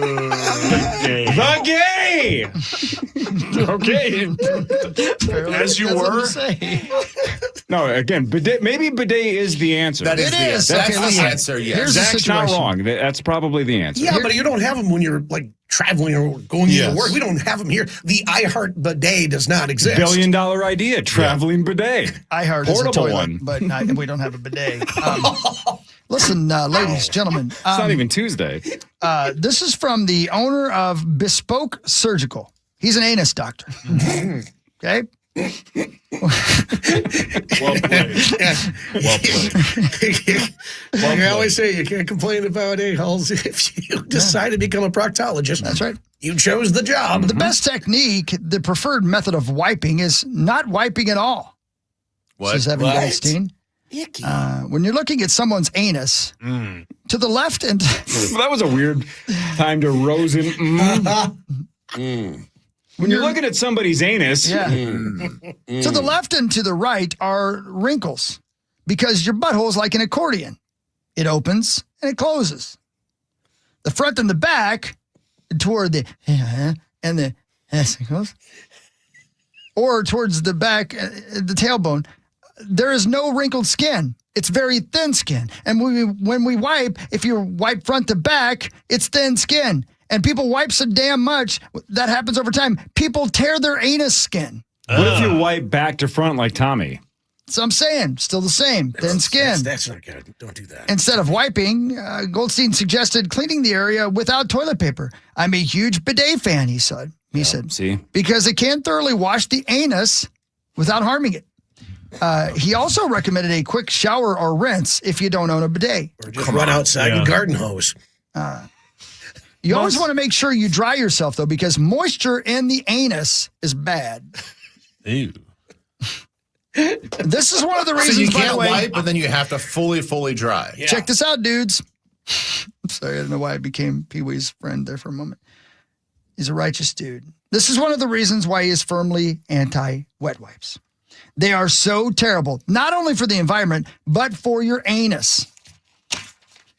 The gay. Okay. As you That's what were. I'm saying. No, again, bidet, maybe bidet is the answer. That is It the is. That's Okay, the listen. answer. Yes. Here's the Zach's not situation. wrong. That's probably the answer. Yeah, but you don't have them when you're like traveling or going Yes. to work. We don't have them here. The iHeart bidet does not exist. $1 billion idea, traveling bidet. iHeart is a Portable toilet, one. but we don't have a bidet. Listen, ladies, gentlemen. It's not even Tuesday. This is from the owner of Bespoke Surgical. He's an anus doctor. Okay? Well played. Well played. Like I always say, you can't complain about a-holes if you decide to become a proctologist. That's right. You chose the job. The best technique, the preferred method of wiping is not wiping at all. What? Says Evan What? Goldstein. Icky. When you're looking at someone's anus, to the left and That was a weird time to rose in. When you're looking at somebody's anus, yeah, to the left and to the right are wrinkles because your butthole is like an accordion. It opens and it closes. The front and the back toward the and the testicles, or towards the back, the tailbone. There is no wrinkled skin. It's very thin skin. And when we wipe, if you wipe front to back, it's thin skin. And people wipe so damn much, that happens over time. People tear their anus skin. what if you wipe back to front like Tommy? So I'm saying, still the same, thin skin. That's not good. Don't do that. Instead of wiping, Goldstein suggested cleaning the area without toilet paper. I'm a huge bidet fan, he said. He said, See? because it can thoroughly wash the anus without harming it. He also recommended a quick shower or rinse if you don't own a bidet. Or just run outside and garden hose. You always want to make sure you dry yourself, though, because moisture in the anus is bad. Ew. This is one of the reasons, So you by the can't way, wipe, but then you have to fully dry. Yeah. check this out, dudes. I'm sorry, I don't know why I became Pee Wee's friend there for a moment. He's a righteous dude. This is one of the reasons why he is firmly anti-wet wipes. They are so terrible, not only for the environment, but for your anus.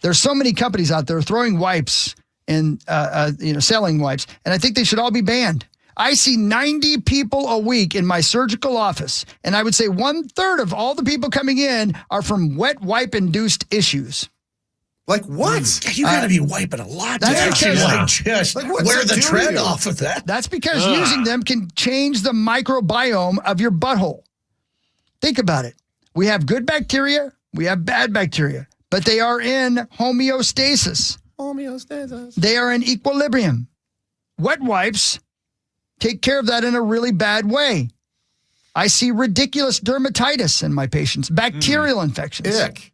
There's so many companies out there throwing wipes and selling wipes, and I think they should all be banned. I see 90 people a week in my surgical office, and I would say 1/3 of all the people coming in are from wet wipe-induced issues. Like what? You got to be wiping a lot to that's actually because- just Like, what's wear it the do to tread you? off of that. That's because using them can change the microbiome of your butthole. Think about it. We have good bacteria, we have bad bacteria, but they are in homeostasis. They are in equilibrium. Wet wipes take care of that in a really bad way. I see ridiculous dermatitis in my patients, bacterial infections. Ick.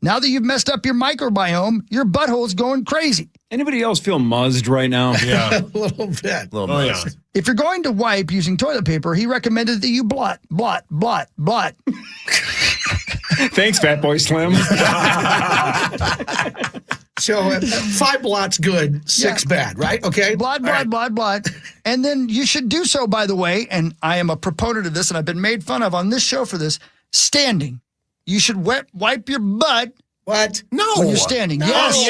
Now that you've messed up your microbiome, your butthole's going crazy. Anybody else feel muzzed right now? Yeah. A little bit. Little Yeah. moist. If you're going to wipe using toilet paper, he recommended that you blot. Thanks, Fat Boy Slim. So 5 blots good, 6 bad, right? Okay. Blot. And then you should do so, by the way, and I am a proponent of this, and I've been made fun of on this show for this, standing. You should wipe your butt What? No. when you're standing. Yes.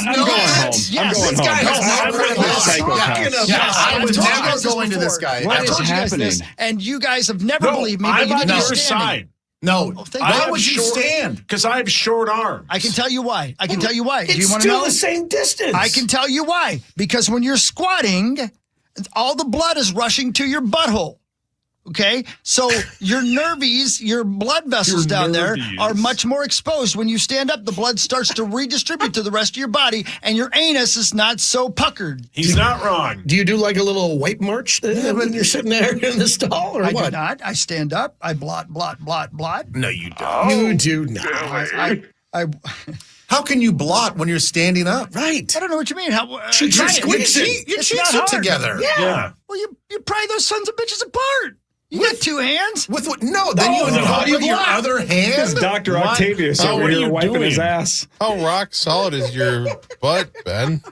I'm going home. Yes. I'm going This guy home. has no credibility. Psychopath. Yeah, I I've was told you never guys this going to before. this guy. What I is told you guys happening? this, and you guys have never No, believed me, but I'm you on think your you're standing. side. No. Why would you stand? Because I have short arms. I can tell you why. Do you want to It's know? still the same distance. I can tell you why. Because when you're squatting, all the blood is rushing to your butthole. Okay? So your nervies, your blood vessels down there are much more exposed. When you stand up, the blood starts to redistribute to the rest of your body, and your anus is not so puckered. He's not wrong. Do you do like a little wipe march when you're sitting there in the stall, or I what? do not. I stand up. I blot. No, you don't. You do not. How can you blot when you're standing up? Right. I don't know what you mean. How You're try it. squeezing. Your It's cheeks not are hard. together. Yeah. Well, you pry those sons of bitches apart. You got two hands. With what? No, then you how do you put your block? other hand. It's Dr. Octavius over what are here you wiping his doing? ass. How rock solid is your butt, Ben?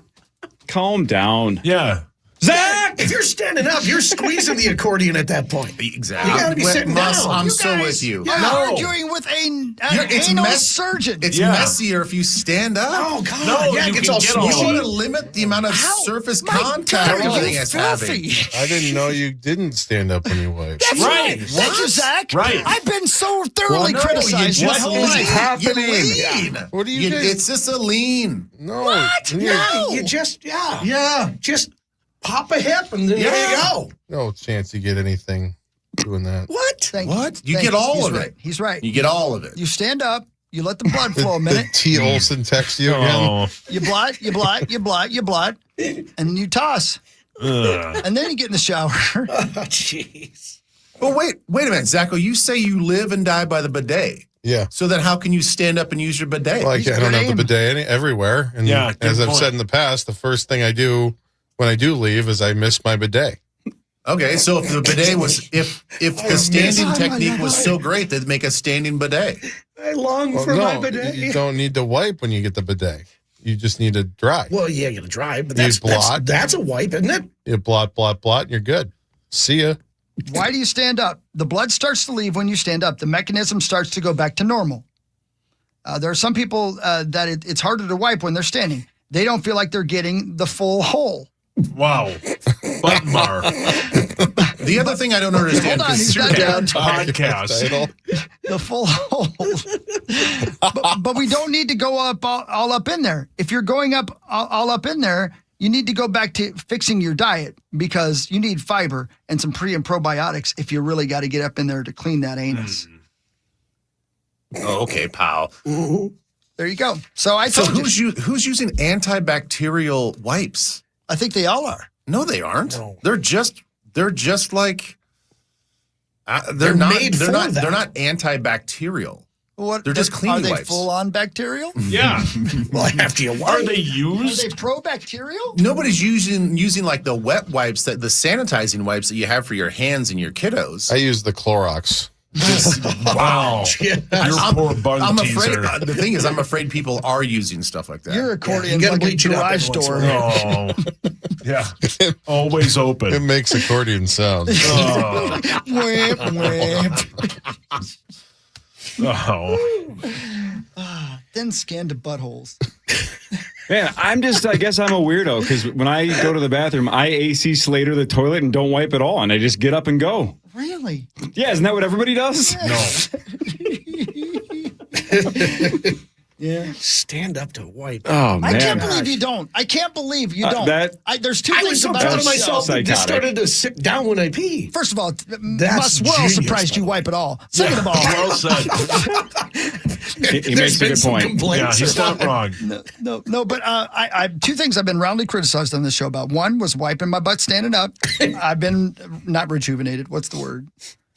Calm down. Yeah. Zach! If you're standing up, you're squeezing the accordion at that point. Exactly. You gotta be sitting down. I'm You so guys with you. are No. arguing with an It's anal mess- surgeon. It's Yeah. messier if you stand up. Oh, God. No, yeah, you it gets can all get You all- squishy. want to limit the amount of surface contact God, everything you is filthy. having. I didn't know you didn't stand up when you wiped. That's Right. Thank you, Zach. Right. I've been so thoroughly Well, no, criticized you my just whole lean. life. You lean. What do you do? It's just a lean. No. What? you're- No. You just, Yeah. just pop a hip and then there you go. No chance you get anything doing that. What? Thank What? You Thank get all He's of right. it. He's right. You get all of it. You stand up. You let the blood flow a Did minute. T. Olson text you again? Oh. You blot, and you toss. And then you get in the shower. Oh, jeez. But wait a minute, Zacho. You say you live and die by the bidet. Yeah. So then how can you stand up and use your bidet? Like, I don't have the bidet everywhere. And Yeah, good as I've point. said in the past, the first thing I do when I do leave is I miss my bidet. Okay, so if the bidet was, if the standing technique was so great, they'd make a standing bidet. I long Well, for my no, bidet. you don't need to wipe when you get the bidet. You just need to dry. Well, yeah, you gotta dry, but You that's blot. a wipe, isn't it? You blot, and you're good. See ya. Why do you stand up? The blood starts to leave when you stand up. The mechanism starts to go back to normal. There are some people that it's harder to wipe when they're standing. They don't feel like they're getting the full hole. Wow. Button bar. The other thing I don't understand Hold on, is he's not done. Podcast. The full hole. but we don't need to go up all up in there. If you're going up all up in there, you need to go back to fixing your diet because you need fiber and some pre and probiotics if you really got to get up in there to clean that anus. Oh, okay, pal. There you go. So I So told you. who's using antibacterial wipes? I think they all are. No, they aren't. No. They're just like They're made they're for not that. they're not antibacterial. What? They're just cleaning Are they wipes. full on bacterial? Yeah. Well, after you Are wipe. they Are used? they pro-bacterial? Nobody's using like the wet wipes the sanitizing wipes that you have for your hands and your kiddos. I use the Clorox. Wow. Yeah. Your poor bun I'm afraid. teaser. The thing is, I'm afraid people are using stuff like that. Your accordion's gotta like a bleach it up garage every once in door. a while. Oh. Yeah. Always It open. makes accordion sound. Oh. Whip, whip. Oh. Then scan to buttholes. Man, I guess I'm a weirdo because when I go to the bathroom, I AC Slater the toilet and don't wipe at all. And I just get up and go. Really? Yeah, isn't that what everybody does? No. Yeah. Stand up to wipe. Oh, man. I can't believe you don't. I can't believe you don't. There's two I things was so about proud of this myself show. that just Psychotic. started to sit down when I pee. First of all, That's we're all genius, surprised by you the wipe it all. Second of all, Well said. He There's makes a been good some point. complaints. Yeah, he's not wrong. no, but I two things I've been roundly criticized on this show about. One was wiping my butt standing up. I've been not rejuvenated. What's the word?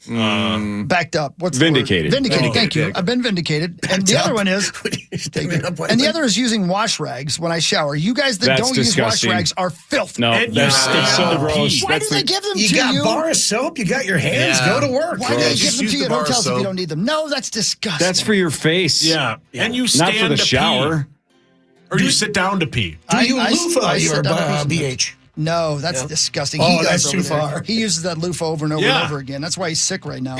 Backed up. What's Vindicated. The word? Vindicated. Oh, Thank you. okay. I've been vindicated. And the other one is, and the other is using wash rags when I shower. You guys that That's don't disgusting. use wash rags are filthy. No, And that's you it's so stand gross. up. Why That's do they the- give them You to got you? bar of soap. You got your hands. Yeah. Go to work. Why do they Just give them use to you the at bar of hotels if you soap. don't need them? No, that's disgusting. That's for your face. Yeah. And you stand Not for the to shower. pee. Or you sit down to pee. Do you I loofah your sit down to pee BH? No, that's disgusting. Oh, He does that's over too there. far. He uses that loofah over and over Yeah. and over again. That's why he's sick right now.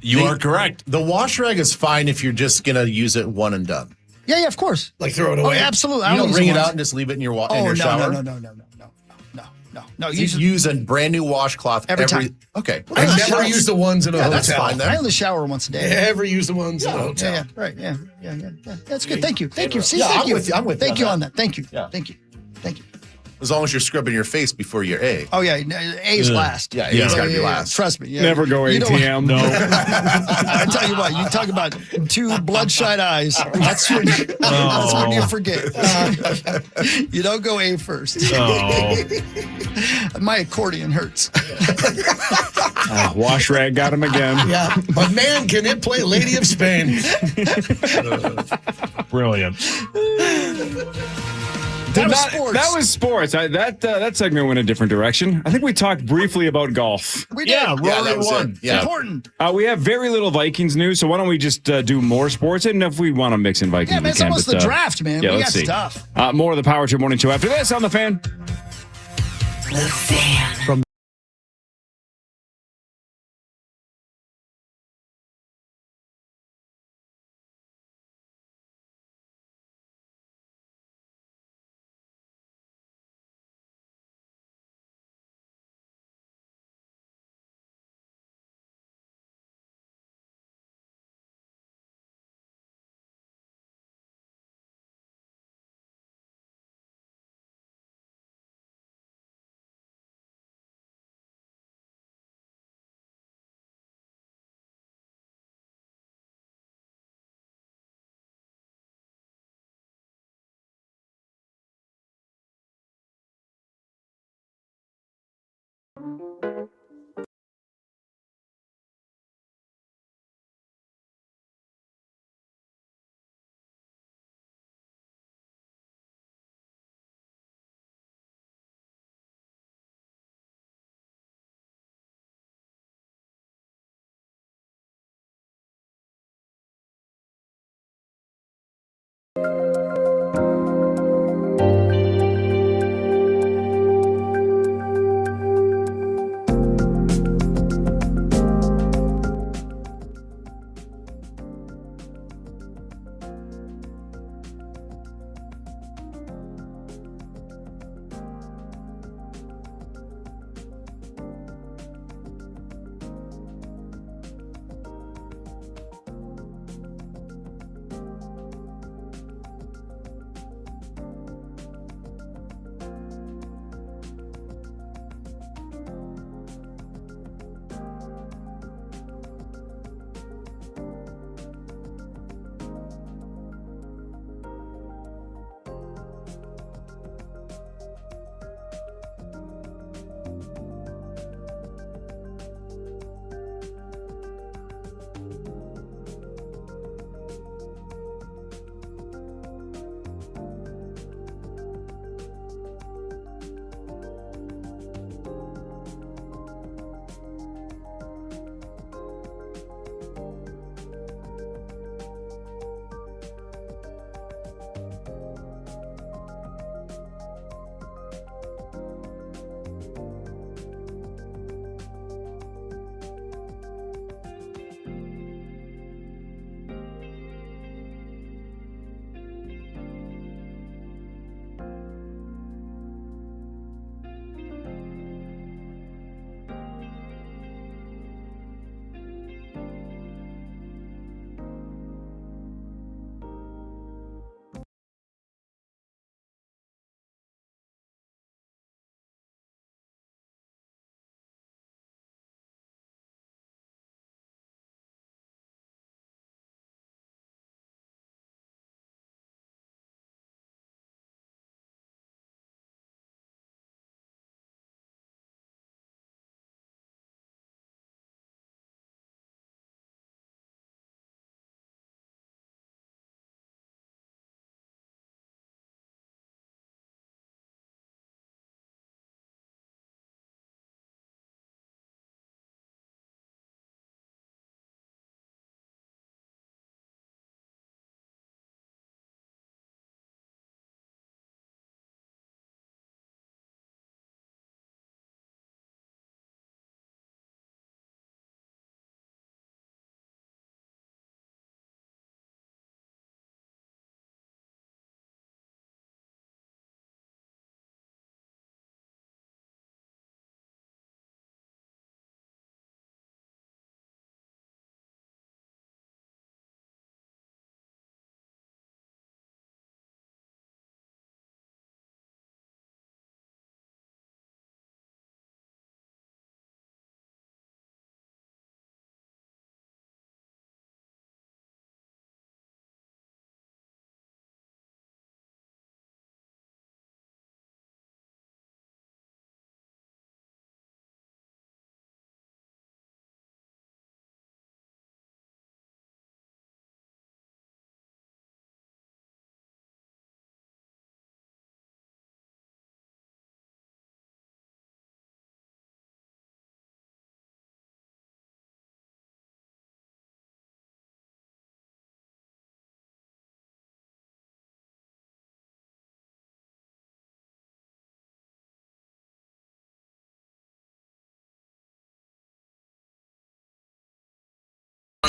You are correct. The wash rag is fine if you're just gonna use it one and done. Yeah, of course. Like throw it Oh, away? absolutely. I You don't use wring it once. out and just leave it in your Oh, in your no, shower. no. No. Use a brand new washcloth Every time. Okay. I never use the ones in a hotel. That's fine then. I only shower once a day. Never use the ones in a hotel. Yeah, right. Yeah. That's good. Thank you. See, Yeah, thank I'm you. with you. I'm with you Thank on you that. on that. Thank you. Yeah. Thank you. As long as you're scrubbing your face before your A. Oh yeah, A's last. Yeah, A's got to be last. Trust me. Yeah. Never go You know ATM. No. I tell you what, you talk about two bloodshot eyes. That's when you forget. You don't go A first. My accordion hurts. Wash rag got him again. Yeah, but man, can it play Lady of Spain? Brilliant. That was sports. That segment went a different direction. I think we talked briefly about golf. We did. Yeah, Rory won. It's important. We have very little Vikings news, so why don't we just do more sports? And if we want to mix in Vikings, Yeah, man, we it's can. almost the draft, man. Yeah, We let's got see. stuff. More of the Power Trip Morning Show after this on The Fan. The Fan. From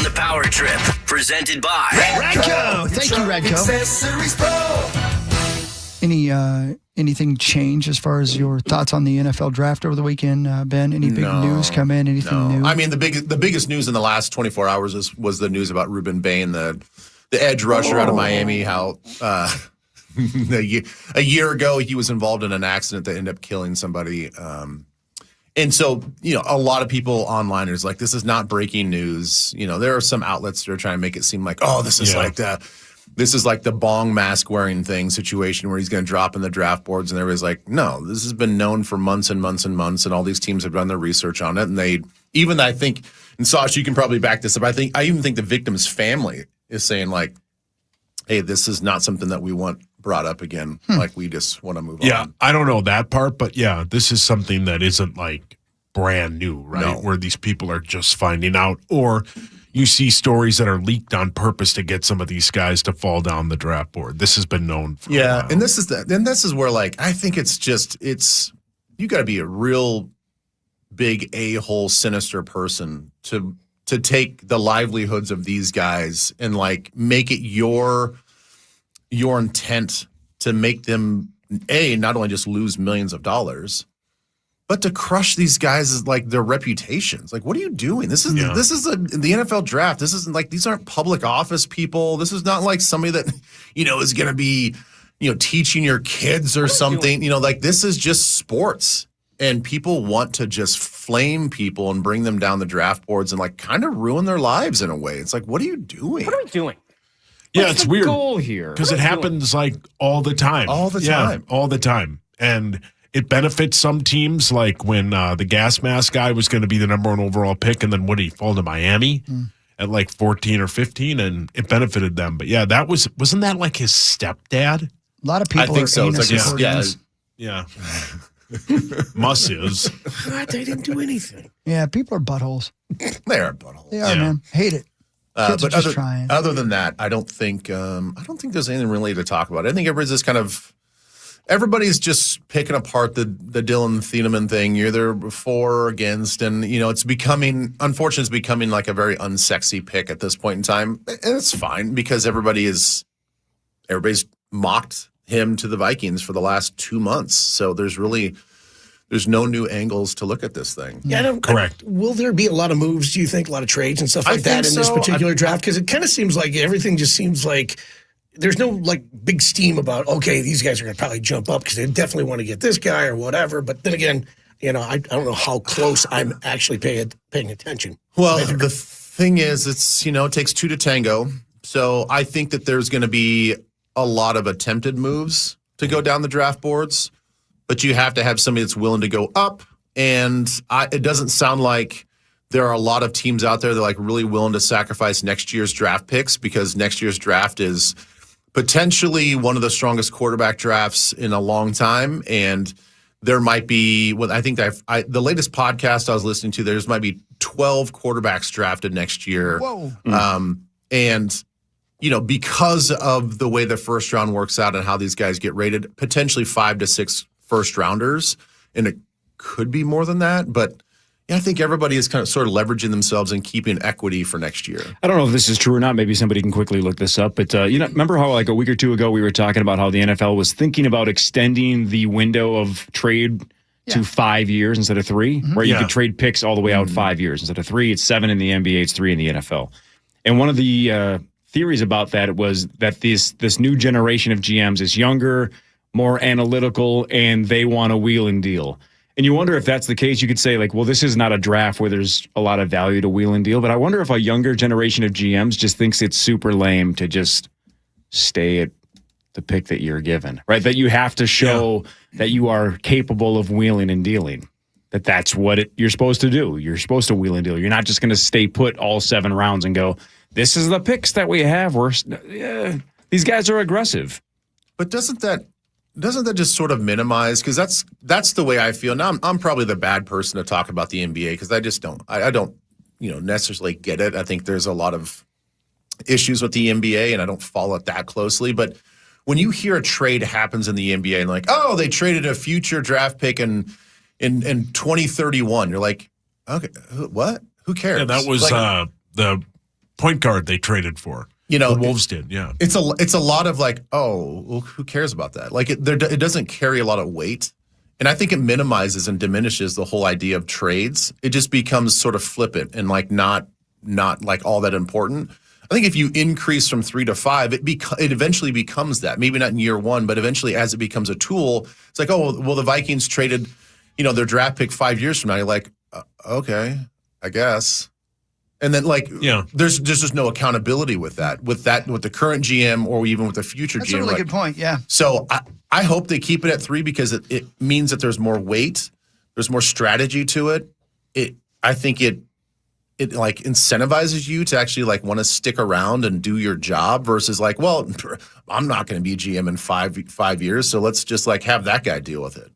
on the Power Trip. Presented by Radco. Thank you, Radco. Accessories Pro. Anything change as far as your thoughts on the NFL draft over the weekend, Ben? Any big news come in? Anything new? I mean, the biggest news in the last 24 hours was the news about Ruben Bain, the edge rusher out of Miami. How a year ago he was involved in an accident that ended up killing somebody. And so, a lot of people online are like, this is not breaking news. There are some outlets that are trying to make it seem like, oh, this is like the bong mask wearing thing situation where he's going to drop in the draft boards. And everybody's like, no, this has been known for months and months and months. And all these teams have done their research on it. And I think, and Sash, you can probably back this up. I even think the victim's family is saying like, hey, this is not something that we want brought up again. Like we just want to move on. Yeah, I don't know that part, but yeah, this is something that isn't like brand new, right? No. Where these people are just finding out, or you see stories that are leaked on purpose to get some of these guys to fall down the draft board. This has been known for a while. And this is where like I think it's you got to be a real big a-hole sinister person to take the livelihoods of these guys and like make it your intent to make them not only just lose millions of dollars, but to crush these guys' like their reputations. Like, what are you doing? This is the NFL draft. This isn't like, these aren't public office people. This is not like somebody that, is going to be, teaching your kids or something. Like this is just sports, and people want to just flame people and bring them down the draft boards and like kind of ruin their lives in a way. It's like, what are you doing? What are we doing? Yeah, it's weird. Goal here because it happens like all the time. All the time. All the time. And it benefits some teams, like when the gas mask guy was going to be the number 1 overall pick, and then would he fall to Miami at like 14 or 15, and it benefited them. But yeah, wasn't that like his stepdad? A lot of people I think so. It's like yeah. Must is. God, they didn't do anything. Yeah, people are buttholes. They are buttholes. They are, man. Hate it. Kids are But just trying. other than that, I don't think there's anything really to talk about. I think everybody's just picking apart the Dylan Thieneman thing. You're either for or against, and unfortunately, it's becoming like a very unsexy pick at this point in time. And it's fine because everybody's mocked him to the Vikings for the last 2 months. So there's no new angles to look at this thing. Yeah, correct. Will there be a lot of moves, do you think, a lot of trades and stuff like that in this particular draft? Because it kind of seems like everything just seems like there's no like big steam about, okay, these guys are going to probably jump up because they definitely want to get this guy or whatever. But then again, I don't know how close I'm actually paying attention. Well, the thing is, it takes two to tango. So I think that there's going to be a lot of attempted moves to go down the draft boards, but you have to have somebody that's willing to go up. And it doesn't sound like there are a lot of teams out there that are like really willing to sacrifice next year's draft picks, because next year's draft is potentially one of the strongest quarterback drafts in a long time. And there might be, I think the latest podcast I was listening to, there might be 12 quarterbacks drafted next year. Whoa. And because of the way the first round works out and how these guys get rated, potentially 5 to 6 first rounders, and it could be more than that. But I think everybody is kind of sort of leveraging themselves and keeping equity for next year. I don't know if this is true or not. Maybe somebody can quickly look this up. But remember how like a week or two ago we were talking about how the NFL was thinking about extending the window of trade to 5 years instead of 3, where you could trade picks all the way out 5 years instead of 3. It's 7 in the NBA. It's 3 in the NFL. And one of the theories about that was that this new generation of GMs is younger, more analytical, and they want a wheel and deal. And you wonder if that's the case. You could say, like, well, this is not a draft where there's a lot of value to wheel and deal. But I wonder if a younger generation of GMs just thinks it's super lame to just stay at the pick that you're given, right? That you have to show that you are capable of wheeling and dealing. That's what you're supposed to do. You're supposed to wheel and deal. You're not just going to stay put all 7 rounds and go, this is the picks that we have. These guys are aggressive. But doesn't that just sort of minimize? Because that's the way I feel. Now I'm probably the bad person to talk about the NBA because I just don't necessarily get it. I think there's a lot of issues with the NBA and I don't follow it that closely. But when you hear a trade happens in the NBA and like, oh, they traded a future draft pick in 2031, you're like, okay, what? Who cares? Yeah, that was the point guard they traded for. You know, the Wolves did. Yeah, it's a lot of like, oh, well, who cares about that? Like it doesn't carry a lot of weight, and I think it minimizes and diminishes the whole idea of trades. It just becomes sort of flippant and like not like all that important. I think if you increase from 3 to 5, it eventually becomes that. Maybe not in year one, but eventually as it becomes a tool, it's like, oh, well, the Vikings traded, their draft pick 5 years from now. You're like, okay, I guess. And then there's just no accountability with that, with the current GM or even with the future GM. That's a really good point. Yeah. So I hope they keep it at 3 because it means that there's more weight, there's more strategy to it. I think it like incentivizes you to actually like want to stick around and do your job versus like, well, I'm not going to be GM in 5 years, so let's just like have that guy deal with it.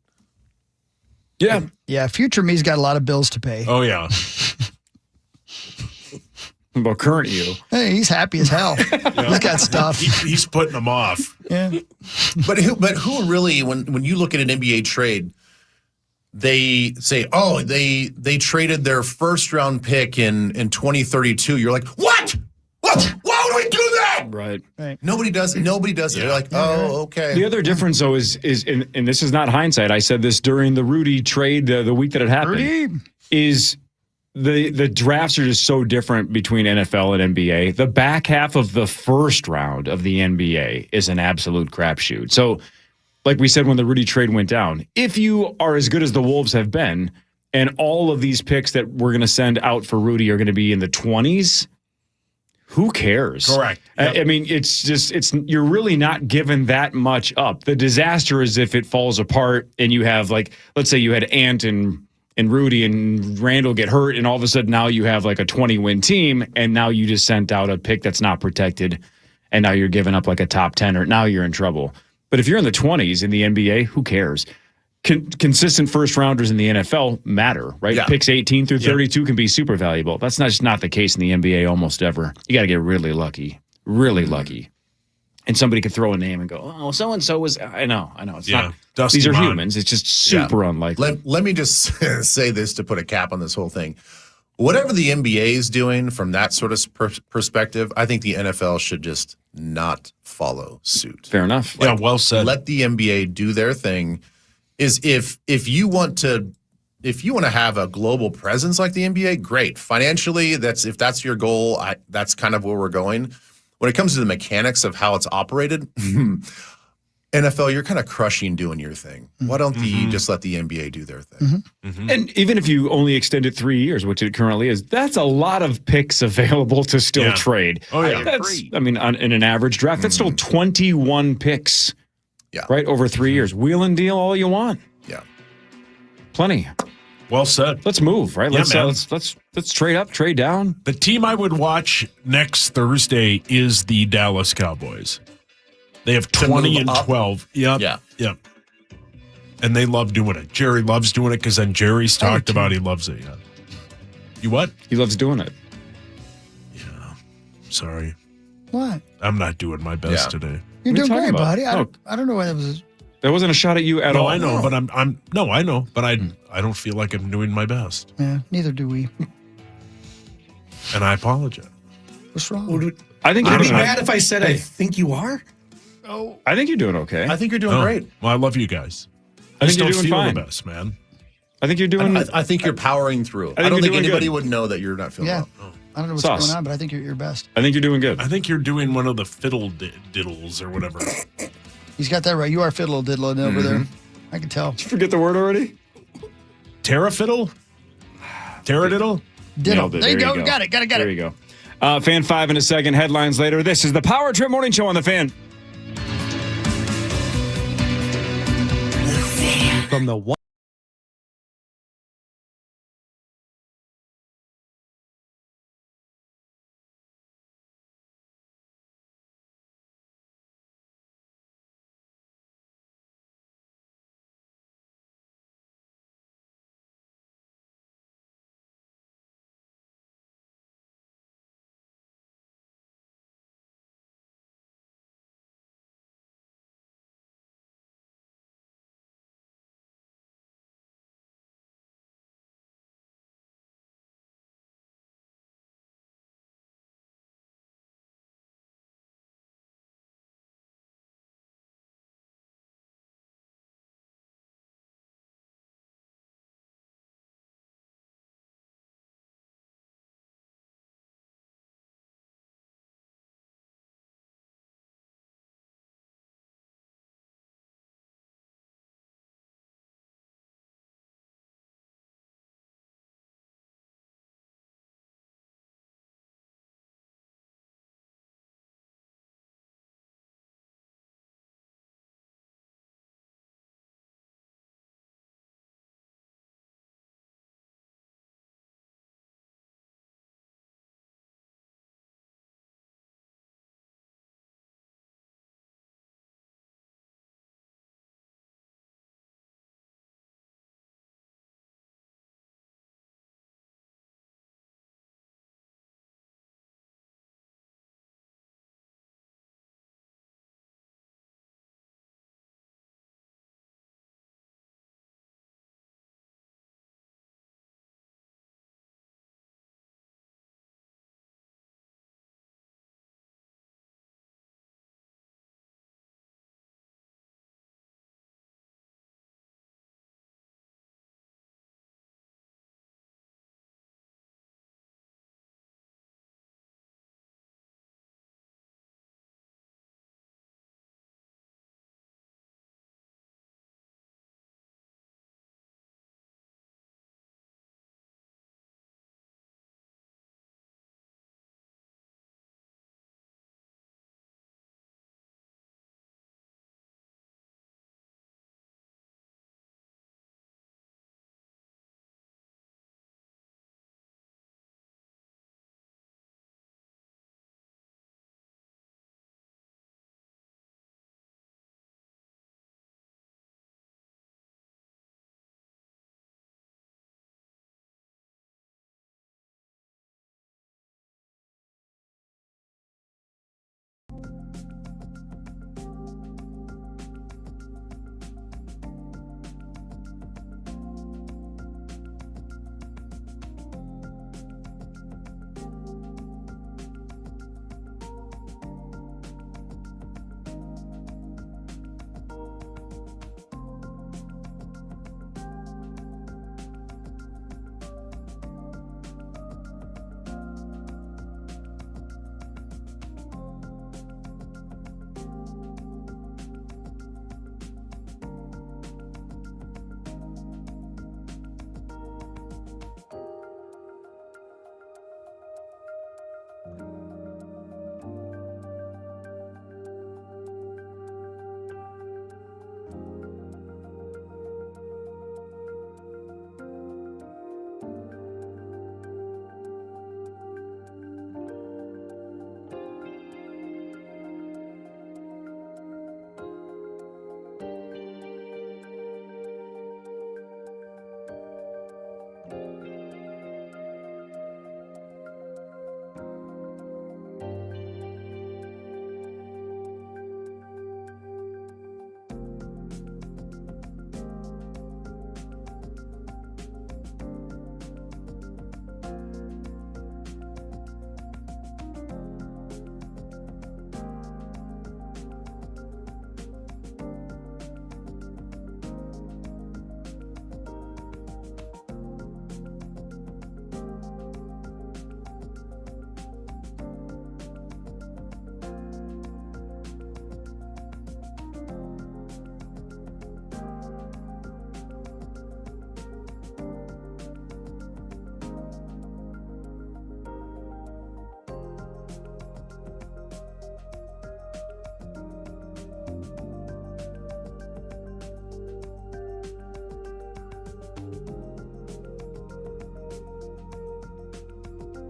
Yeah. Yeah. Future me's got a lot of bills to pay. Oh yeah. About current you. Hey, he's happy as hell. He's got stuff. He's putting them off. Yeah. But who really, when you look at an NBA trade, they say, oh, they traded their first round pick in 2032. You're like, what? What? Why would we do that? Right. Nobody does it. Nobody does it. They're like, oh, okay. The other difference, though, is and this is not hindsight. I said this during the Rudy trade the week that it happened. Rudy? Is the drafts are just so different between NFL and NBA. The back half of the first round of the NBA is an absolute crapshoot. So, like we said when the Rudy trade went down, if you are as good as the Wolves have been, and all of these picks that we're going to send out for Rudy are going to be in the 20s, who cares? Correct. Yep. I mean, you're really not given that much up. The disaster is if it falls apart and you have, like, let's say you had Ant and Rudy and Randall get hurt, and all of a sudden now you have like a 20-win team, and now you just sent out a pick that's not protected, and now you're giving up like a top 10, or now you're in trouble. But if you're in the 20s in the NBA, who cares? Consistent first-rounders in the NFL matter, right? Yeah. Picks 18 through 32 can be super valuable. That's just not the case in the NBA almost ever. You got to get really lucky, lucky. And somebody could throw a name and go, oh, so-and-so was, I know. It's not, Dusty these are Mon. humans. It's just super unlikely. Let me just say this to put a cap on this whole thing. Whatever the NBA is doing from that sort of perspective, I think the NFL should just not follow suit. Fair enough. Yeah, well said. Let the NBA do their thing. If you want to have a global presence like the NBA, great. Financially, if that's your goal, that's kind of where we're going. When it comes to the mechanics of how it's operated, NFL, you're kind of crushing doing your thing. Why don't you just let the NBA do their thing? And even if you only extend it 3 years, which it currently is, that's a lot of picks available to still trade. Oh, yeah. In an average draft, that's still 21 picks. Yeah. Right, over 3 years. Wheel and deal all you want. Yeah. Plenty. Well said. Let's move, right? Yeah, Let's trade up, trade down. The team I would watch next Thursday is the Dallas Cowboys. They have 20 and 12. Yep. Yeah. Yep. And they love doing it. Jerry loves doing it because then Jerry's talked about he loves it. Yeah. You what? He loves doing it. Yeah. Sorry. What? I'm not doing my best today. You're What are doing you great, talking about? buddy. I don't know why that was. That wasn't a shot at you at all. I know, but I know, but I don't feel like I'm doing my best. Yeah, neither do we. And I apologize. What's wrong? I think I'd you're be doing mad if I said I think you are. I think you're doing okay. I think you're doing great. Well, I love you guys. I think just you're don't doing feel fine. the best, man. I think you're doing. I think you're powering through. I you're don't think doing anybody good. would know that you're not feeling Yeah. well. I don't know what's Sauce. going on, but I think you're your best. I think you're doing good. I think you're doing one of the fiddle diddles or whatever. He's got that right. You are fiddle diddling over there. I can tell. Did you forget the word already? Terra fiddle? Terra diddle? Diddle. Nailed it. There you go. go. Got it. There you go. Fan 5 in a second. Headlines later. This is the Power Trip Morning Show on the Fan. From the one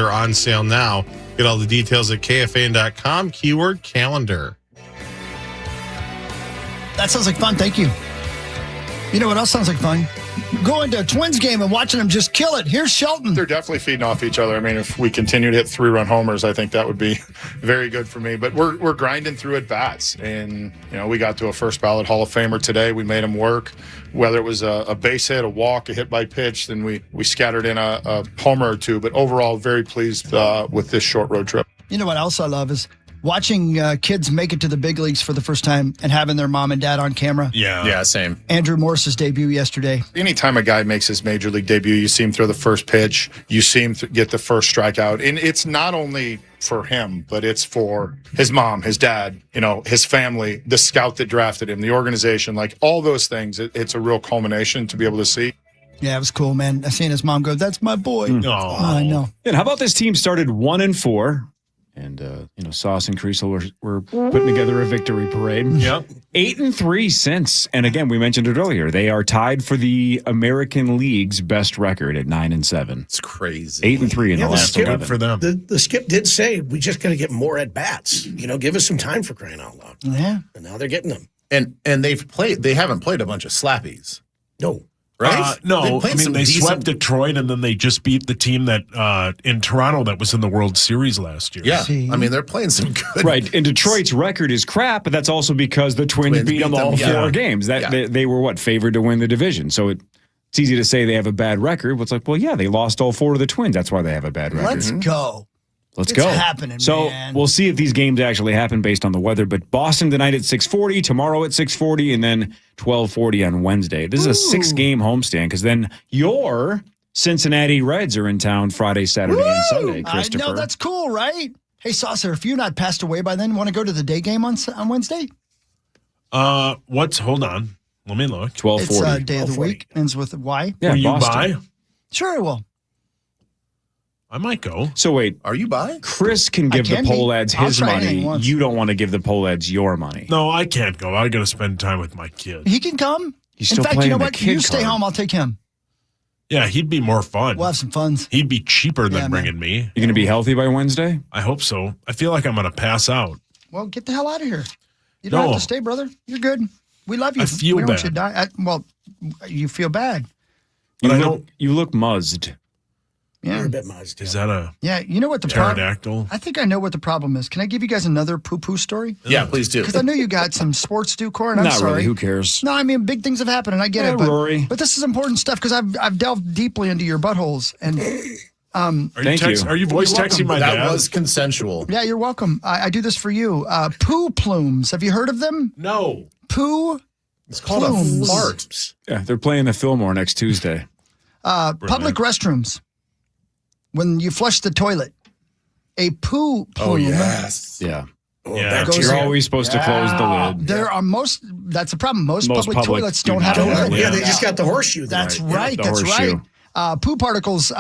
are on sale now. Get all the details at KFAN.com, keyword calendar. That sounds like fun. Thank you. You know what else sounds like fun? Going to a Twins game and watching them just kill it. Here's Shelton. They're definitely feeding off each other. I mean, if we continue to hit 3-run homers, I think that would be very good for me. But we're grinding through at bats, and we got to a first ballot Hall of Famer today. We made him work. Whether it was a base hit, a walk, a hit by pitch, then we scattered in a homer or two. But overall, very pleased with this short road trip. You know what else I love is watching kids make it to the big leagues for the first time and having their mom and dad on camera. Yeah, same. Andrew Morse's debut yesterday. Anytime a guy makes his major league debut, you see him throw the first pitch, you see him get the first strikeout. And it's not only for him, but it's for his mom, his dad, his family, the scout that drafted him, the organization, like all those things. It's a real culmination to be able to see. Yeah, it was cool, man. I seen his mom go, "That's my boy." Oh, I know. And how about this team started 1-4? And, Sauce and Creasel were putting together a victory parade. Yep. 8-3 since. And again, we mentioned it earlier. They are tied for the American League's best record at 9-7. It's crazy. 8-3 in the last 11. For them. The skip did say, we just got to get more at bats. Give us some time for crying out loud. Yeah. And now they're getting them. And they haven't played a bunch of slappies. No. Right? No, they decent... swept Detroit, and then they just beat the team that in Toronto that was in the World Series last year. Yeah, I mean, they're playing some good. Right, and Detroit's record is crap, but that's also because the Twins beat them all 4 games. They were, favored to win the division. So it's easy to say they have a bad record. But it's like, well, yeah, they lost all 4 to the Twins. That's why they have a bad record. Let's go. Let's go. It's happening, so man. We'll see if these games actually happen based on the weather. But Boston tonight at 6:40, tomorrow at 6:40, and then 12:40 on Wednesday. This is a 6-game homestand because then your Cincinnati Reds are in town Friday, Saturday, and Sunday, Christopher. I know, that's cool, right? Hey, Saucer, if you're not passed away by then, want to go to the day game on Wednesday? Hold on. Let me look. 12:40. It's day of the week. Ends with a Y. Yeah, Will you Boston. buy? Sure, I will. I might go. So wait. Are you buying? Chris can give the poll ads his money. You don't want to give the poll ads your money. No, I can't go. I got to spend time with my kid. He can come. He's In still fact, playing you know the what? kid You stay card. home. I'll take him. Yeah, he'd be more fun. We'll have some funs. He'd be cheaper than Yeah, bringing me. You're going to be healthy by Wednesday? I hope so. I feel like I'm going to pass out. Well, get the hell out of here. You don't have to stay, brother. You're good. We love you. I feel we don't want you bad. to die. You feel bad. You look muzzed. Yeah. You're a bit muzzed. Is that a Yeah, you know what the problem? pterodactyl? I think I know what the problem is. Can I give you guys another poo-poo story? Yeah, please do. Because I know you got some sports decor, and I'm Not sorry. really. Who cares? No, I mean, big things have happened, and I get Yeah, it. But, Rory. but this is important stuff because I've delved deeply into your buttholes. And Are you voice texting my dad? That was consensual. yeah, you're welcome. I do this for you. Poo plumes. Have you heard of them? No. Poo It's called plumes. a fart. Yeah, they're playing the Fillmore next Tuesday. Public restrooms. When you flush the toilet, a poo plume. Oh, yes. Yeah. Yeah. You're always supposed to close the lid. There are that's the problem. Most Most public toilets don't have a lid. Yeah, they just got the horseshoe. That's there. right. the That's horseshoe. right. Poo particles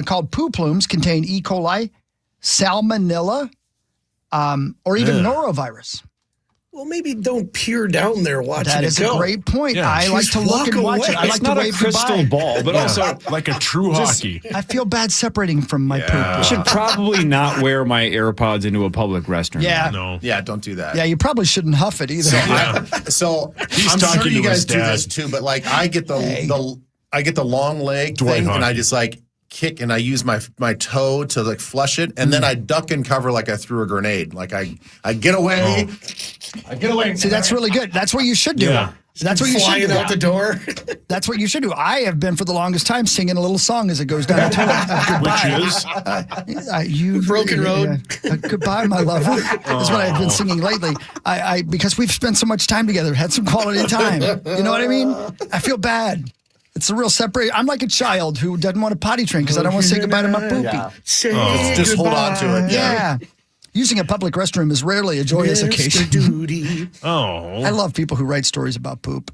called poo plumes contain E. coli, salmonella, or even norovirus. Well, maybe don't peer down there watching That it is go. a great point. Yeah. I like Just to look and walk watch it. away. I like It's to not a wave crystal goodbye. ball, but also like a true hockey. I feel bad separating from my poop. I should probably not wear my AirPods into a public restroom. Yeah. No. Yeah, don't do that. Yeah, you probably shouldn't huff it either. So He's I'm talking sure you to guys his do dad. this too, but like I get the long leg Dwight thing, and I hockey. just like kick and I use my toe to like flush it, and then I duck and cover like I threw a grenade. Like I get away. I get away. See, that's really good. That's what you should do. Yeah. That's what you should Flying do. out the door. That's what you should do. I have been for the longest time singing a little song as it goes down the toilet. Which is? You Broken Road. Goodbye, my lover. That's what I've been singing lately. I because we've spent so much time together, had some quality time. You know what I mean? I feel bad. It's a real separate. I'm like a child who doesn't want to potty train because I don't want to say goodbye to my poopy. Yeah. Say Just hold on to it. Yeah. Using a public restroom is rarely a joyous occasion. Duty. Oh. I love people who write stories about poop.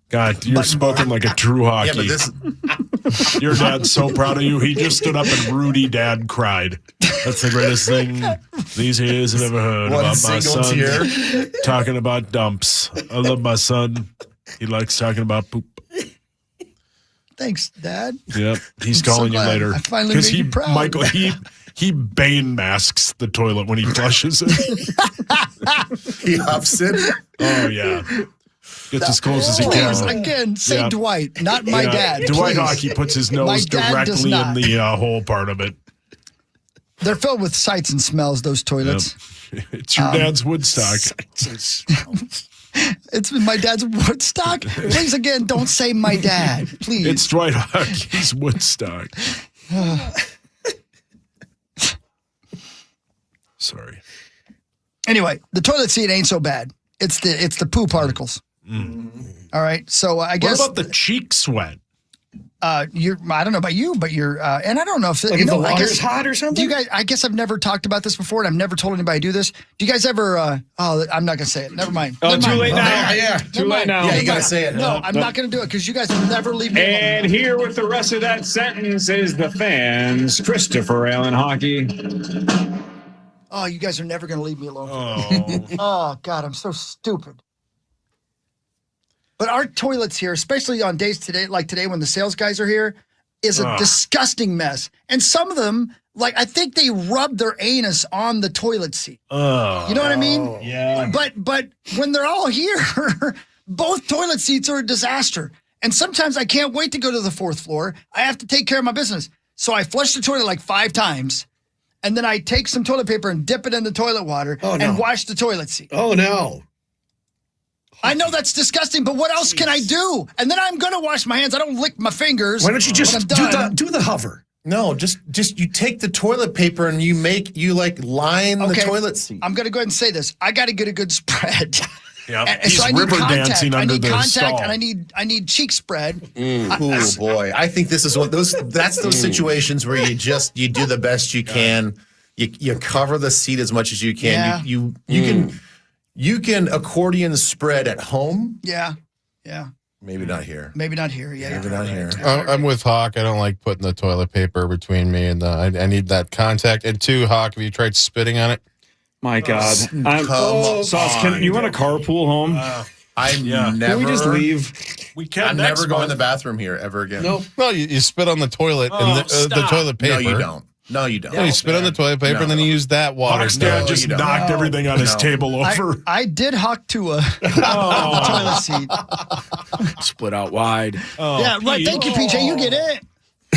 God, you're spoken like a true hockey. Yeah, but this Your dad's so proud of you. He just stood up and Rudy Dad cried. That's the greatest thing these ears have ever heard One about my single son. tear. Talking about dumps. I love my son. He likes talking about poop. Thanks, Dad. Yep. He's I'm so calling you glad. later. I finally made you proud. Michael, he Bane masks the toilet when he flushes it. He huffs it. Oh, yeah. Gets as close as he Please, can. again, say Yeah. Dwight, not my dad. Dwight please. Hockey puts his My nose dad does directly in not. the hole part of it. They're filled with sights and smells, those toilets. It's your dad's Woodstock. It's my dad's Woodstock. Please, again, don't say my dad. Please. It's Dwight Hockey's Woodstock. Sorry. Anyway, the toilet seat ain't so bad. It's the poo particles. All right. So I guess. What about the cheek sweat? I don't know about you, but you're, and I don't know if Like if the water's hot or something? Do you guys? I guess I've never talked about this before, and I've never told anybody to do this. Do you guys ever? I'm not gonna say it. Never mind. Oh, Never too mind. late now. Yeah. Too late now. Yeah, you gotta say it. No, I'm not gonna do it because you guys will never leave me alone. And here with the rest of that sentence is the fans, Christopher Allen Hockey. Oh, you guys are never gonna leave me alone. Oh. Oh God, I'm so stupid. But our toilets here, especially on days today, like today when the sales guys are here, is a disgusting mess. And some of them, like I think they rub their anus on the toilet seat. You know what I mean? Yeah. But when they're all here, both toilet seats are a disaster. And sometimes I can't wait to go to the fourth floor. I have to take care of my business. So I flush the toilet like 5 times. And then I take some toilet paper and dip it in the toilet water and wash the toilet seat. Oh, no. I know that's disgusting, but what else can I do? And then I'm going to wash my hands. I don't lick my fingers. Why don't you just do the hover? No, just you take the toilet paper and you line the toilet seat. I'm going to go ahead and say this. I got to get a good spread. Yeah, And he's so I need river contact. dancing I under need the contact, stall. and I need cheek spread. Oh boy, I think this is that's those situations where you do the best you can. You cover the seat as much as you can. Yeah. You can accordion spread at home. Yeah. Maybe not here. Maybe not here. Yeah. Maybe not here. I'm with Hawk. I don't like putting the toilet paper between me and I need that contact. And 2, Hawk, have you tried spitting on it? My God. Sauce, you want to carpool home? Can we just leave? We can't. I'm never going to the bathroom here ever again. Nope. No, you spit on the toilet and the toilet paper. No, you don't. No, you don't. Yeah, you spit on the toilet paper and then you use that water. Hawk's dad just knocked everything on his table over. I did hawk to the toilet seat. Split out wide. Yeah, right. Thank you, PJ. You get it.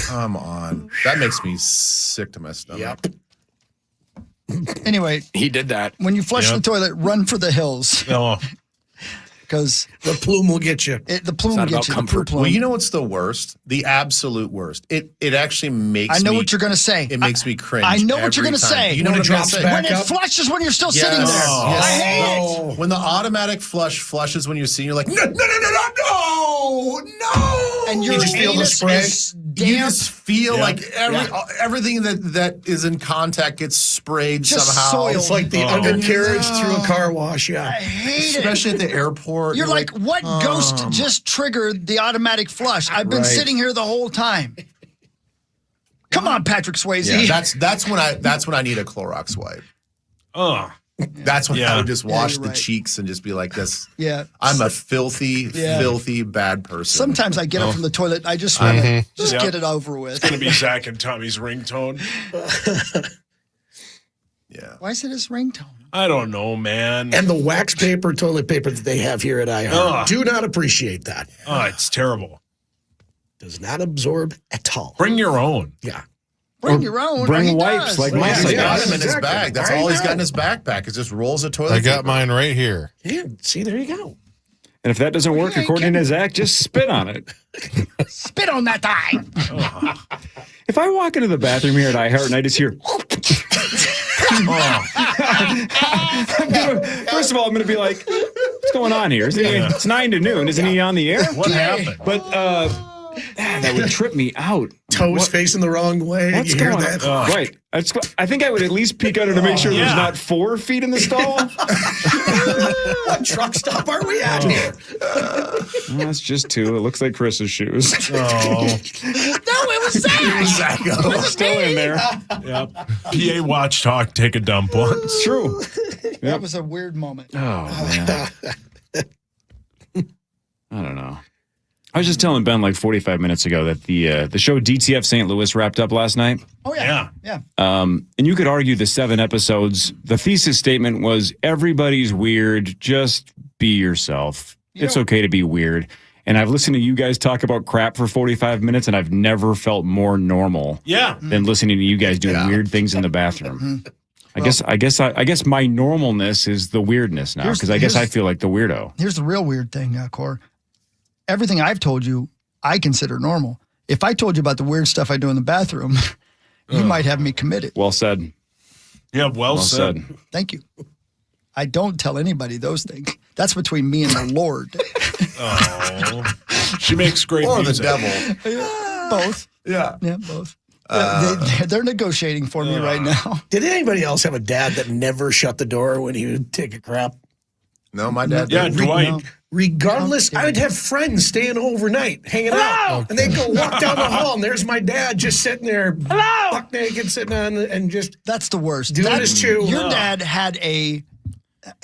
Come on. That makes me sick to my stomach. Yep. Anyway, He did that. when you flush the toilet, run for the hills because The plume will get you. the plume not gets about you. comfort. The plume. Well, you know what's the worst? The absolute worst. It actually makes I know me, what you're going to say. It makes me cringe. I know what you're every going to time. say. You know When what it I'm drops gonna say? back when it up? flushes when you're still sitting there. Yes. I hate it. Oh. When the automatic flushes when you're sitting, you're like, no. And your You just feel the anus spray? is You damp. just feel like everything that is in contact gets sprayed Just somehow. soiled. It's like the undercarriage through a car wash. I Yeah. hate it. Especially at the airport. You're like, what ghost just triggered the automatic flush? I've been Right. sitting here the whole time. Come on, Patrick Swayze. Yeah, that's when I need a Clorox wipe. That's when I would just wash you're the right. cheeks and just be like, this. Yeah. I'm a filthy bad person. Sometimes I get up from the toilet. I just want to get it over with. It's going to be Zach and Tommy's ringtone. Yeah. Why is it his ringtone? I don't know, man. And the wax paper, toilet paper that they have here at iHeart. Do not appreciate that. Oh, it's terrible. Does not absorb at all. Bring your own. Yeah. Bring your own. bring He wipes does. like Yeah, mine. he's got him in his Exactly. bag. That's I all he's know. got in his backpack. It just rolls of toilet I got paper. mine right here. Yeah. See, there you go. And if that doesn't work, Yeah, according to Zach, just spit on it. Spit on that thing. If I walk into the bathroom here at iHeart and I just hear, first of all, I'm going to be like, what's going on here? Isn't he, it's 9 to noon. Isn't he on the air? What happened? But that would trip me out. Toes facing the wrong way. What's You hear going that? on? Right. I think I would at least peek under to make sure there's not 4 feet in the stall. What truck stop are we at here? That's just 2. It looks like Chris's shoes. Oh, No, it was Zach. It's still in there. yep. PA watched Hawk take a dump once. True. That was a weird moment. Oh, man. I don't know. I was just telling Ben like 45 minutes ago that the show DTF St. Louis wrapped up last night. Oh, yeah. Yeah. And you could argue the 7 episodes, the thesis statement was everybody's weird, just be yourself. It's okay to be weird. And I've listened to you guys talk about crap for 45 minutes, and I've never felt more normal than listening to you guys doing weird things in the bathroom. I guess my normalness is the weirdness now, because I guess I feel like the weirdo. Here's the real weird thing, Cor. Everything I've told you, I consider normal. If I told you about the weird stuff I do in the bathroom, you might have me committed. Well said. Yeah, well said. Thank you. I don't tell anybody those things. That's between me and the Lord. Oh, she makes great music. Or the devil. Both. Yeah. Yeah, both. They're negotiating for me right now. Did anybody else have a dad that never shut the door when he would take a crap? No, my dad Yeah, did. Dwight. Regardless, I would have friends staying overnight, hanging out, and they'd go walk down the hall, and there's my dad just sitting there, buck naked, sitting on, and just That's the worst. doing his chew. Your dad had he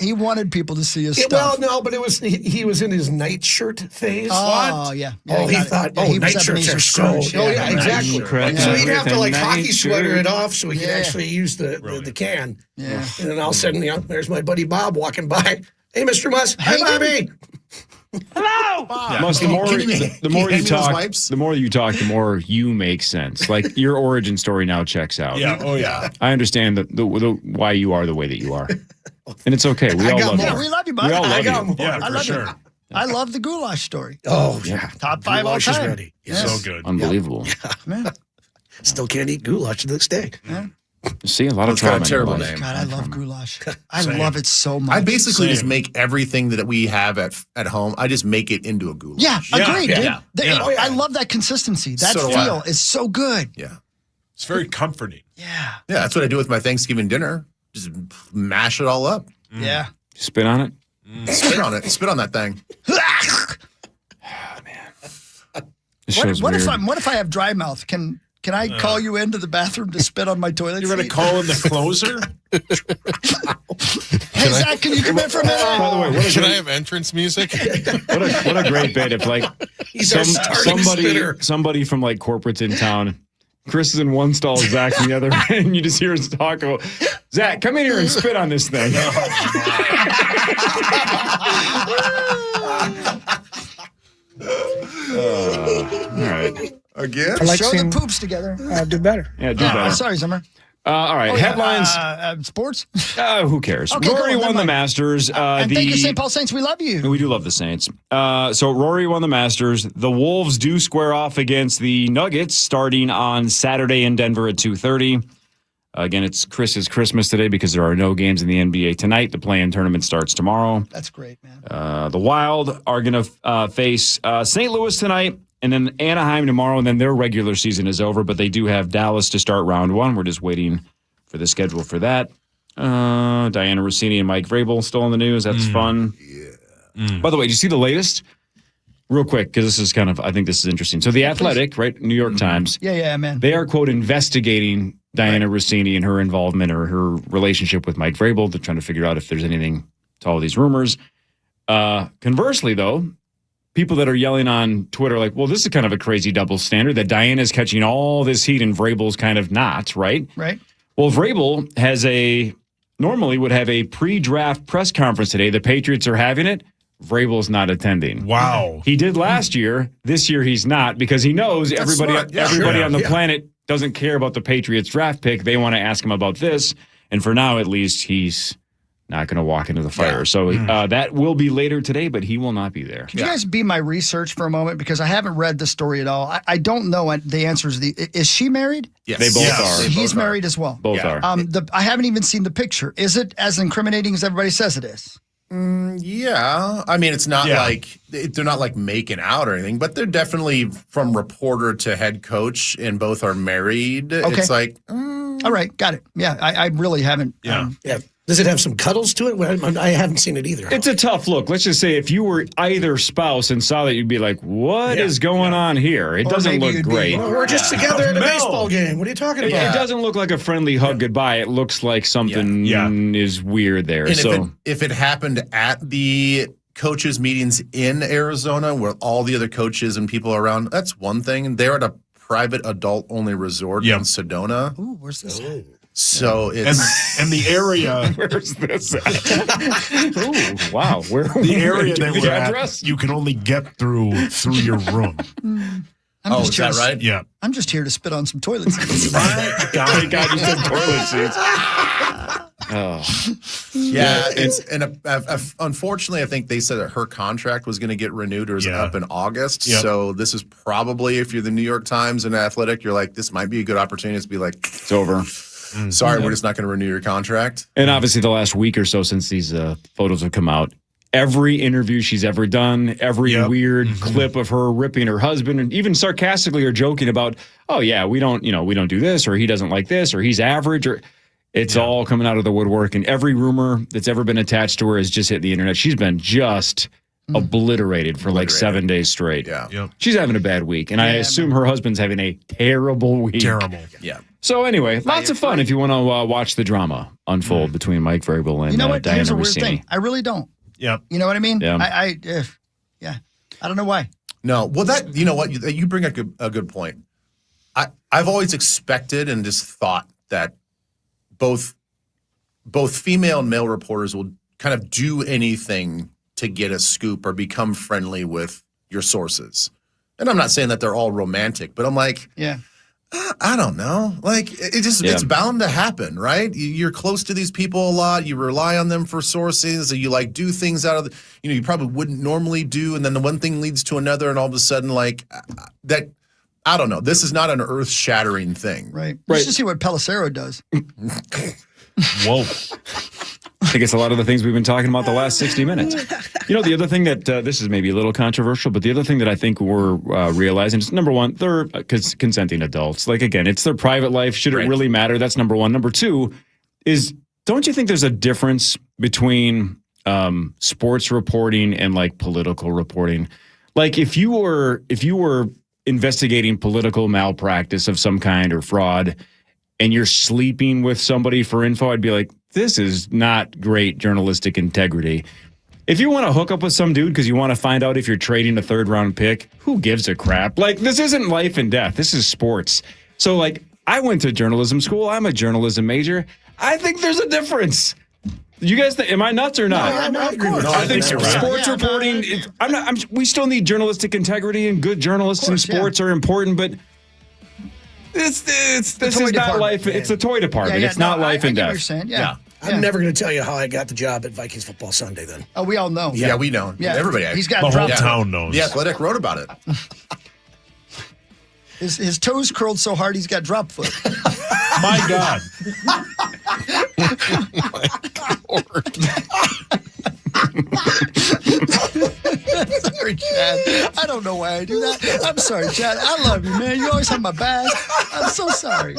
wanted people to see his Well, stuff. no, but it was he was in his nightshirt phase. Oh, yeah. Oh, he thought, he was nightshirts are Ebenezer so. Scrooge. Oh, yeah, exactly. Correct. So he'd have to With a hockey sweater nightshirt. it off so he could actually use the can. Yeah. And then all of a sudden, there's my buddy Bob walking by. Hey, Mr. Musk. Hey, Bobby. Hello. Most, the more you talk, the more you make sense. Like your origin story now checks out. Yeah. Oh, yeah. I understand the why you are the way that you are, and it's okay. We all love you. We love you, bud. We all love you. Yeah, I for love sure. it. I love the goulash story. Oh, yeah. Top 5 all Goulash is time. ready. So good. Unbelievable. Yeah. Still can't eat goulash to this day. See, a lot of It's got a trauma. in your terrible life. name. God, I love goulash. I Same. love it so much. I basically just Same. make everything that we have at home. I just make it into a goulash. Yeah, agreed, dude. yeah, yeah. I love that consistency. That So do feel I. is so good. Yeah. It's very comforting. Yeah. Yeah, that's what I do with my Thanksgiving dinner. Just mash it all up. Yeah. Spit on it. Spit on it. Spit on that thing. This show's What weird. if I have dry mouth? Can I call you into the bathroom to spit on my toilet You're going to seat? call in the closer? Hey, Zach, can you come in for a minute? By the way, Can I have entrance music? what a great bit if like He's our starting spitter. somebody from like corporate's in town. Chris is in one stall, Zach's in the other, and you just hear us talk about, Zach, come in here and spit on this thing. All right. Again? I like Show seeing the poops together. do better. Yeah, do better. Sorry, Zimmer. All right, Oh, yeah, headlines. Sports. Who cares? Okay, Rory cool, won never the mind. Masters. And thank you, St. Paul Saints. We love you. We do love the Saints. So Rory won the Masters. The Wolves do square off against the Nuggets starting on Saturday in Denver at 2:30. Again, it's Chris's Christmas today because there are no games in the NBA tonight. The play-in tournament starts tomorrow. That's great, man. The Wild are going to face St. Louis tonight, and then Anaheim tomorrow, and then their regular season is over, but they do have Dallas to start round one. We're just waiting for the schedule for that. Diana Rossini and Mike Vrabel still in the news. That's fun. Yeah. By the way, did you see the latest? Real quick, because this is kind of, I think this is interesting. So The Athletic, right, New York Times, Yeah, man. they are, quote, investigating Diana Rossini and her involvement or her relationship with Mike Vrabel. They're trying to figure out if there's anything to all these rumors. Conversely, though, people that are yelling on Twitter like, well, this is kind of a crazy double standard that Diana's catching all this heat and Vrabel's kind of not, right? Right. Well, Vrabel normally would have a pre-draft press conference today. The Patriots are having it. Vrabel's not attending. Wow. He did last year. This year he's not because he knows That's everybody smart. Yeah, everybody sure. on the planet doesn't care about the Patriots draft pick. They want to ask him about this. And for now, at least, he's not going to walk into the fire. Yeah. So that will be later today, but he will not be there. Could you guys be my research for a moment? Because I haven't read the story at all. I don't know the answers. Is she married? Yes. They both are. They He's both are. married as well. Both are. I haven't even seen the picture. Is it as incriminating as everybody says it is? Yeah. I mean, it's not like they're not like making out or anything, but they're definitely from reporter to head coach, and both are married. Okay. It's like, All right, got it. Yeah, I really haven't. Yeah. Yeah. Does it have some cuddles to it? Well, I haven't seen it either. It's a tough look. Let's just say if you were either spouse and saw that, you'd be like, what is going on here? It Or doesn't maybe look you'd be- great. Well, we're just together at a Mel. baseball game. What are you talking It about? doesn't look like a friendly hug goodbye. It looks like something Yeah. is weird there. and So if it happened at the coaches meetings in Arizona where all the other coaches and people are around. That's one thing. They're at a private adult-only resort in Sedona. Ooh, where's this at? So it's and the area. Where's this at? Ooh, wow. Where The area give they the were address? at, you can only get through your room. I'm is that right? Yeah. I'm just here to spit on some toilet seats. My God, you said toilet seats. Oh. Yeah, unfortunately, I think they said that her contract was going to get renewed or is up in August. Yep. So this is probably, if you're the New York Times and Athletic, you're like, this might be a good opportunity to be like, it's over. Sorry, we're just not going to renew your contract. And obviously, the last week or so since these photos have come out, every interview she's ever done, every weird clip of her ripping her husband, and even sarcastically or joking about, oh yeah, we don't do this, or he doesn't like this, or he's average, or it's all coming out of the woodwork. And every rumor that's ever been attached to her has just hit the internet. She's been just obliterated for like 7 days straight. Yeah. Yep. She's having a bad week, and I assume her husband's having a terrible week. Terrible. Yeah. So anyway, lots of fun if you want to watch the drama unfold between Mike Vrabel and You know what? Diana Here's a weird Rossini. thing. I really don't. Yep. You know what I mean? Yeah. I don't know why. No. Well, you know what? You bring up a good point. I've always expected and just thought that both female and male reporters will kind of do anything to get a scoop or become friendly with your sources. And I'm not saying that they're all romantic, but I'm like, I don't know. Like it's bound to happen, right? You're close to these people a lot. You rely on them for sources. You like do things out of you probably wouldn't normally do, and then the one thing leads to another, and all of a sudden, like that. I don't know. This is not an earth-shattering thing, Right. You should see what Pelissero does. Whoa. I think it's a lot of the things we've been talking about the last 60 minutes. You know, the other thing that this is maybe a little controversial, but the other thing that I think we're realizing is, number one, they're consenting adults. Like, again, it's their private life. Should it really matter? That's number one. Number two is, don't you think there's a difference between sports reporting and like political reporting? Like, if you were investigating political malpractice of some kind or fraud, and you're sleeping with somebody for info, I'd be like, this is not great journalistic integrity. If you want to hook up with some dude because you want to find out if you're trading a third-round pick, who gives a crap? Like, this isn't life and death. This is sports. So, like, I went to journalism school. I'm a journalism major. I think there's a difference. You guys think, am I nuts or not? No, of course. I think you're right. sports reporting, we still need journalistic integrity, and good journalists in sports are important, but this is not life. It's a toy department. It's not life and I get what death. you're saying. Yeah. I'm never going to tell you how I got the job at Vikings Football Sunday then. Oh, we all know. Yeah, we know. Yeah. Everybody. He's got The whole dropped. town knows. The Athletic wrote about it. His toes curled so hard he's got drop foot. My God. Sorry, Chad. I don't know why I do that. I'm sorry, Chad. I love you, man. You always have my back. I'm so sorry.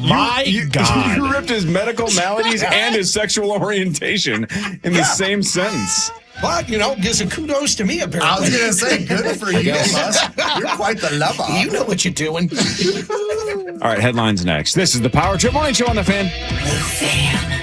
My God. You ripped his medical maladies and his sexual orientation in the same sentence. But, gives a kudos to me, apparently. I was going to say, good for you, Bus. You're quite the lover. You know what you're doing. All right, headlines next. This is the Power Trip Morning Show on The Fan. The Fan.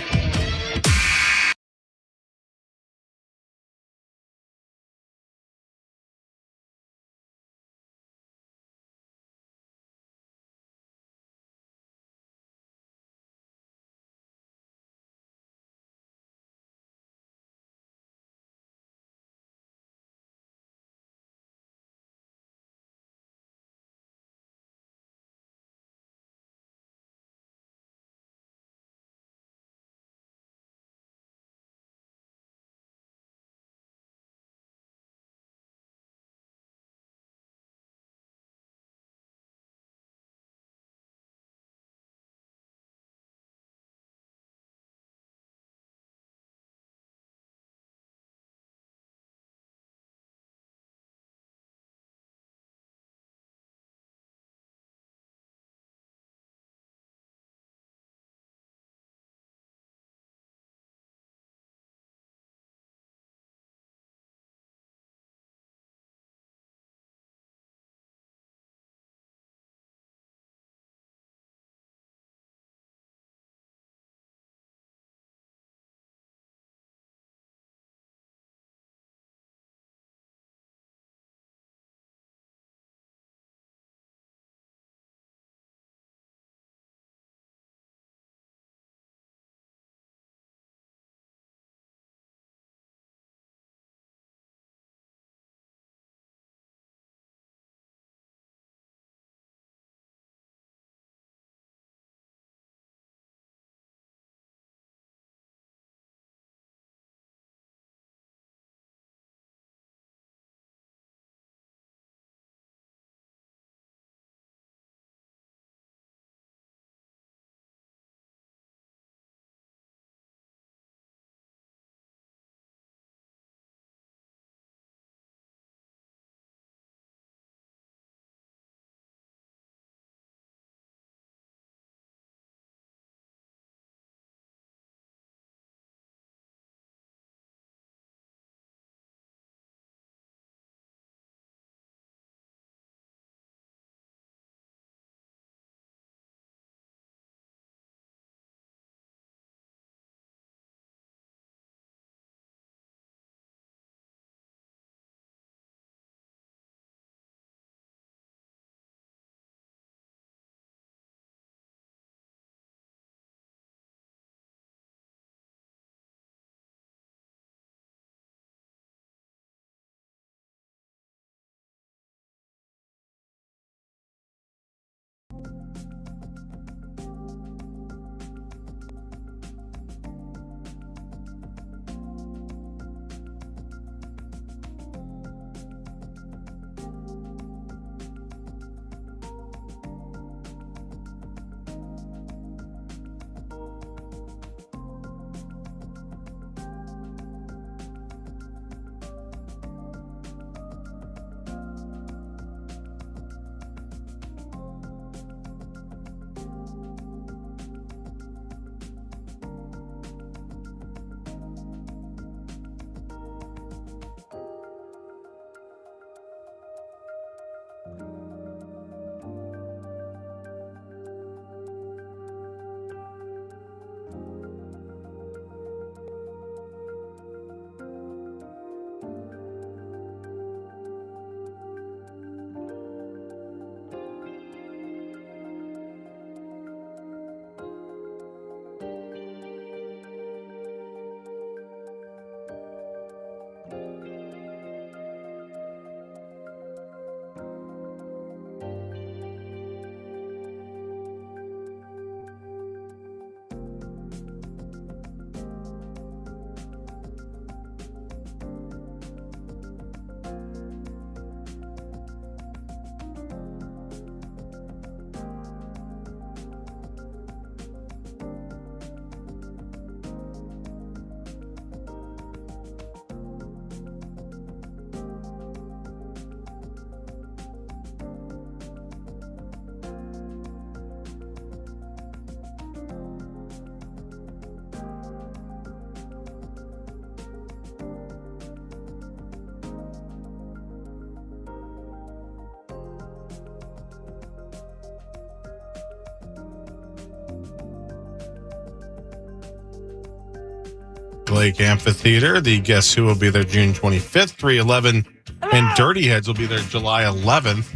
Lake Amphitheater. The Guess Who will be there June 25th, 311, and Dirty Heads will be there July 11th.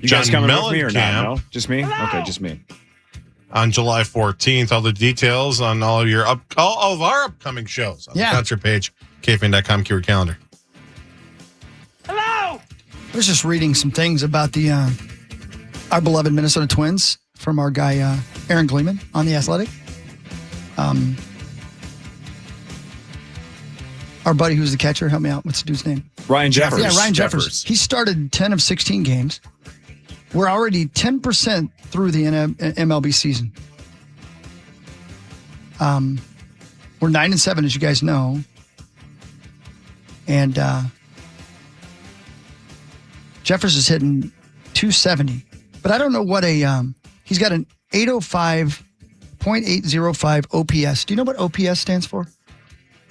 You guys coming with me or not? No? Just me? Okay, just me. On July 14th, all the details on all of our upcoming shows on the concert page, KFAN.com keyword calendar. I was just reading some things about the our beloved Minnesota Twins from our guy Aaron Gleeman on The Athletic. Our buddy who's the catcher, help me out. What's the dude's name? Ryan Jeffers. Yeah, Ryan Jeffers. He started 10 of 16 games. We're already 10% through the MLB season. We're 9-7, as you guys know. And Jeffers is hitting 270. But I don't know what he's got an 805.805 OPS. Do you know what OPS stands for?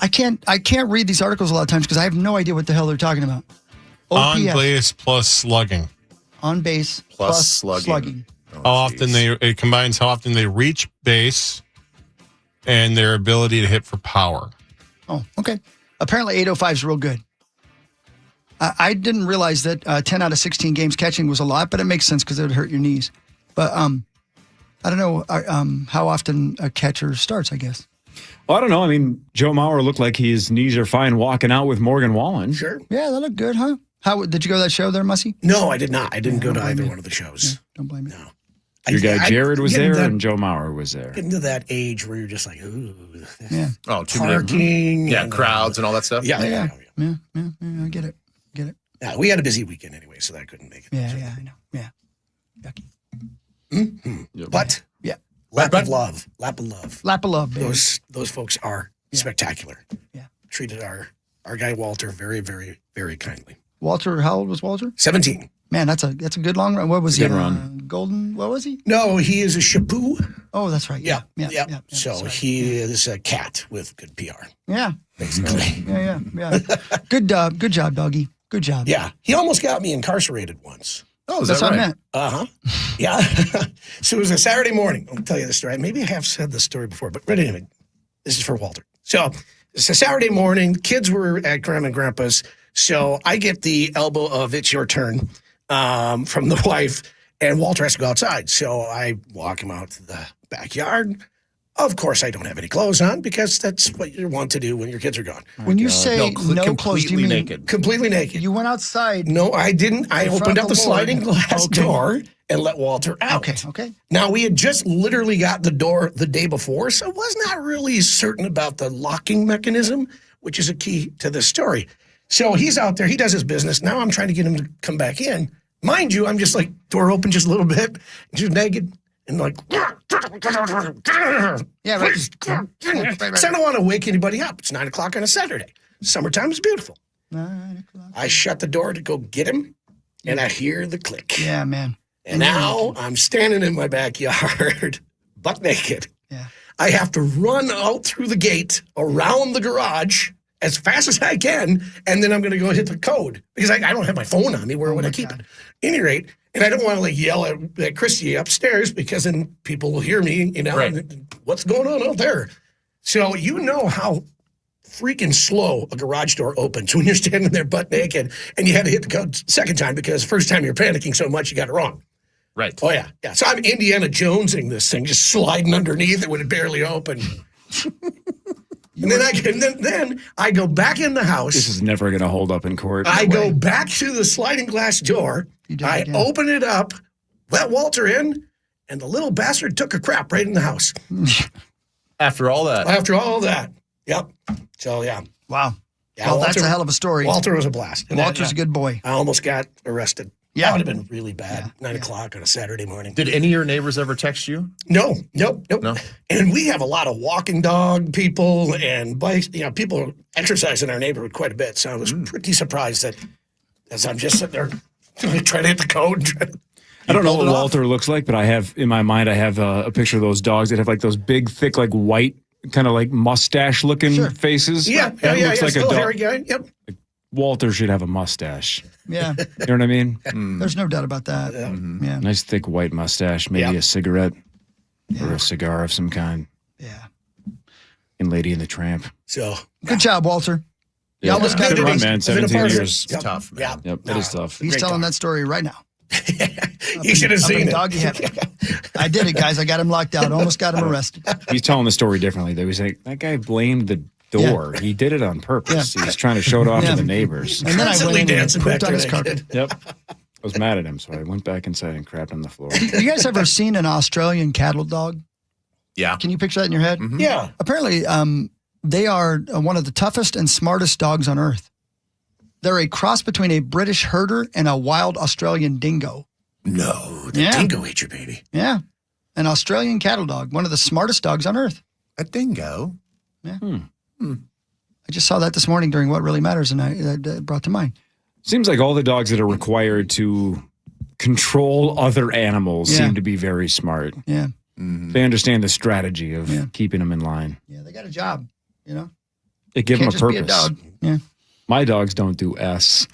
I can't read these articles a lot of times because I have no idea what the hell they're talking about. OPS. On base plus slugging. On base plus slugging. It combines how often they reach base and their ability to hit for power. Oh, okay. Apparently 805 is real good. I didn't realize that 10 out of 16 games catching was a lot, but it makes sense because it would hurt your knees. But I don't know how often a catcher starts, I guess. Well, I don't know. I mean, Joe Mauer looked like his knees are fine walking out with Morgan Wallen. Sure. Yeah, that looked good, huh? How did you go to that show there, Mussy? No, I did not. I didn't go to either one of the shows. Yeah, don't blame me. No. Your guy Jared was there and Joe Mauer was there. Getting to that age where you're just like, ooh. Yeah. Oh, too parking. many crowds and all that stuff. Yeah. I get it. Yeah, we had a busy weekend anyway, so that I couldn't make it. Yeah, I know. Yeah. Yucky. Mm-hmm. But lap of love, baby. Those folks are spectacular. Yeah. Treated our guy Walter very, very, very kindly. Walter, how old was Walter? 17. Man, that's a good long run. What was he? Good run. Golden. What was he? No, he is a Chapoo. Oh, that's right. Yeah. So he is a cat with good PR. Yeah. Basically. Yeah. Good job, doggy. Good job. Yeah. He almost got me incarcerated once. Oh, that's what I meant. Uh-huh. Yeah. So it was a Saturday morning. I'll tell you the story. Maybe I have said this story before, but anyway, this is for Walter. So it's a Saturday morning. Kids were at Grandma and Grandpa's. So I get the elbow of "it's your turn" from the wife, and Walter has to go outside. So I walk him out to the backyard. Of course, I don't have any clothes on because that's what you want to do when your kids are gone. When you say no clothes, do you mean naked? Completely naked. You went outside. No, I didn't. I opened up the sliding glass door and let Walter out. Okay. Now, we had just literally got the door the day before, so I was not really certain about the locking mechanism, which is a key to this story. So he's out there. He does his business. Now I'm trying to get him to come back in. Mind you, I'm just like, door open just a little bit, just naked, and like, Yeah, right. So I don't want to wake anybody up. It's 9 o'clock on a Saturday. Summertime is beautiful. 9 o'clock. I shut the door to go get him, and I hear the click. Yeah, man. And now I'm standing in my backyard, butt naked. Yeah. I have to run out through the gate, around the garage, as fast as I can, and then I'm going to go hit the code because I don't have my phone on me. Where would I keep it? At any rate, and I don't want to yell at Christy upstairs because then people will hear me, and what's going on out there? So you know how freaking slow a garage door opens when you're standing there butt naked and you had to hit the code second time because the first time you're panicking so much you got it wrong. Right. Oh, yeah. So I'm Indiana Jonesing this thing, just sliding underneath it when it barely opened. And then I go back in the house. This is never going to hold up in court. I go back to the sliding glass door. I open it up, let Walter in, and the little bastard took a crap right in the house. After all that. Yep. So, yeah. Wow. Yeah, well, Walter, that's a hell of a story. Walter was a blast. And Walter's a good boy. I almost got arrested. Yeah. That would have been really bad. 9 o'clock on a Saturday morning. Did any of your neighbors ever text you? No. No. And we have a lot of walking dog people and bikes. People exercise in our neighborhood quite a bit. So I was pretty surprised that as I'm just sitting there trying to hit the code. I don't know what Walter looks like, but I have in my mind, I have a picture of those dogs that have like those big, thick, like white, kind of like mustache looking faces. Yeah. Looks like a still dog. hairy guy. Yep. Walter should have a mustache. Yeah. You know what I mean? There's no doubt about that. Yeah. Nice thick white mustache, maybe a cigarette or a cigar of some kind. Yeah. And Lady and the Tramp. So good job, Walter. You Yeah, almost got good it. run, man. 17 years. It's tough, man. Yep, it is tough. He's telling that story right now. You should have seen it. Doggy heaven. I did it, guys. I got him locked out. Almost got him arrested. He's telling the story differently. Though. He's like, that guy blamed the door. He did it on purpose. He was trying to show it off to the neighbors. And then I went in and pooped on his carpet. Yep. I was mad at him, so I went back inside and crapped on the floor. You guys ever seen an Australian cattle dog? Yeah. Can you picture that in your head? Mm-hmm. Yeah. Apparently, they are one of the toughest and smartest dogs on earth. They're a cross between a British herder and a wild Australian dingo. No, the dingo ate your baby. Yeah. An Australian cattle dog, one of the smartest dogs on earth. A dingo? Yeah. I just saw that this morning during What Really Matters, and I brought to mind. Seems like all the dogs that are required to control other animals seem to be very smart. Yeah. They understand the strategy of keeping them in line. Yeah, they got a job, you know? They give them a Can't just be purpose. a dog. Yeah. My dogs don't do S.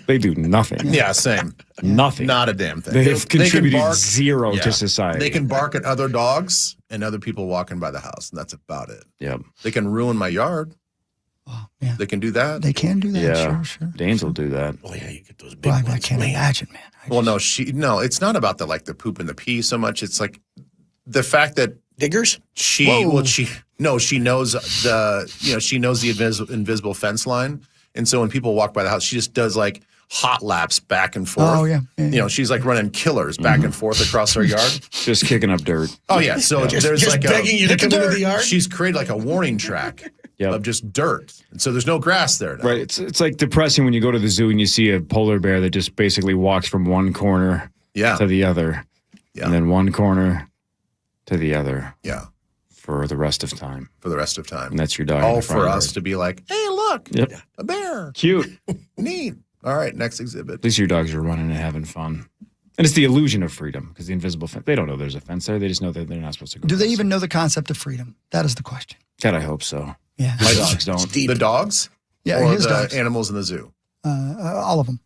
They do nothing. Yeah, same. Nothing. Not a damn thing. They've contributed bark, zero to society. They can bark at other dogs and other people walking by the house, and that's about it. Yep. They can ruin my yard. Yeah. They can do that. They can do that. Yeah. Sure. Danes will do that. Oh yeah, you get those big Well, ones. I can't imagine, man. Well, no, it's not about the poop and the pee so much. It's like the fact that diggers. She knows the invisible fence line, and so when people walk by the house, she just does like hot laps back and forth. Oh, yeah. She's like running killers back and forth across our yard, just kicking up dirt. Oh yeah, so there's just like begging you to come into the yard. She's created like a warning track of just dirt, and so there's no grass there now. Right. It's like depressing when you go to the zoo and you see a polar bear that just basically walks from one corner to the other, and then one corner to the other. Yeah. For the rest of time. And that's your dog. All for us to be like, hey, look, a bear. Cute. Neat. All right, next exhibit. At least your dogs are running and having fun. And it's the illusion of freedom because the invisible fence, they don't know there's a fence there. They just know that they're not supposed to go. Do they even know the concept of freedom? That is the question. God, I hope so. Yeah. My dogs don't. The dogs? Yeah, or his the dogs. animals in the zoo? All of them.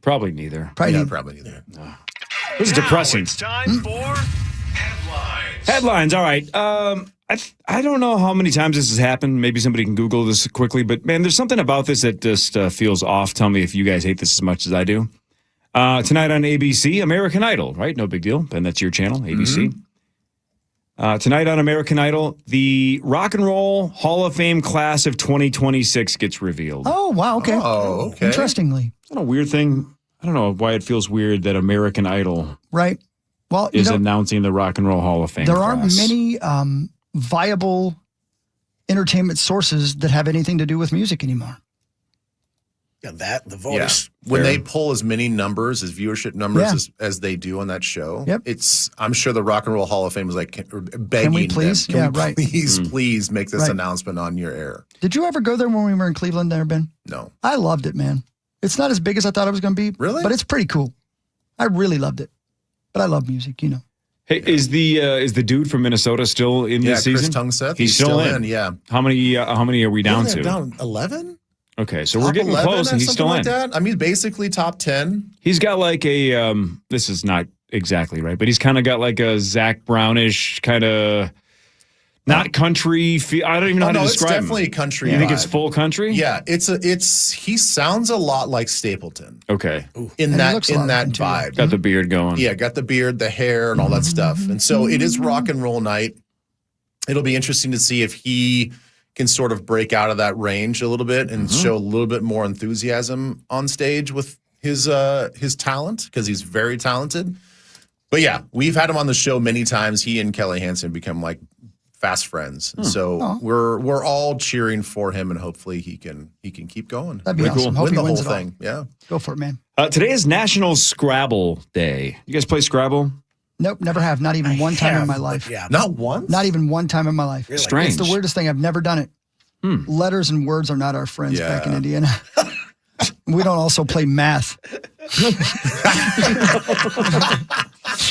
Probably neither. Probably neither. This is depressing. It's time for Headlines. All right. I don't know how many times this has happened. Maybe somebody can Google this quickly. But, man, there's something about this that just feels off. Tell me if you guys hate this as much as I do. Tonight on ABC, American Idol, right? No big deal. And that's your channel, ABC. Tonight on American Idol, the Rock and Roll Hall of Fame class of 2026 gets revealed. Oh, wow. Okay. Oh, okay. Interestingly. Is that a weird thing? I don't know why it feels weird that American Idol Right. Well, is announcing the Rock and Roll Hall of Fame there class. aren't many viable entertainment sources that have anything to do with music anymore. Yeah, the voice. Yeah. When they pull as many numbers, as viewership numbers as they do on that show, I'm sure the Rock and Roll Hall of Fame was like begging Can we please? them, Yeah, right. please make this Right. announcement on your air. Did you ever go there when we were in Cleveland there, Ben? No. I loved it, man. It's not as big as I thought it was going to be. Really? But it's pretty cool. I really loved it. But I love music, you know. Hey, is the dude from Minnesota still in this season? Chris Tungseth. He's still in. Yeah. How many are we down to? Down 11? Okay, so we're getting 11 close, and he's still like in. That? I mean, basically top 10. He's got like a this is not exactly right, but he's kind of got like a Zach Brownish kind of not country. I don't even know how to describe it's definitely him. country. You think vibe. it's full country? Yeah, he sounds a lot like Stapleton. Okay. In And he that looks a lot like him, too. vibe. Got the beard going. Yeah, got the beard, the hair, and all that stuff. And so it is rock and roll night. It'll be interesting to see if he can sort of break out of that range a little bit and show a little bit more enthusiasm on stage with his talent, because he's very talented. But yeah, we've had him on the show many times. He and Kelly Hansen become like fast friends. So we're all cheering for him, and hopefully he can keep going. That'd be awesome. Hope Win he the whole wins it all. thing. Yeah. Go for it, man. Today is National Scrabble Day. You guys play Scrabble? Nope, never have. Not even one time in my life. Yeah. Not once? Not even one time in my life. Really? Strange. It's the weirdest thing. I've never done it. Letters and words are not our friends back in Indiana. We don't also play math.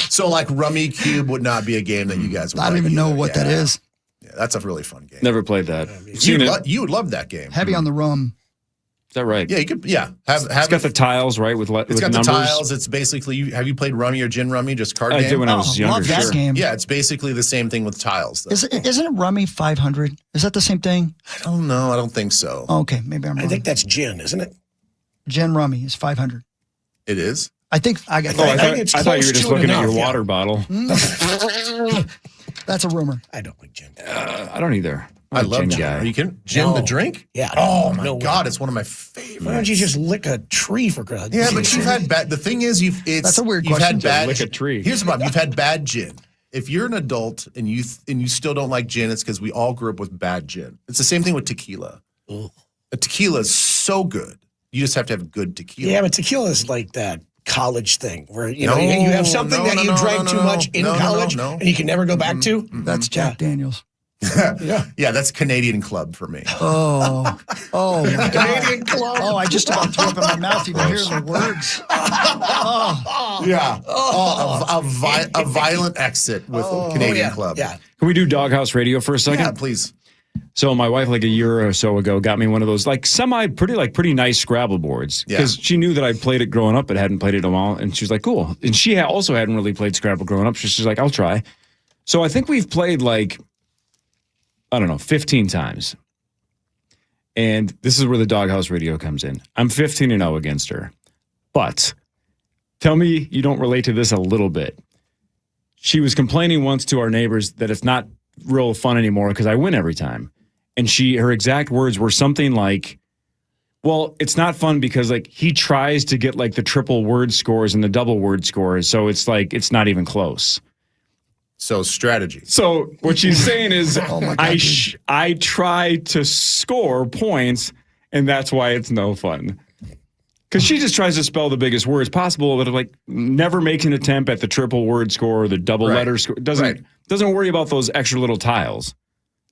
So like Rummy Cube would not be a game that you guys would I don't like even know either. what that is. Yeah, that's a really fun game. Never played that. You would love that game. Heavy on the rum. that right? Yeah, you could. Yeah, It's got the tiles, right? With It's got numbers. the tiles. It's basically. Have you played Rummy or Gin Rummy? Just card I game. did when I was younger. Love that sure. game. Yeah, it's basically the same thing with tiles. Though. Isn't it Rummy 500? Is that the same thing? I don't know. I don't think so. Oh, okay, maybe I'm wrong. I think that's gin, isn't it? Gin Rummy is 500. It is. I think I got. Oh, I that. thought you were just looking at your water bottle. That's a rumor. I don't like gin. I don't either. I love gin gin. guy. Are you kidding? Gin the drink? Yeah. Oh my no God, way. it's one of my favorites. Why don't you just lick a tree for God's Yeah, sake? but you've had bad. The thing is, That's a weird you've question. had bad. Lick a tree. Here's the problem: you've had bad gin. If you're an adult and you still don't like gin, it's because we all grew up with bad gin. It's the same thing with tequila. A tequila is so good. You just have to have good tequila. Yeah, but tequila is like that college thing where you have something that you drank too much in college and you can never go back to. That's Jack Daniels. Yeah, that's Canadian Club for me. Oh my God. Canadian Club. Oh, I just about threw up in my mouth even hearing the words. Yeah. A violent exit with Canadian Club. Yeah. Can we do Doghouse Radio for a second? Yeah, please. So my wife, like a year or so ago, got me one of those like pretty nice Scrabble boards because she knew that I played it growing up, but hadn't played it in a while, and she was like, "Cool." And she also hadn't really played Scrabble growing up. She's like, "I'll try." So I think we've played like, I don't know, 15 times. And this is where the Doghouse Radio comes in. I'm 15-0 against her, but tell me you don't relate to this a little bit. She was complaining once to our neighbors that it's not real fun anymore because I win every time. And her exact words were something like, well, it's not fun because like he tries to get like the triple word scores and the double word scores. So it's like, it's not even close. So strategy. So what she's saying is I try to score points and that's why it's no fun. Because she just tries to spell the biggest words possible, but like never makes an attempt at the triple word score or the double letter score. Doesn't worry about those extra little tiles.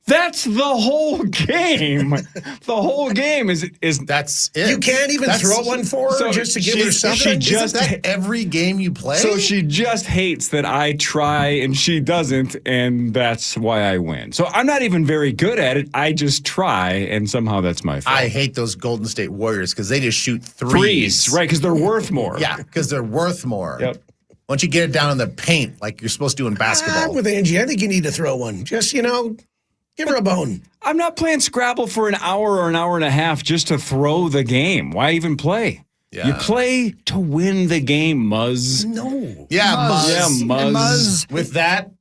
That's the whole game. The whole game is that's it. You can't even throw one for her just to give her something. Isn't that every game you play? So she just hates that I try and she doesn't, and that's why I win. So I'm not even very good at it. I just try, and somehow that's my fault. I hate those Golden State Warriors because they just shoot threes, right? Because they're worth more. Yeah, because they're worth more. Yep. Once you get it down in the paint, like you're supposed to do in basketball. I'm with Angie. I think you need to throw one. Just, give her a bone. I'm not playing Scrabble for an hour or an hour and a half just to throw the game. Why even play? Yeah. You play to win the game, Muzz. No. Yeah, Muzz. Yeah, Muzz. With that,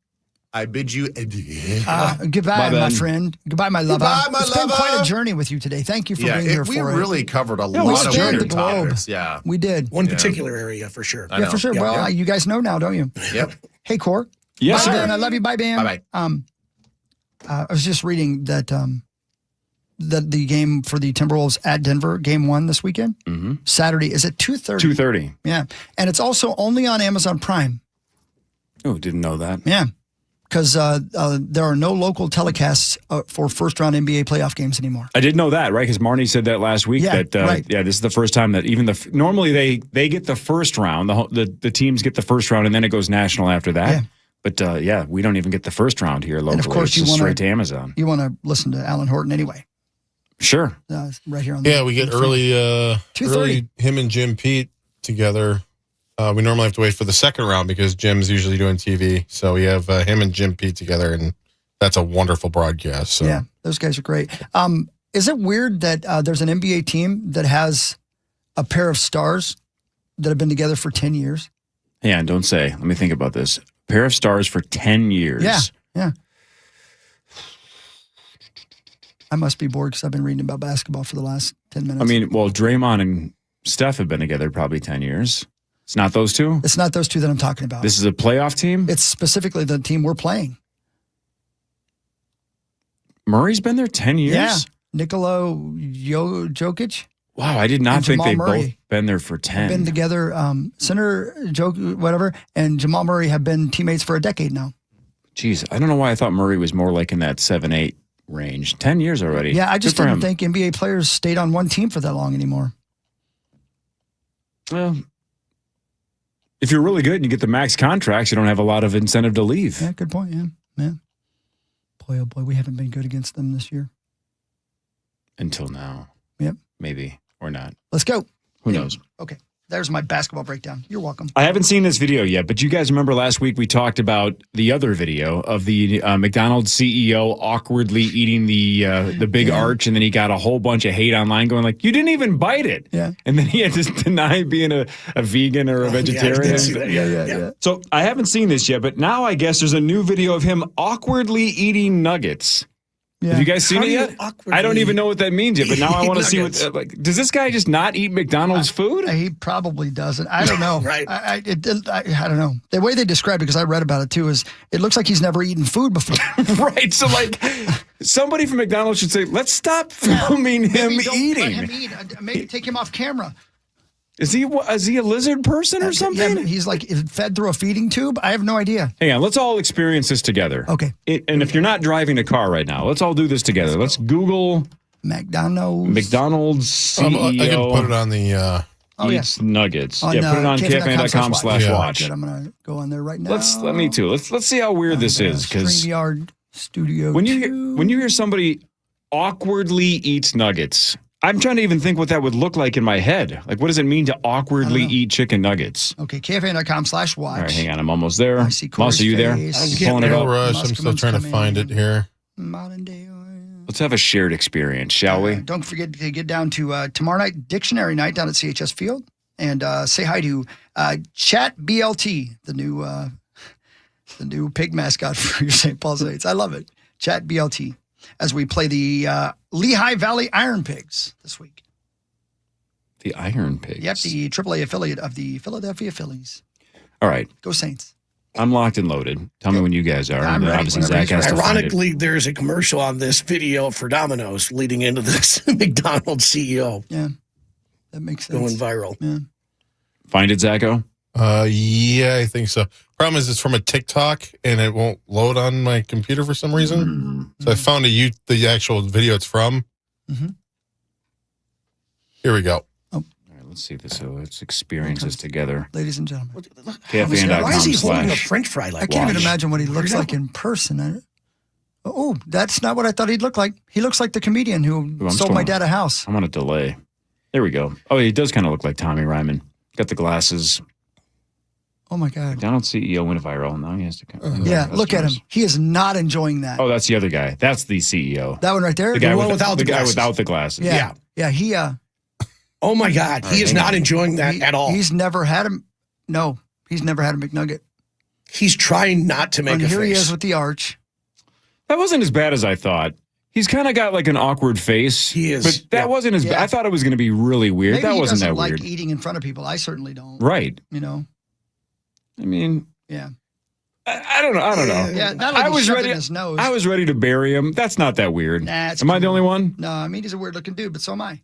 I bid you adieu. Goodbye, my friend. Goodbye, my lover. Goodbye, my It's been lover. quite a journey with you today. Thank you for being here for it. We really covered a we lot of spanned weird the globe. topics. Yeah. We did. One particular area for sure. Yeah, for sure. Yep, Well, yep. you guys know now, don't you? Yep. Hey, Cor. Yes, Bye, sir. Ben. I love you. Bye, Ben. Bye-bye. I was just reading that that the game for the Timberwolves at Denver, game 1 this weekend, Saturday, is at 2:30. 2:30. Yeah. And it's also only on Amazon Prime. Oh, didn't know that. Yeah. Because there are no local telecasts for first-round NBA playoff games anymore. I did know that, right? Because Marnie said that last week. Yeah, that right. Yeah, this is the first time that even normally they get the first round. The teams get the first round, and then it goes national after that. Yeah. But we don't even get the first round here locally. And of course, it's you just want straight to Amazon. You want to listen to Alan Horton anyway. Sure. Right here on Yeah, we get early 2:30. him and Jim Pete together. We normally have to wait for the second round because Jim's usually doing TV. So we have him and Jim Pete together, and that's a wonderful broadcast. So. Yeah, those guys are great. Is it weird that there's an NBA team that has a pair of stars that have been together for 10 years? Yeah, and don't say. Let me think about this. Pair of stars for 10 years. Yeah. I must be bored because I've been reading about basketball for the last 10 minutes. I mean, well, Draymond and Steph have been together probably 10 years. It's not those two? It's not those two that I'm talking about. This is a playoff team? It's specifically the team we're playing. Murray's been there 10 years? Yeah. Nikola Jokic. Wow, I did not And think Jamal they've Murray both been there for 10. Been together, Center, Jokic, whatever, and Jamal Murray have been teammates for a decade now. Jeez, I don't know why I thought Murray was more like in that 7-8 range. 10 years already. Yeah, I just Good for didn't him. think NBA players stayed on one team for that long anymore. Well, if you're really good and you get the max contracts, you don't have a lot of incentive to leave. Yeah, good point. Yeah. Boy, oh boy, we haven't been good against them this year. Until now. Yep. Maybe. or not. Let's go. Who knows? Okay. There's my basketball breakdown. You're welcome. I haven't seen this video yet, but you guys remember last week we talked about the other video of the McDonald's CEO awkwardly eating the big arch, and then he got a whole bunch of hate online going like, you didn't even bite it. Yeah. And then he had to deny being a vegan or a vegetarian. Yeah. So I haven't seen this yet, but now I guess there's a new video of him awkwardly eating nuggets. Yeah. Have you guys seen it yet? I don't even know what that means yet, but now I want to see what. Does this guy just not eat McDonald's food? He probably doesn't. I don't know. Right. I don't know. The way they described it, because I read about it too, is it looks like he's never eaten food before. Right. So, like, somebody from McDonald's should say, let's stop filming him eating. Let him eat. Maybe take him off camera. Is he a lizard person or something? Yeah, he's like fed through a feeding tube. I have no idea. Hang on, let's all experience this together. Okay. And if you're not driving a car right now, let's all do this together. Let's Google McDonald's CEO. I can put it on the eats nuggets. On, put it on KFAN.com/watch. I'm gonna go on there right now. Me too. Let's see how weird this is, because StreamYard Studio. When you hear somebody awkwardly eats nuggets, I'm trying to even think what that would look like in my head. Like, what does it mean to awkwardly eat chicken nuggets? Okay, KFAN.com/watch. All right, hang on. I'm almost there. I see Moss, are you there? face. Pulling it up. rush. I'm still trying to find it here. Modern day. Let's have a shared experience, shall we? Don't forget to get down to tomorrow night, Dictionary Night down at CHS Field, and say hi to Chat BLT, the new pig mascot for your St. Paul Saints. I love it. Chat BLT, as we play the Lehigh Valley Iron Pigs this week. The Iron Pigs? Yep, the AAA affiliate of the Philadelphia Phillies. All right. Go Saints. I'm locked and loaded. Tell me when you guys are. I'm ready. Obviously, Zach has to find it. Ironically, there's a commercial on this video for Domino's leading into this McDonald's CEO. Yeah, that makes sense. Going viral. Yeah. Find it, Zacho? Yeah, I think so. Problem is, it's from a TikTok and it won't load on my computer for some reason. So I found the actual video it's from. Here we go. All right, let's see this. So let's experience this together. Ladies and gentlemen. KFAN.com/. Why is he holding a French fry like I can't even Wash? imagine what he looks like in person. Oh, that's not what I thought he'd look like. He looks like the comedian who sold my dad a house. I'm on a delay. There we go. Oh, he does kind of look like Tommy Ryman. Got the glasses. Oh, my God. McDonald's CEO went viral. Now he has to come. Yeah, look at him. He is not enjoying that. Oh, that's the other guy. That's the CEO. That one right there? The guy without the guy glasses. without the glasses. Yeah. Yeah, he... Oh, my God. He is not enjoying that at all. He's never had him. No, he's never had a McNugget. He's trying not to make and a here face. he is with the arch. That wasn't as bad as I thought. He's kind of got like an awkward face. He is. But that wasn't as bad. I thought it was going to be really weird. Maybe that wasn't he doesn't that like weird. eating in front of people. I certainly don't. Right. You know? I mean... Yeah. I don't know. Yeah, not like I was ready. in his nose. I was ready to bury him. That's not that weird. Nah, it's am I the cool. only one? No, I mean, he's a weird-looking dude, but so am I.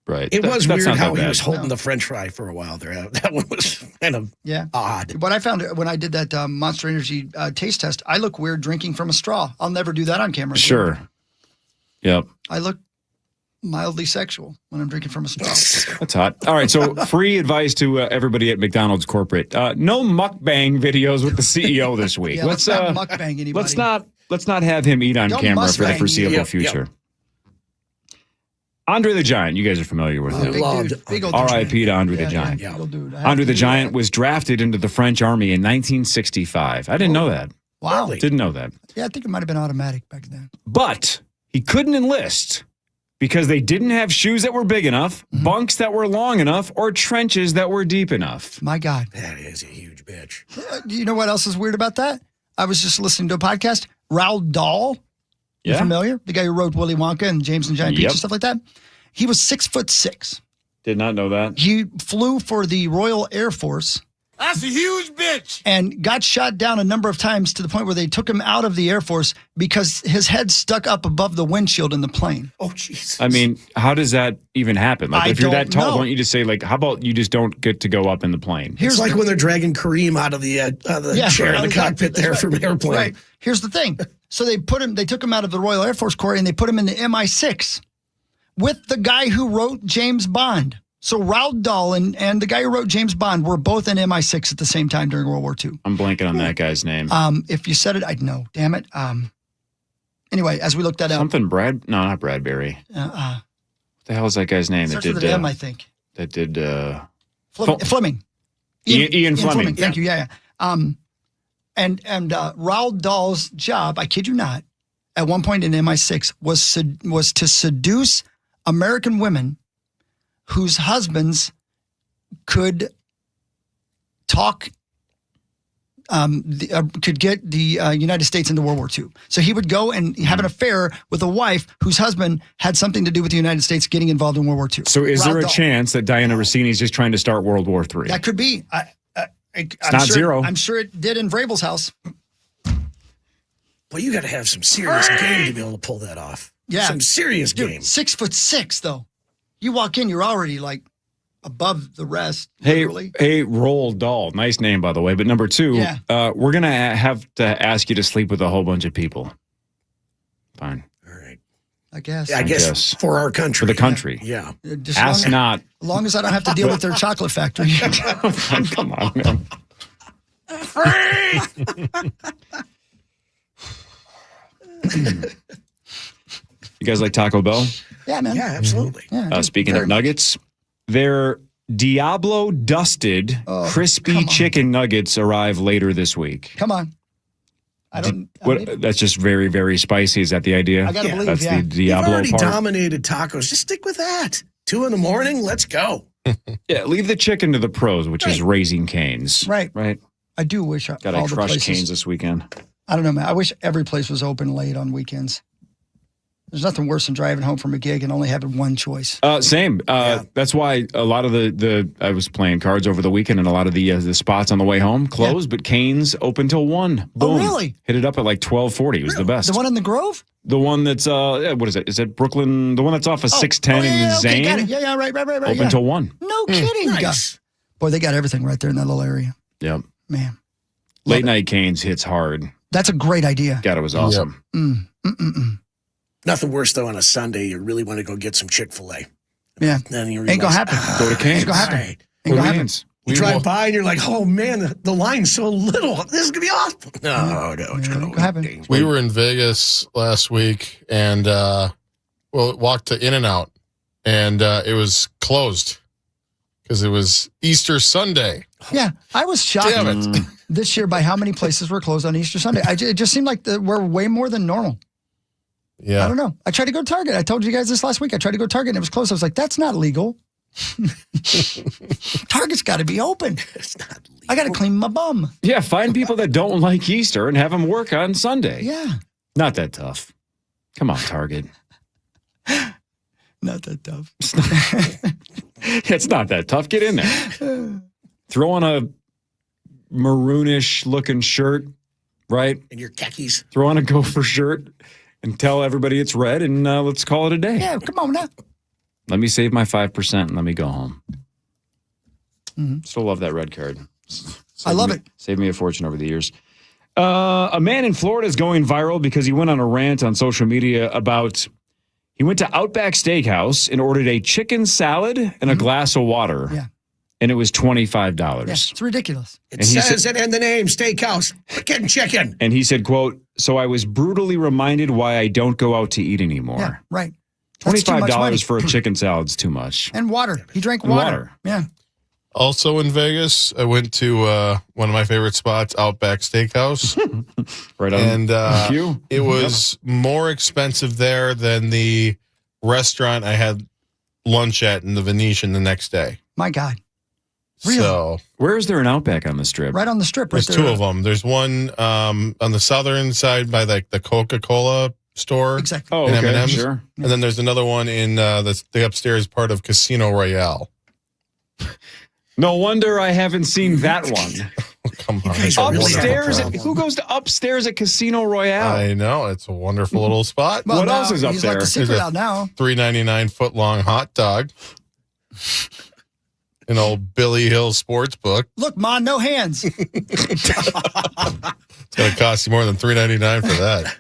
Right. It was That's weird not how that he was bad. holding the French fry for a while there. That one was kind of odd. What I found when I did that Monster Energy taste test, I look weird drinking from a straw. I'll never do that on camera. Sure. Yep. I look mildly sexual when I'm drinking from a straw. That's hot. All right. So free advice to everybody at McDonald's corporate. No mukbang videos with the CEO this week. Yeah, let's not mukbang anybody. Let's not have him eat on Don't camera for the mukbang. foreseeable future. Andre the Giant, you guys are familiar with him. Big old R.I.P. to Andre the Giant. big old dude. Andre the Giant was drafted into the French army in 1965. I didn't know that. Wow. Didn't know that. Yeah, I think it might have been automatic back then. But he couldn't enlist because they didn't have shoes that were big enough, bunks that were long enough, or trenches that were deep enough. My God. That is a huge bitch. You know what else is weird about that? I was just listening to a podcast. Roald Dahl. You Yeah. familiar? The guy who wrote Willy Wonka and James and Giant Peach Yep. and stuff like that. He was 6'6". Did not know that. He flew for the Royal Air Force. That's a huge bitch. And got shot down a number of times to the point where they took him out of the Air Force because his head stuck up above the windshield in the plane. Oh, Jesus. I mean, how does that even happen? Like, I if you're that don't tall, know. don't you just say, like, how about you just don't get to go up in the plane? It's like when they're dragging Kareem out of the chair in the cockpit there from the airplane. Right. Here's the thing. So they took him out of the Royal Air Force Corps and they put him in the MI6 with the guy who wrote James Bond. So Roald Dahl and the guy who wrote James Bond were both in MI6 at the same time during World War II. I'm blanking on that guy's name. If you said it, I'd know. Damn it. Anyway, as we looked that up. Something No, not Bradbury. the hell is that guy's name? Starts with an M, I think. That did Fleming. Ian Fleming. Thank you. Yeah. And Roald Dahl's job, I kid you not, at one point in MI6 was to seduce American women whose husbands could talk, could get the United States into World War II. So he would go and have an affair with a wife whose husband had something to do with the United States getting involved in World War II. So is there a Dahl. chance that Diana Rossini is just trying to start World War III? That could be. It's not zero. I'm sure it did in Vrabel's house. Well, you got to have some serious game to be able to pull that off. Yeah. Some serious Dude, game. 6'6", though. You walk in, you're already like above the rest. Hey, literally. Roald Dahl. Nice name, by the way. But number two, we're going to have to ask you to sleep with a whole bunch of people. Fine. All right. I guess. I guess for our country. For the country. Yeah. Just Ask not. As long as I don't have to deal with their chocolate factory. Come on, man. You guys like Taco Bell? Yeah, man. Yeah, absolutely. Yeah, Speaking of nuggets, their Diablo dusted crispy chicken nuggets arrive later this week. Come on. That's just very, very spicy. Is that the idea? I gotta believe, that's yeah. the Diablo You've already part. dominated tacos. Just stick with that. 2 a.m, let's go. Yeah, leave the chicken to the pros, which is Raising Cane's. Right. Right. I do wish all Got to the crush places. Cane's this weekend. I don't know, man. I wish every place was open late on weekends. There's nothing worse than driving home from a gig and only having one choice. Same. That's why a lot of I was playing cards over the weekend, and a lot of the spots on the way home closed, but Cane's open till 1. Boom. Oh, really? Hit it up at like 12:40. It was the best. The one in the Grove? The one that's what is it? Is it Brooklyn? The one that's off of 610 and okay, got Zane? it. Yeah, right. Open till 1. No kidding. Nice. Boy, they got everything right there in that little area. Yep. Man. Late night Cane's hits hard. That's a great idea. God, it was awesome. Nothing worse, though, on a Sunday. You really want to go get some Chick-fil-A. Yeah. Then you Ain't gonna happen. Go to Cane's. Ain't gonna happen. Right. Ain't gonna happen. Cane's. You drive by and you're like, oh, man, the line's so little. This is going to be awesome. No, it's going to happen. We were in Vegas last week and walked to In-N-Out and it was closed because it was Easter Sunday. Yeah, I was shocked Damn it. this year by how many places were closed on Easter Sunday. It just seemed like we're way more than normal. Yeah. I don't know. I tried to go to Target. I told you guys this last week. I tried to go to Target and it was closed. I was like, that's not legal. Target's got to be open. It's not legal. I got to clean my bum. Yeah, find people that don't like Easter and have them work on Sunday. Yeah. Not that tough. Come on, Target. Not that tough. It's not that tough. Get in there. Throw on a maroonish looking shirt, right? And your khakis. Throw on a Gopher shirt and tell everybody it's red, and let's call it a day. Yeah, come on now. Let me save my 5% and let me go home. Mm-hmm. Still love that red card. I love it. Saved me a fortune over the years. A man in Florida is going viral because he went on a rant on social media about he went to Outback Steakhouse and ordered a chicken salad and a glass of water. Yeah. And it was $25. Yeah, it's ridiculous. It says it in the name, Steakhouse. Getting chicken. And he said, quote, so I was brutally reminded why I don't go out to eat anymore. Yeah, right. That's too much money. $25 for a chicken salad is too much. And water. He drank water. Yeah. Also in Vegas, I went to one of my favorite spots, Outback Steakhouse. Right on. And cue. it was more expensive there than the restaurant I had lunch at in the Venetian the next day. My God. Really? So where is there an Outback on the Strip? Right on the Strip. There's right there. two of them. There's one on the southern side by the Coca-Cola store. Exactly. Oh, in okay, M&M's. sure. And then there's another one in the upstairs part of Casino Royale. No wonder I haven't seen that one. Come on. guys are really Upstairs? having a Who goes to upstairs at Casino Royale? I know. It's a wonderful little spot. Well, What now else is up he's let there? the secret There's a- out now. $3.99 foot-long hot dog. An old Billy Hill sports book. Look, Ma, no hands. It's going to cost you more than $3.99 for that.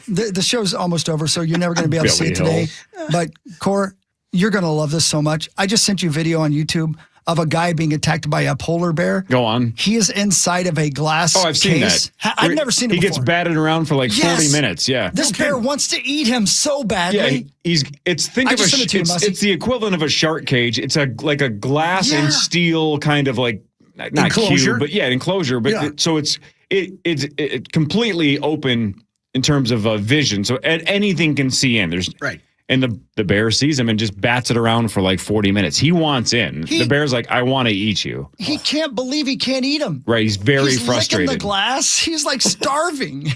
The show's almost over, so you're never going to be able to see it Billy today. But, Cor, you're going to love this so much. I just sent you a video on YouTube of a guy being attacked by a polar bear. Go on. He is inside of a glass Oh, I've seen case. that. I've never seen it He before. gets batted around for like 40 minutes. Yeah. This bear wants to eat him so badly. Yeah, it's the equivalent of a shark cage. It's like a glass and steel kind of like not Enclosure? cube, but enclosure. But so it's completely open in terms of vision. So anything can see in. There's right. And the bear sees him and just bats it around for like 40 minutes. He wants in. The bear's like, I want to eat you. He can't believe he can't eat him. Right. He's very frustrated. Licking the glass. He's like starving.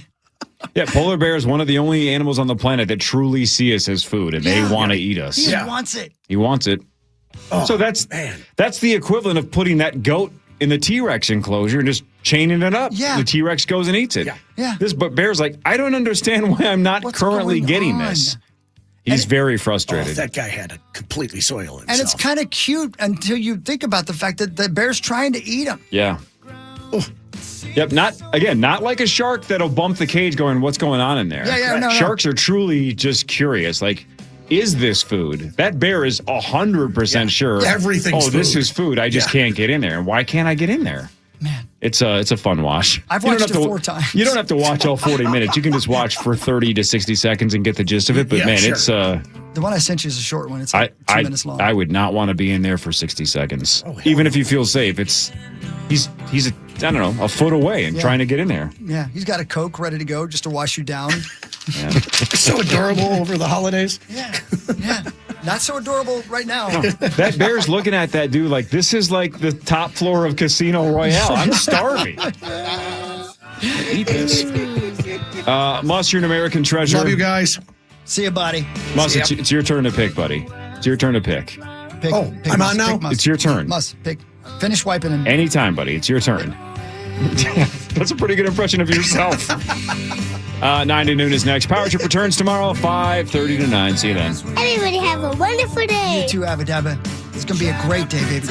Yeah, polar bear is one of the only animals on the planet that truly see us as food, and they want to eat us. He wants it. He wants it. Oh, so that's the equivalent of putting that goat in the T-Rex enclosure and just chaining it up. Yeah. The T-Rex goes and eats it. Yeah. This bear's like, I don't understand why I'm not currently getting this. He's very frustrated. That guy had to completely soil himself. And it's kind of cute until you think about the fact that the bear's trying to eat him. Yeah. Yep. Not like a shark that'll bump the cage going, what's going on in there? No. Sharks are truly just curious. Like, is this food? That bear is 100% sure. Everything's food. This is food. I just can't get in there. And why can't I get in there? Man. It's a fun watch. I've watched it 4 times. You don't have to watch all 40 minutes. You can just watch for 30 to 60 seconds and get the gist of it. But it's the one I sent you is a short one. It's like 2 minutes long. I would not want to be in there for 60 seconds. Even if you feel safe. He's a foot away and trying to get in there. Yeah, he's got a Coke ready to go just to wash you down. Yeah. So adorable over the holidays. Yeah. Not so adorable right now. No, that bear's looking at that dude like, this is like the top floor of Casino Royale. I'm starving. Eat this. Muss, you're an American treasure. Love you guys. See you, buddy. Muss, it's your turn to pick, buddy. It's your turn to pick. Pick, I'm on now? Muss. It's your turn. Muss, pick. Finish wiping him. Anytime, buddy. It's your turn. That's a pretty good impression of yourself. 9 to noon is next. Power Trip returns tomorrow, 5:30 to 9. See you then. Everybody have a wonderful day. You too, Abba Dabba. It's going to be a great day, baby.